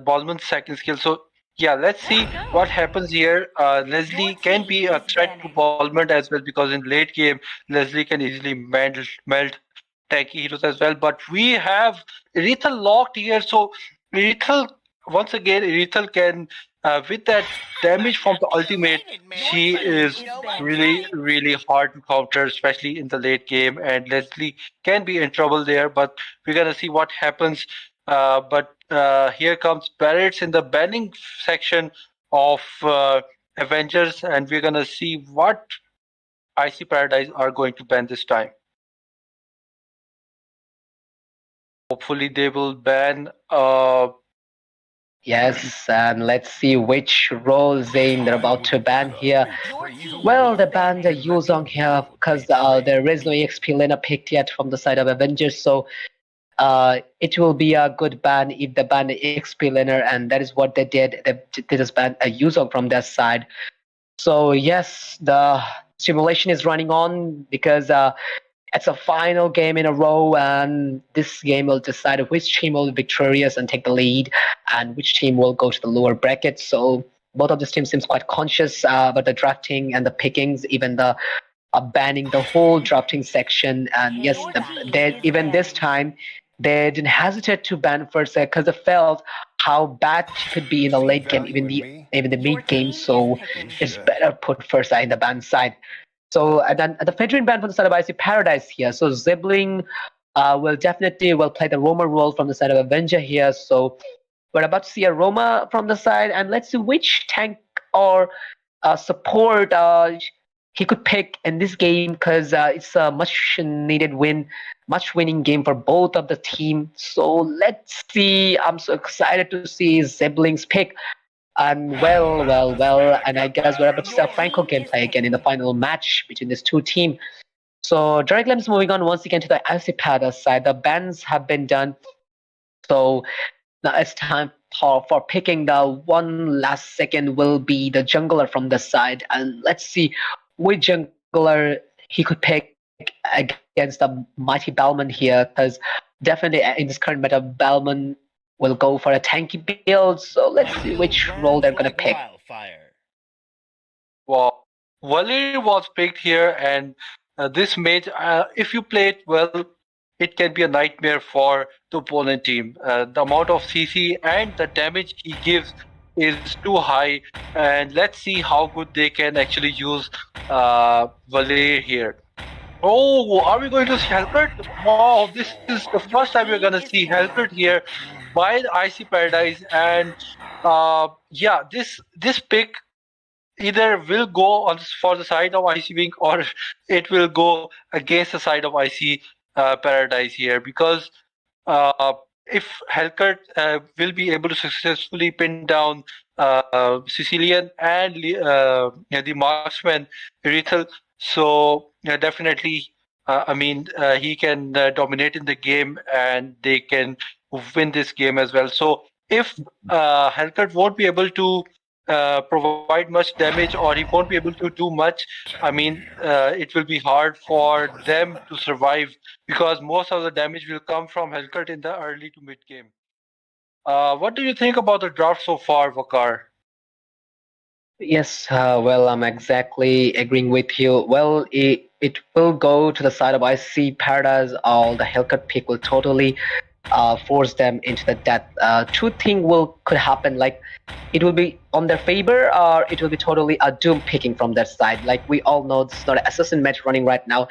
Balmer's second skill. So yeah, let's see what happens here. Leslie can be a threat to Balmer as well, because in late game Leslie can easily melt tanky heroes as well. But we have Irithel locked here, so Irithel once again can with that damage from the ultimate, she is really hard to counter, especially in the late game, and Leslie can be in trouble there. But we're gonna see what happens. But here comes Barrett's in the banning section of Avengers, and we're gonna see what IC Paradise are going to ban this time. Hopefully they will ban Yes, and let's see which role Zain they're about to ban here. Well, they banned the Yuzong here because there is no EXP laner picked yet from the side of Avengers, so it will be a good ban if they ban the EXP laner, and that is what they did. They just banned a Yuzong from their side. So yes, the simulation is running on because it's a final game in a row, and this game will decide which team will be victorious and take the lead, and which team will go to the lower bracket. So both of these teams seems quite conscious about the drafting and the pickings. Even the banning the whole drafting section. And yes, they even this time they didn't hesitate to ban Fursa because they felt how bad she could be in the late game, even the mid game. So it's better put Fursa in the ban side. So and then the veteran ban from the side of IC Paradise here. So Zibling will play the Roma role from the side of Avenger here. So we're about to see a Roma from the side, and let's see which tank or support he could pick in this game because it's a much needed win, much winning game for both of the team. So let's see. I'm so excited to see Zibling's pick. And well, and I guess we're about to see a Franco gameplay again in the final match between these two teams. So direct glimpse moving on once again to the ICPADA side. The bans have been done. So now it's time for picking the one last second will be the jungler from the side. And let's see which jungler he could pick against the mighty Balman here. Because definitely in this current meta, Balman will go for a tanky build. So let's see which role they're going to pick. Well, Valeri was picked here, and this mage, if you play it well, it can be a nightmare for the opponent team. The amount of CC and the damage he gives is too high, and let's see how good they can actually use Valeri here. Oh, are we going to see Helpert? Wow, this is the first time we're going to see Helpert here by the IC Paradise, and yeah, this pick either will go for the side of IC Wing or it will go against the side of IC Paradise here, because if Helkert will be able to successfully pin down Sicilian and the marksman Rethel, so definitely he can dominate in the game and they can win this game as well. So if Helkert won't be able to provide much damage, or he won't be able to do much, it will be hard for them to survive, because most of the damage will come from Helkert in the early to mid game. What do you think about the draft so far, Waqar? Yes, well, I'm exactly agreeing with you. Well, it will go to the side of IC Paradise. All the Hellcut pick will totally force them into the death. Two things could happen. Like, it will be on their favor, or it will be totally a doom picking from their side. Like we all know, it's not an assassin match running right now.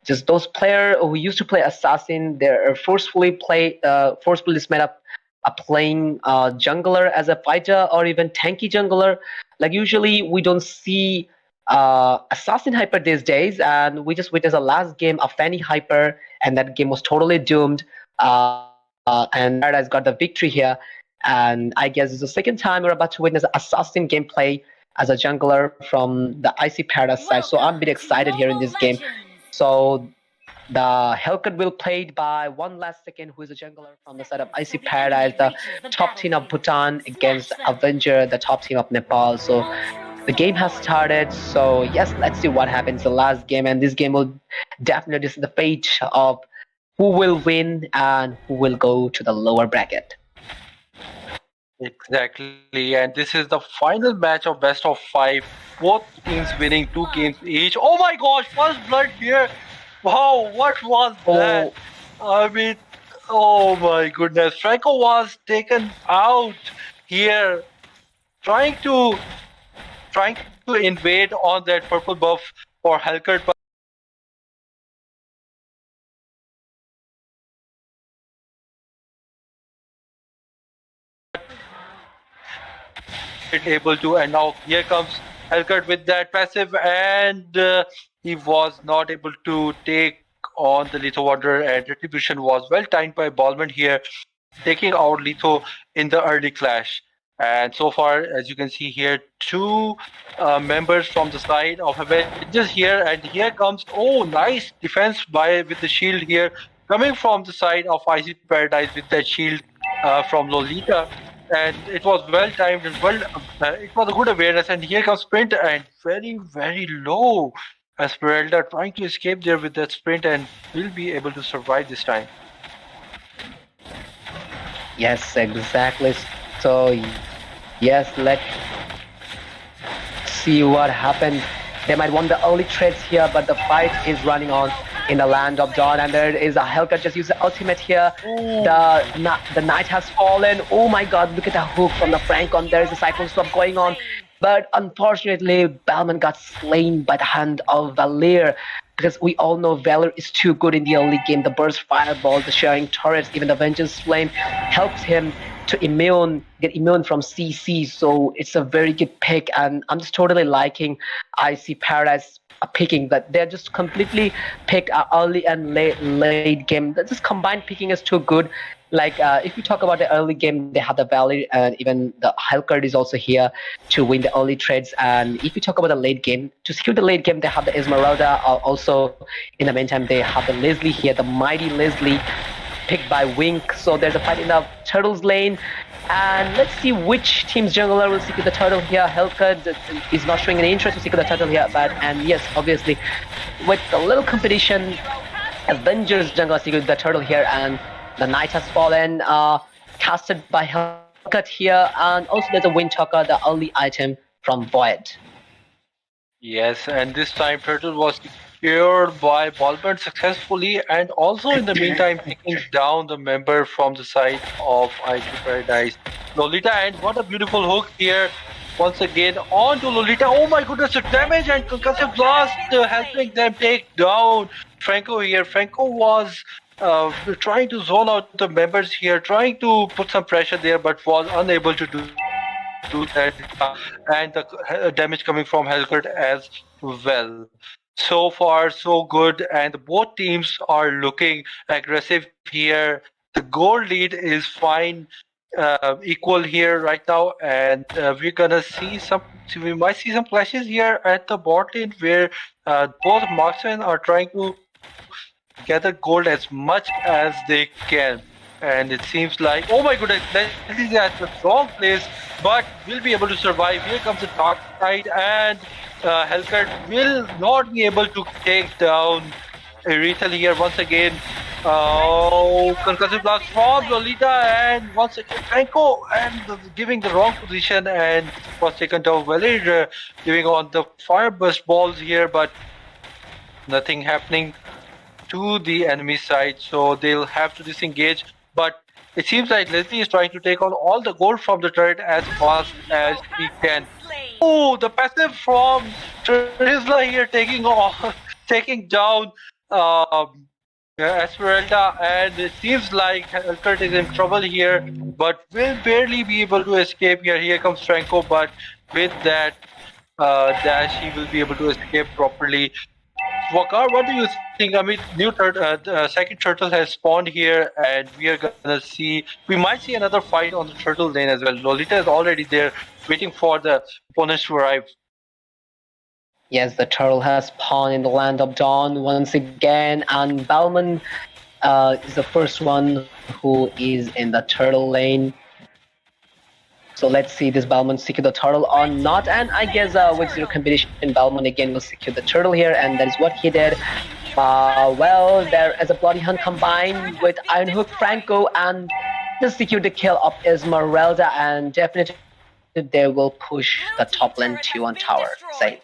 Just those players who used to play assassin, they're forcefully made up playing jungler as a fighter or even tanky jungler. Like usually we don't see assassin hyper these days, and we just witnessed the last game of Fanny hyper, and that game was totally doomed. And Paradise got the victory here. And I guess it's the second time we're about to witness assassin gameplay as a jungler from the IC Paradise side. So I'm a bit excited here in this game. So the Hellcat will played by one last second, who is a jungler from the side of IC Paradise, the top team of Bhutan against Avenger, the top team of Nepal. So the game has started. So yes, let's see what happens the last game. And this game will definitely decide the fate of who will win and who will go to the lower bracket. Exactly, and this is the final match of best of 5. Both teams winning 2 games each. Oh my gosh, first blood here! Wow, what was that? Oh my goodness, Franco was taken out here, trying to invade on that purple buff for Helkert, but able to, and now here comes Helkert with that passive, and he was not able to take on the Litho Wanderer, and Retribution was well timed by Ballman here, taking out Litho in the early clash. And so far, as you can see here, 2 members from the side of Avengers here, and here comes, oh, nice defense with the shield here, coming from the side of IC Paradise with that shield from Lolita. And it was well timed and it was a good awareness. And here comes Sprint, and very, very low. Esmeralda trying to escape there with that sprint, and will be able to survive this time. Yes, exactly. So yes, let's see what happened They might want the early trades here, but the fight is running on in the land of Dawn, and there is a Hellcat just use the ultimate here. The knight has fallen. Oh my god, look at the hook from the Francon. There is a cyclone swap going on. But unfortunately, Balman got slain by the hand of Valir, because we all know Valor is too good in the early game. The burst fireball, the sharing turrets, even the Vengeance Flame helps him to get immune from CC. So it's a very good pick, and I'm just totally liking ICY Paradise picking that. They're just completely pick early and late game. Just combined picking is too good. Like if you talk about the early game, they have the Valley, and even the Hellcat is also here to win the early trades. And if you talk about the late game, to secure the late game, they have the Esmeralda. Also, in the meantime, they have the Leslie here, the mighty Leslie, picked by Wink. So there's a fight in the Turtles lane. And let's see which team's jungler will secure the turtle here. Hellcat is not showing any interest to secure the turtle here, and yes, obviously, with a little competition, Avengers jungler secured the turtle here, and the knight has fallen, casted by Hellcat here, and also there's a Windtalker, the early item from Void. Yes, and this time turtle was secured by Balbert successfully, and also in the meantime taking down the member from the side of ICY Paradise, Lolita. And what a beautiful hook here once again onto Lolita. Oh my goodness, the damage and concussive blast helping them take down Franco here. Franco was trying to zone out the members here, trying to put some pressure there, but was unable to do that, and the damage coming from Hellcat as well. So far, so good, and both teams are looking aggressive here. The gold lead is fine, equal here right now, and we're gonna see we might see some clashes here at the bot lane, where both marksmen are trying to gather gold as much as they can. And it seems like, oh my goodness, Leslie is at the wrong place, but will be able to survive. Here comes the dark side, and Hellcat will not be able to take down REQUITAL here once again. Oh, concussive blast from Lolita, and once again Franco, and giving the wrong position, and was taken down. Valir giving on the fire burst balls here, but nothing happening to the enemy side, so they'll have to disengage. But it seems like Leslie is trying to take on all the gold from the turret as fast as he can. Oh, the passive from Trisla here taking down Esmeralda, and it seems like Hellcat is in trouble here, but will barely be able to escape here. Here comes Franco, but with that dash, he will be able to escape properly. Waqar, what do you think? I mean, second turtle has spawned here, and we are gonna see. We might see another fight on the turtle lane as well. Lolita is already there, waiting for the opponents to arrive. Yes, the turtle has spawned in the land of Dawn once again, and Balman is the first one who is in the turtle lane. So let's see this Balman secure the turtle or not, and I guess with zero competition, Balman again will secure the turtle here, and that is what he did. Well, there is a Bloody Hunt combined with Iron Hook Franco, and just secured the kill of Esmeralda, and definitely they will push the top lane 2-1 tower. Zain.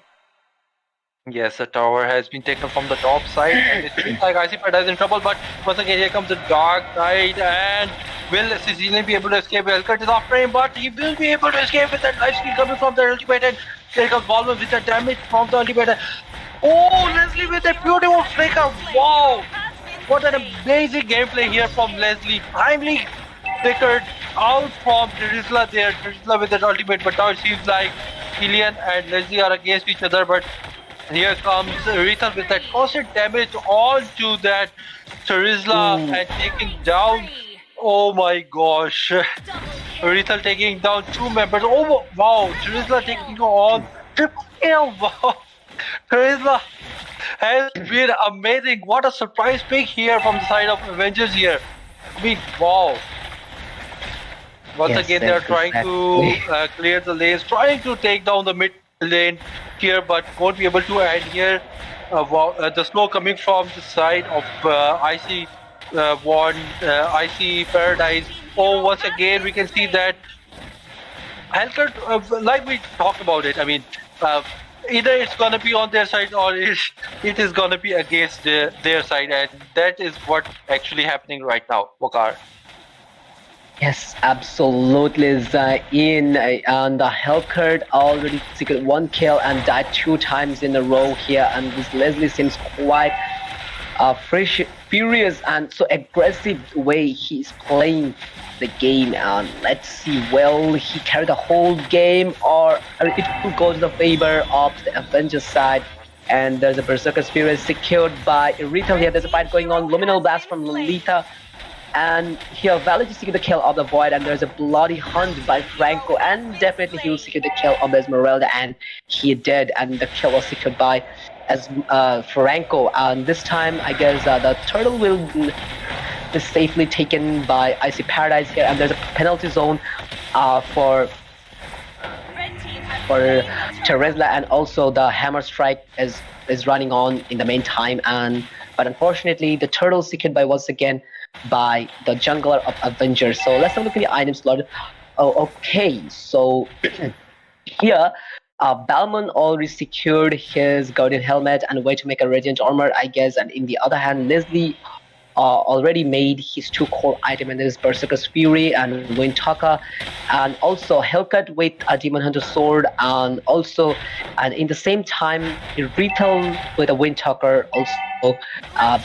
Yes, the tower has been taken from the top side, and it seems like ICY Paradise is in trouble, but once again here comes the dark side, and will Sicilian be able to escape? Hellcat is after him, but he will be able to escape with that lifesteal coming from the ultimate, and here comes Balman with the damage from the ultimate. Oh, Leslie with a beautiful flicker. Wow, what an amazing gameplay here from Leslie. Timely flickered out from Trisla there, Trisla with that ultimate, but now it seems like Killian and Leslie are against each other, but here comes REQUITAL with that constant damage onto that Trisla and taking down. Oh my gosh. REQUITAL taking down two members. Oh wow. Trisla taking on triple kill. Wow. Trisla has been amazing. What a surprise pick here from the side of Avengers here. I mean, wow. Once again, they are trying to clear the lanes, trying to take down the mid lane here, but won't be able to. And here the slow coming from the side of ICY Paradise. Oh, once again we can see that Hellcat, like we talked about it, I mean either it's gonna be on their side or it is gonna be against their side, and that is what actually happening right now, Waqar. Yes, absolutely, Zain. And the Hellcat already secured one kill and died 2 times in a row here. And this Leslie seems quite furious and so aggressive way he's playing the game. And let's see, will he carry the whole game, or it will go to the favor of the Avengers side? And there's a Berserker Spirit secured by REQUITAL here. There's a fight going on. Luminal Blast from Lolita. And here Valid secure the kill of the Void, and there's a bloody hunt by Franco, and definitely he will secure the kill of Esmeralda, and he did, and the kill was secured by Franco. And this time I guess the turtle will be safely taken by ICY PARADISE here, and there's a penalty zone for Teresla, and also the hammer strike is running on in the meantime. But unfortunately the turtle secured by once again by the jungler of Avengers. So let's have a look at the item slot. Oh, okay, so here Balmon already secured his Guardian Helmet and a way to make a Radiant Armor, I guess. And in the other hand, Leslie already made his 2 core item, and there's Berserker's Fury and Wind Talker, and also Hellcat with a Demon Hunter Sword, and in the same time REQUITAL with a Wind Talker, also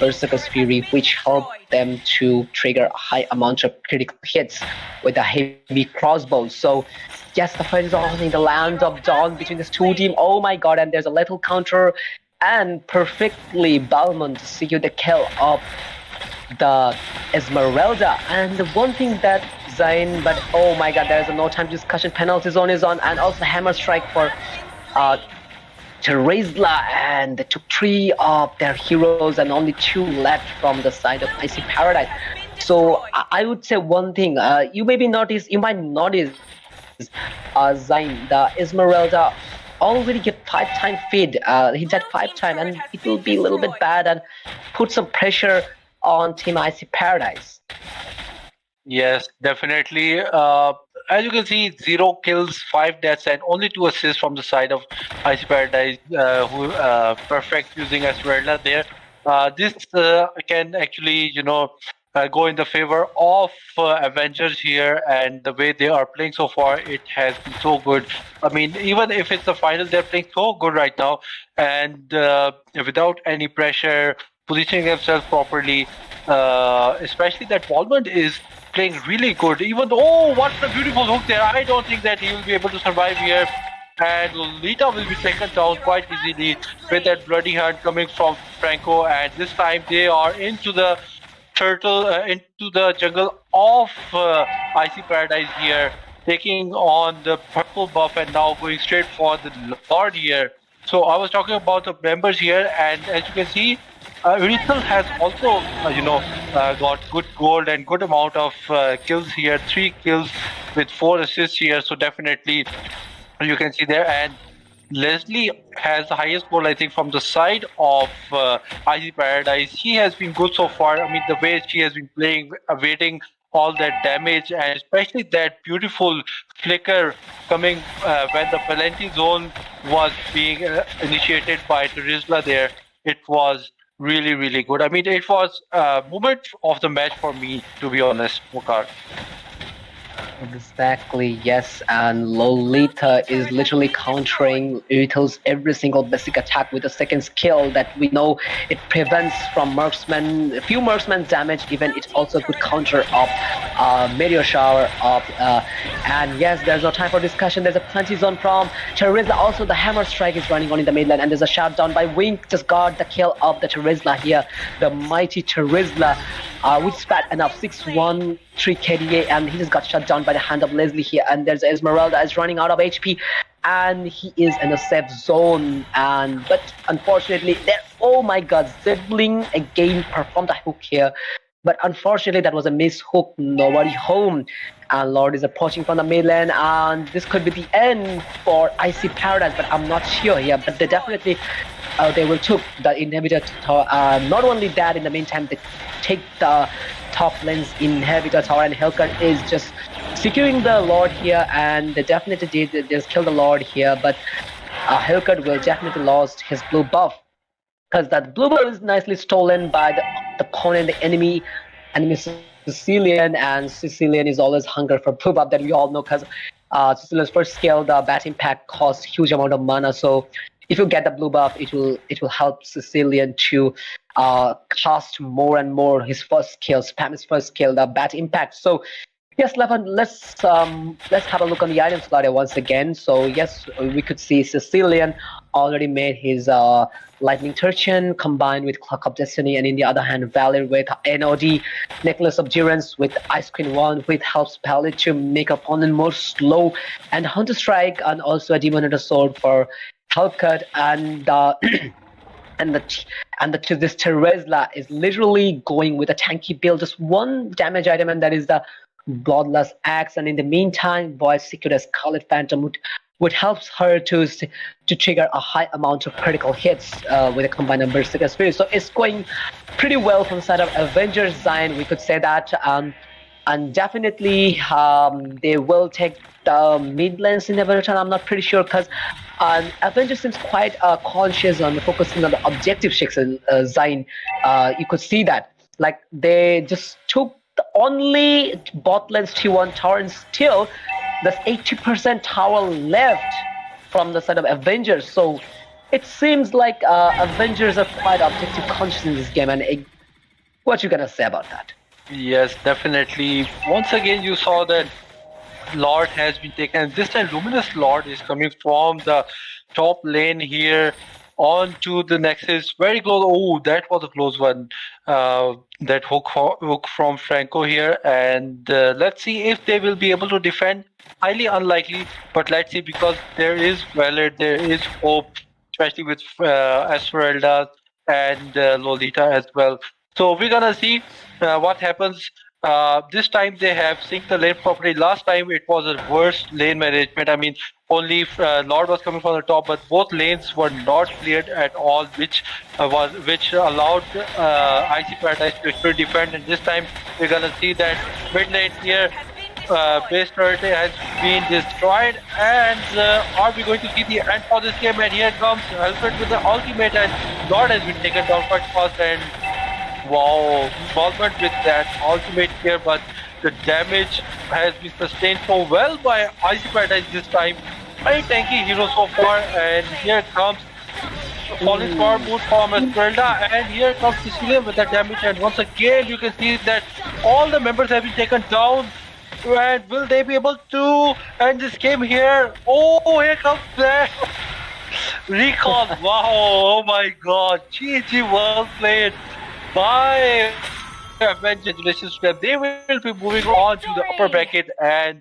Berserker's Fury, which helped them to trigger a high amount of critical hits with a heavy crossbow. So yes, the fight is on in the land of dawn between these 2 teams. Oh my god, and there's a lethal counter, and perfectly Balmond secure the kill of the Esmeralda. And the one thing that Zain, but oh my god, there is a no time discussion, penalty zone is on, and also hammer strike for Teresla, and they took 3 of their heroes and only 2 left from the side of ICY PARADISE. So I would say one thing, you might notice Zain, the Esmeralda already get 5-time feed. He died 5 times, and it will be a little bit bad and put some pressure on Team ICY PARADISE. Yes, definitely. As you can see, 0 kills, 5 deaths, and only 2 assists from the side of ICY PARADISE, who perfect using Esmeralda there. This can actually, go in the favor of Avengers here, and the way they are playing so far, it has been so good. I mean, even if it's the final, they're playing so good right now, and without any pressure, positioning themselves properly, especially that Walmart is playing really good. Even though, oh, what a beautiful hook there! I don't think that he will be able to survive here, and Lolita will be taken down quite easily with that bloody hand coming from Franco. And this time they are into the turtle, into the jungle of ICY PARADISE here, taking on the purple buff and now going straight for the Lord here. So I was talking about the members here, and as you can see, REQUITAL has also, got good gold and good amount of kills here. 3 kills with 4 assists here. So definitely, you can see there. And Leslie has the highest goal, I think, from the side of ICY PARADISE. She has been good so far. I mean, the way she has been playing, evading all that damage, and especially that beautiful flicker coming when the penalty zone was being initiated by Teresla there. It was really, really good. I mean, it was a moment of the match for me, to be honest, Waqar. Exactly, yes, and Lolita is literally countering REQUITAL's every single basic attack with a second skill that we know it prevents from marksman, a few marksman damage. Even it's also a good counter of meteor shower of and yes, there's no time for discussion. There's a plenty zone from Teresla. Also the hammer strike is running on in the mid lane, and there's a shutdown by Wink. Just got the kill of the Teresla here, the mighty Teresla, which spat enough 6-1 3 KDA, and he just got shut down by the hand of Leslie here. And there's Esmeralda is running out of HP, and he is in a safe zone. And but unfortunately, there, oh my god, Zibling again performed a hook here, but unfortunately that was a miss hook. Nobody home, and Lord is approaching from the mid lane, and this could be the end for ICY PARADISE, but I'm not sure here. But they definitely they will took the inhibitor tower. Not only that, in the meantime they take the top lane's inhibitor tower, and Hellcat is just securing the Lord here, and they definitely did just kill the Lord here. But Hellcat will definitely lost his blue buff, because that blue buff is nicely stolen by the opponent, the enemy Sicilian, and Sicilian is always hunger for blue buff, that we all know, because Sicilian's first skill, the bat impact, costs huge amount of mana. So if you get the blue buff, it will help Sicilian to cast more and more his first skill, spam his first skill, the bat impact. So yes, Levan, let's have a look on the item slot once again. So yes, we could see Sicilian already made his Lightning Turchin combined with Clock of Destiny, and in the other hand, Valor with NOD, Necklace of Durance with Ice Queen 1, which helps Palette to make opponent more slow, and Hunter Strike, and also a Demon Hunter Sword for Hellcat, and and this Teresla is literally going with a tanky build, just one damage item, and that is the Bloodlust Axe. And in the meantime, Voice secured as Khalid Phantom, would helps her to trigger a high amount of critical hits with a combined number Berserker Spirit. So it's going pretty well from the side of Avengers Zain, we could say that. And definitely they will take the mid lanes in Everton. I'm not pretty sure, because Avengers seems quite conscious on focusing on the objective shakes in Zain. You could see that, like, they just took the only bot lane's T1 tower, and still there's 80% tower left from the side of Avengers. So it seems like Avengers are quite objective conscious in this game. And what you gonna say about that? Yes, definitely. Once again, you saw that Lord has been taken. This time, Luminous Lord is coming from the top lane here onto the Nexus. Very close. Oh, that was a close one. That hook from Franco here. And let's see if they will be able to defend. Highly unlikely, but let's see, because there is Valor, there is hope, especially with Esmeralda and Lolita as well. So we're gonna see what happens. This time they have synced the lane properly. Last time it was a worse lane management. I mean, only Lord was coming from the top, but both lanes were not cleared at all, which allowed ICY PARADISE to defend. And this time we're gonna see that mid lane here, base turret has been destroyed, and are we going to see the end for this game? And here comes Alfred with the ultimate, and Lord has been taken down quite fast. And wow, involvement with that ultimate here, but the damage has been sustained so well by ICY PARADISE this time. Very tanky hero so far, and here comes falling power move from Esmeralda, and here comes Sicilian with the damage. And once again, you can see that all the members have been taken down. And will they be able to end this game here? Oh, here comes that recall. Wow, oh my god. GG, well played by Avengers. They will be moving on to the upper bracket, and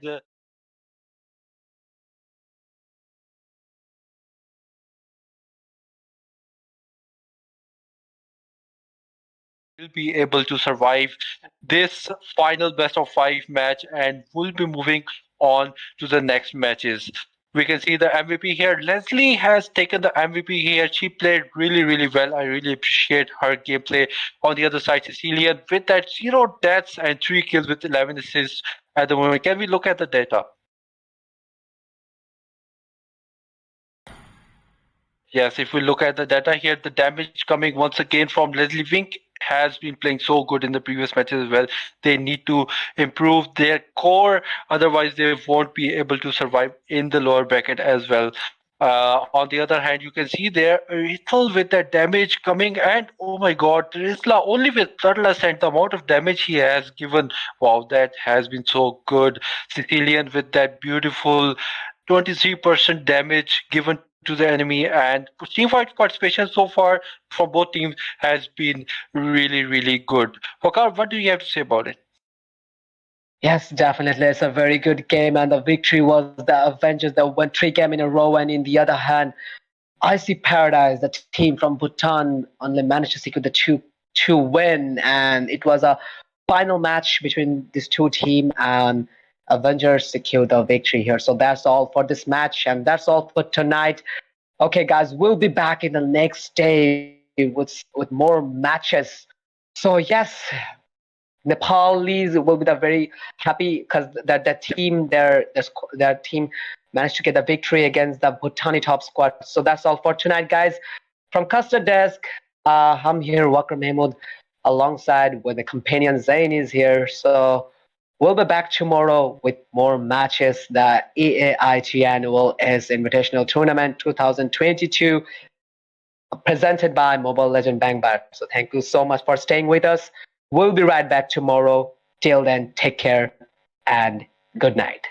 will be able to survive this final best of 5 match, and will be moving on to the next matches. We can see the MVP here. Leslie has taken the MVP here. She played really, really well. I really appreciate her gameplay. On the other side, Cecilian with that 0 deaths and 3 kills with 11 assists at the moment. Can we look at the data? Yes, if we look at the data here, the damage coming once again from Leslie Wink has been playing so good in the previous matches as well. They need to improve their core, otherwise they won't be able to survive in the lower bracket as well. On the other hand, you can see there Rethel with that damage coming, and oh my god, Trisla only with 30%, the amount of damage he has given. Wow, that has been so good. Sicilian with that beautiful 23% damage given to the enemy, and teamfight participation so far from both teams has been really, really good. Waqar, what do you have to say about it? Yes, definitely. It's a very good game, and the victory was the Avengers that won 3 games in a row. And in the other hand, ICY PARADISE, the team from Bhutan, only managed to secure the two win, and it was a final match between these two teams, and Avengers secured the victory here. So that's all for this match, and that's all for tonight. Okay, guys, we'll be back in the next day with more matches. So yes, Nepalese will be very happy, because that team, their team managed to get the victory against the Bhutani top squad. So that's all for tonight, guys. From Custard Desk, I'm here, Waqar Mehmood, alongside with the companion Zain is here. So we'll be back tomorrow with more matches. The EAIG Annual S Invitational Tournament 2022, presented by Mobile Legend Bank Bar. So thank you so much for staying with us. We'll be right back tomorrow. Till then, take care and good night.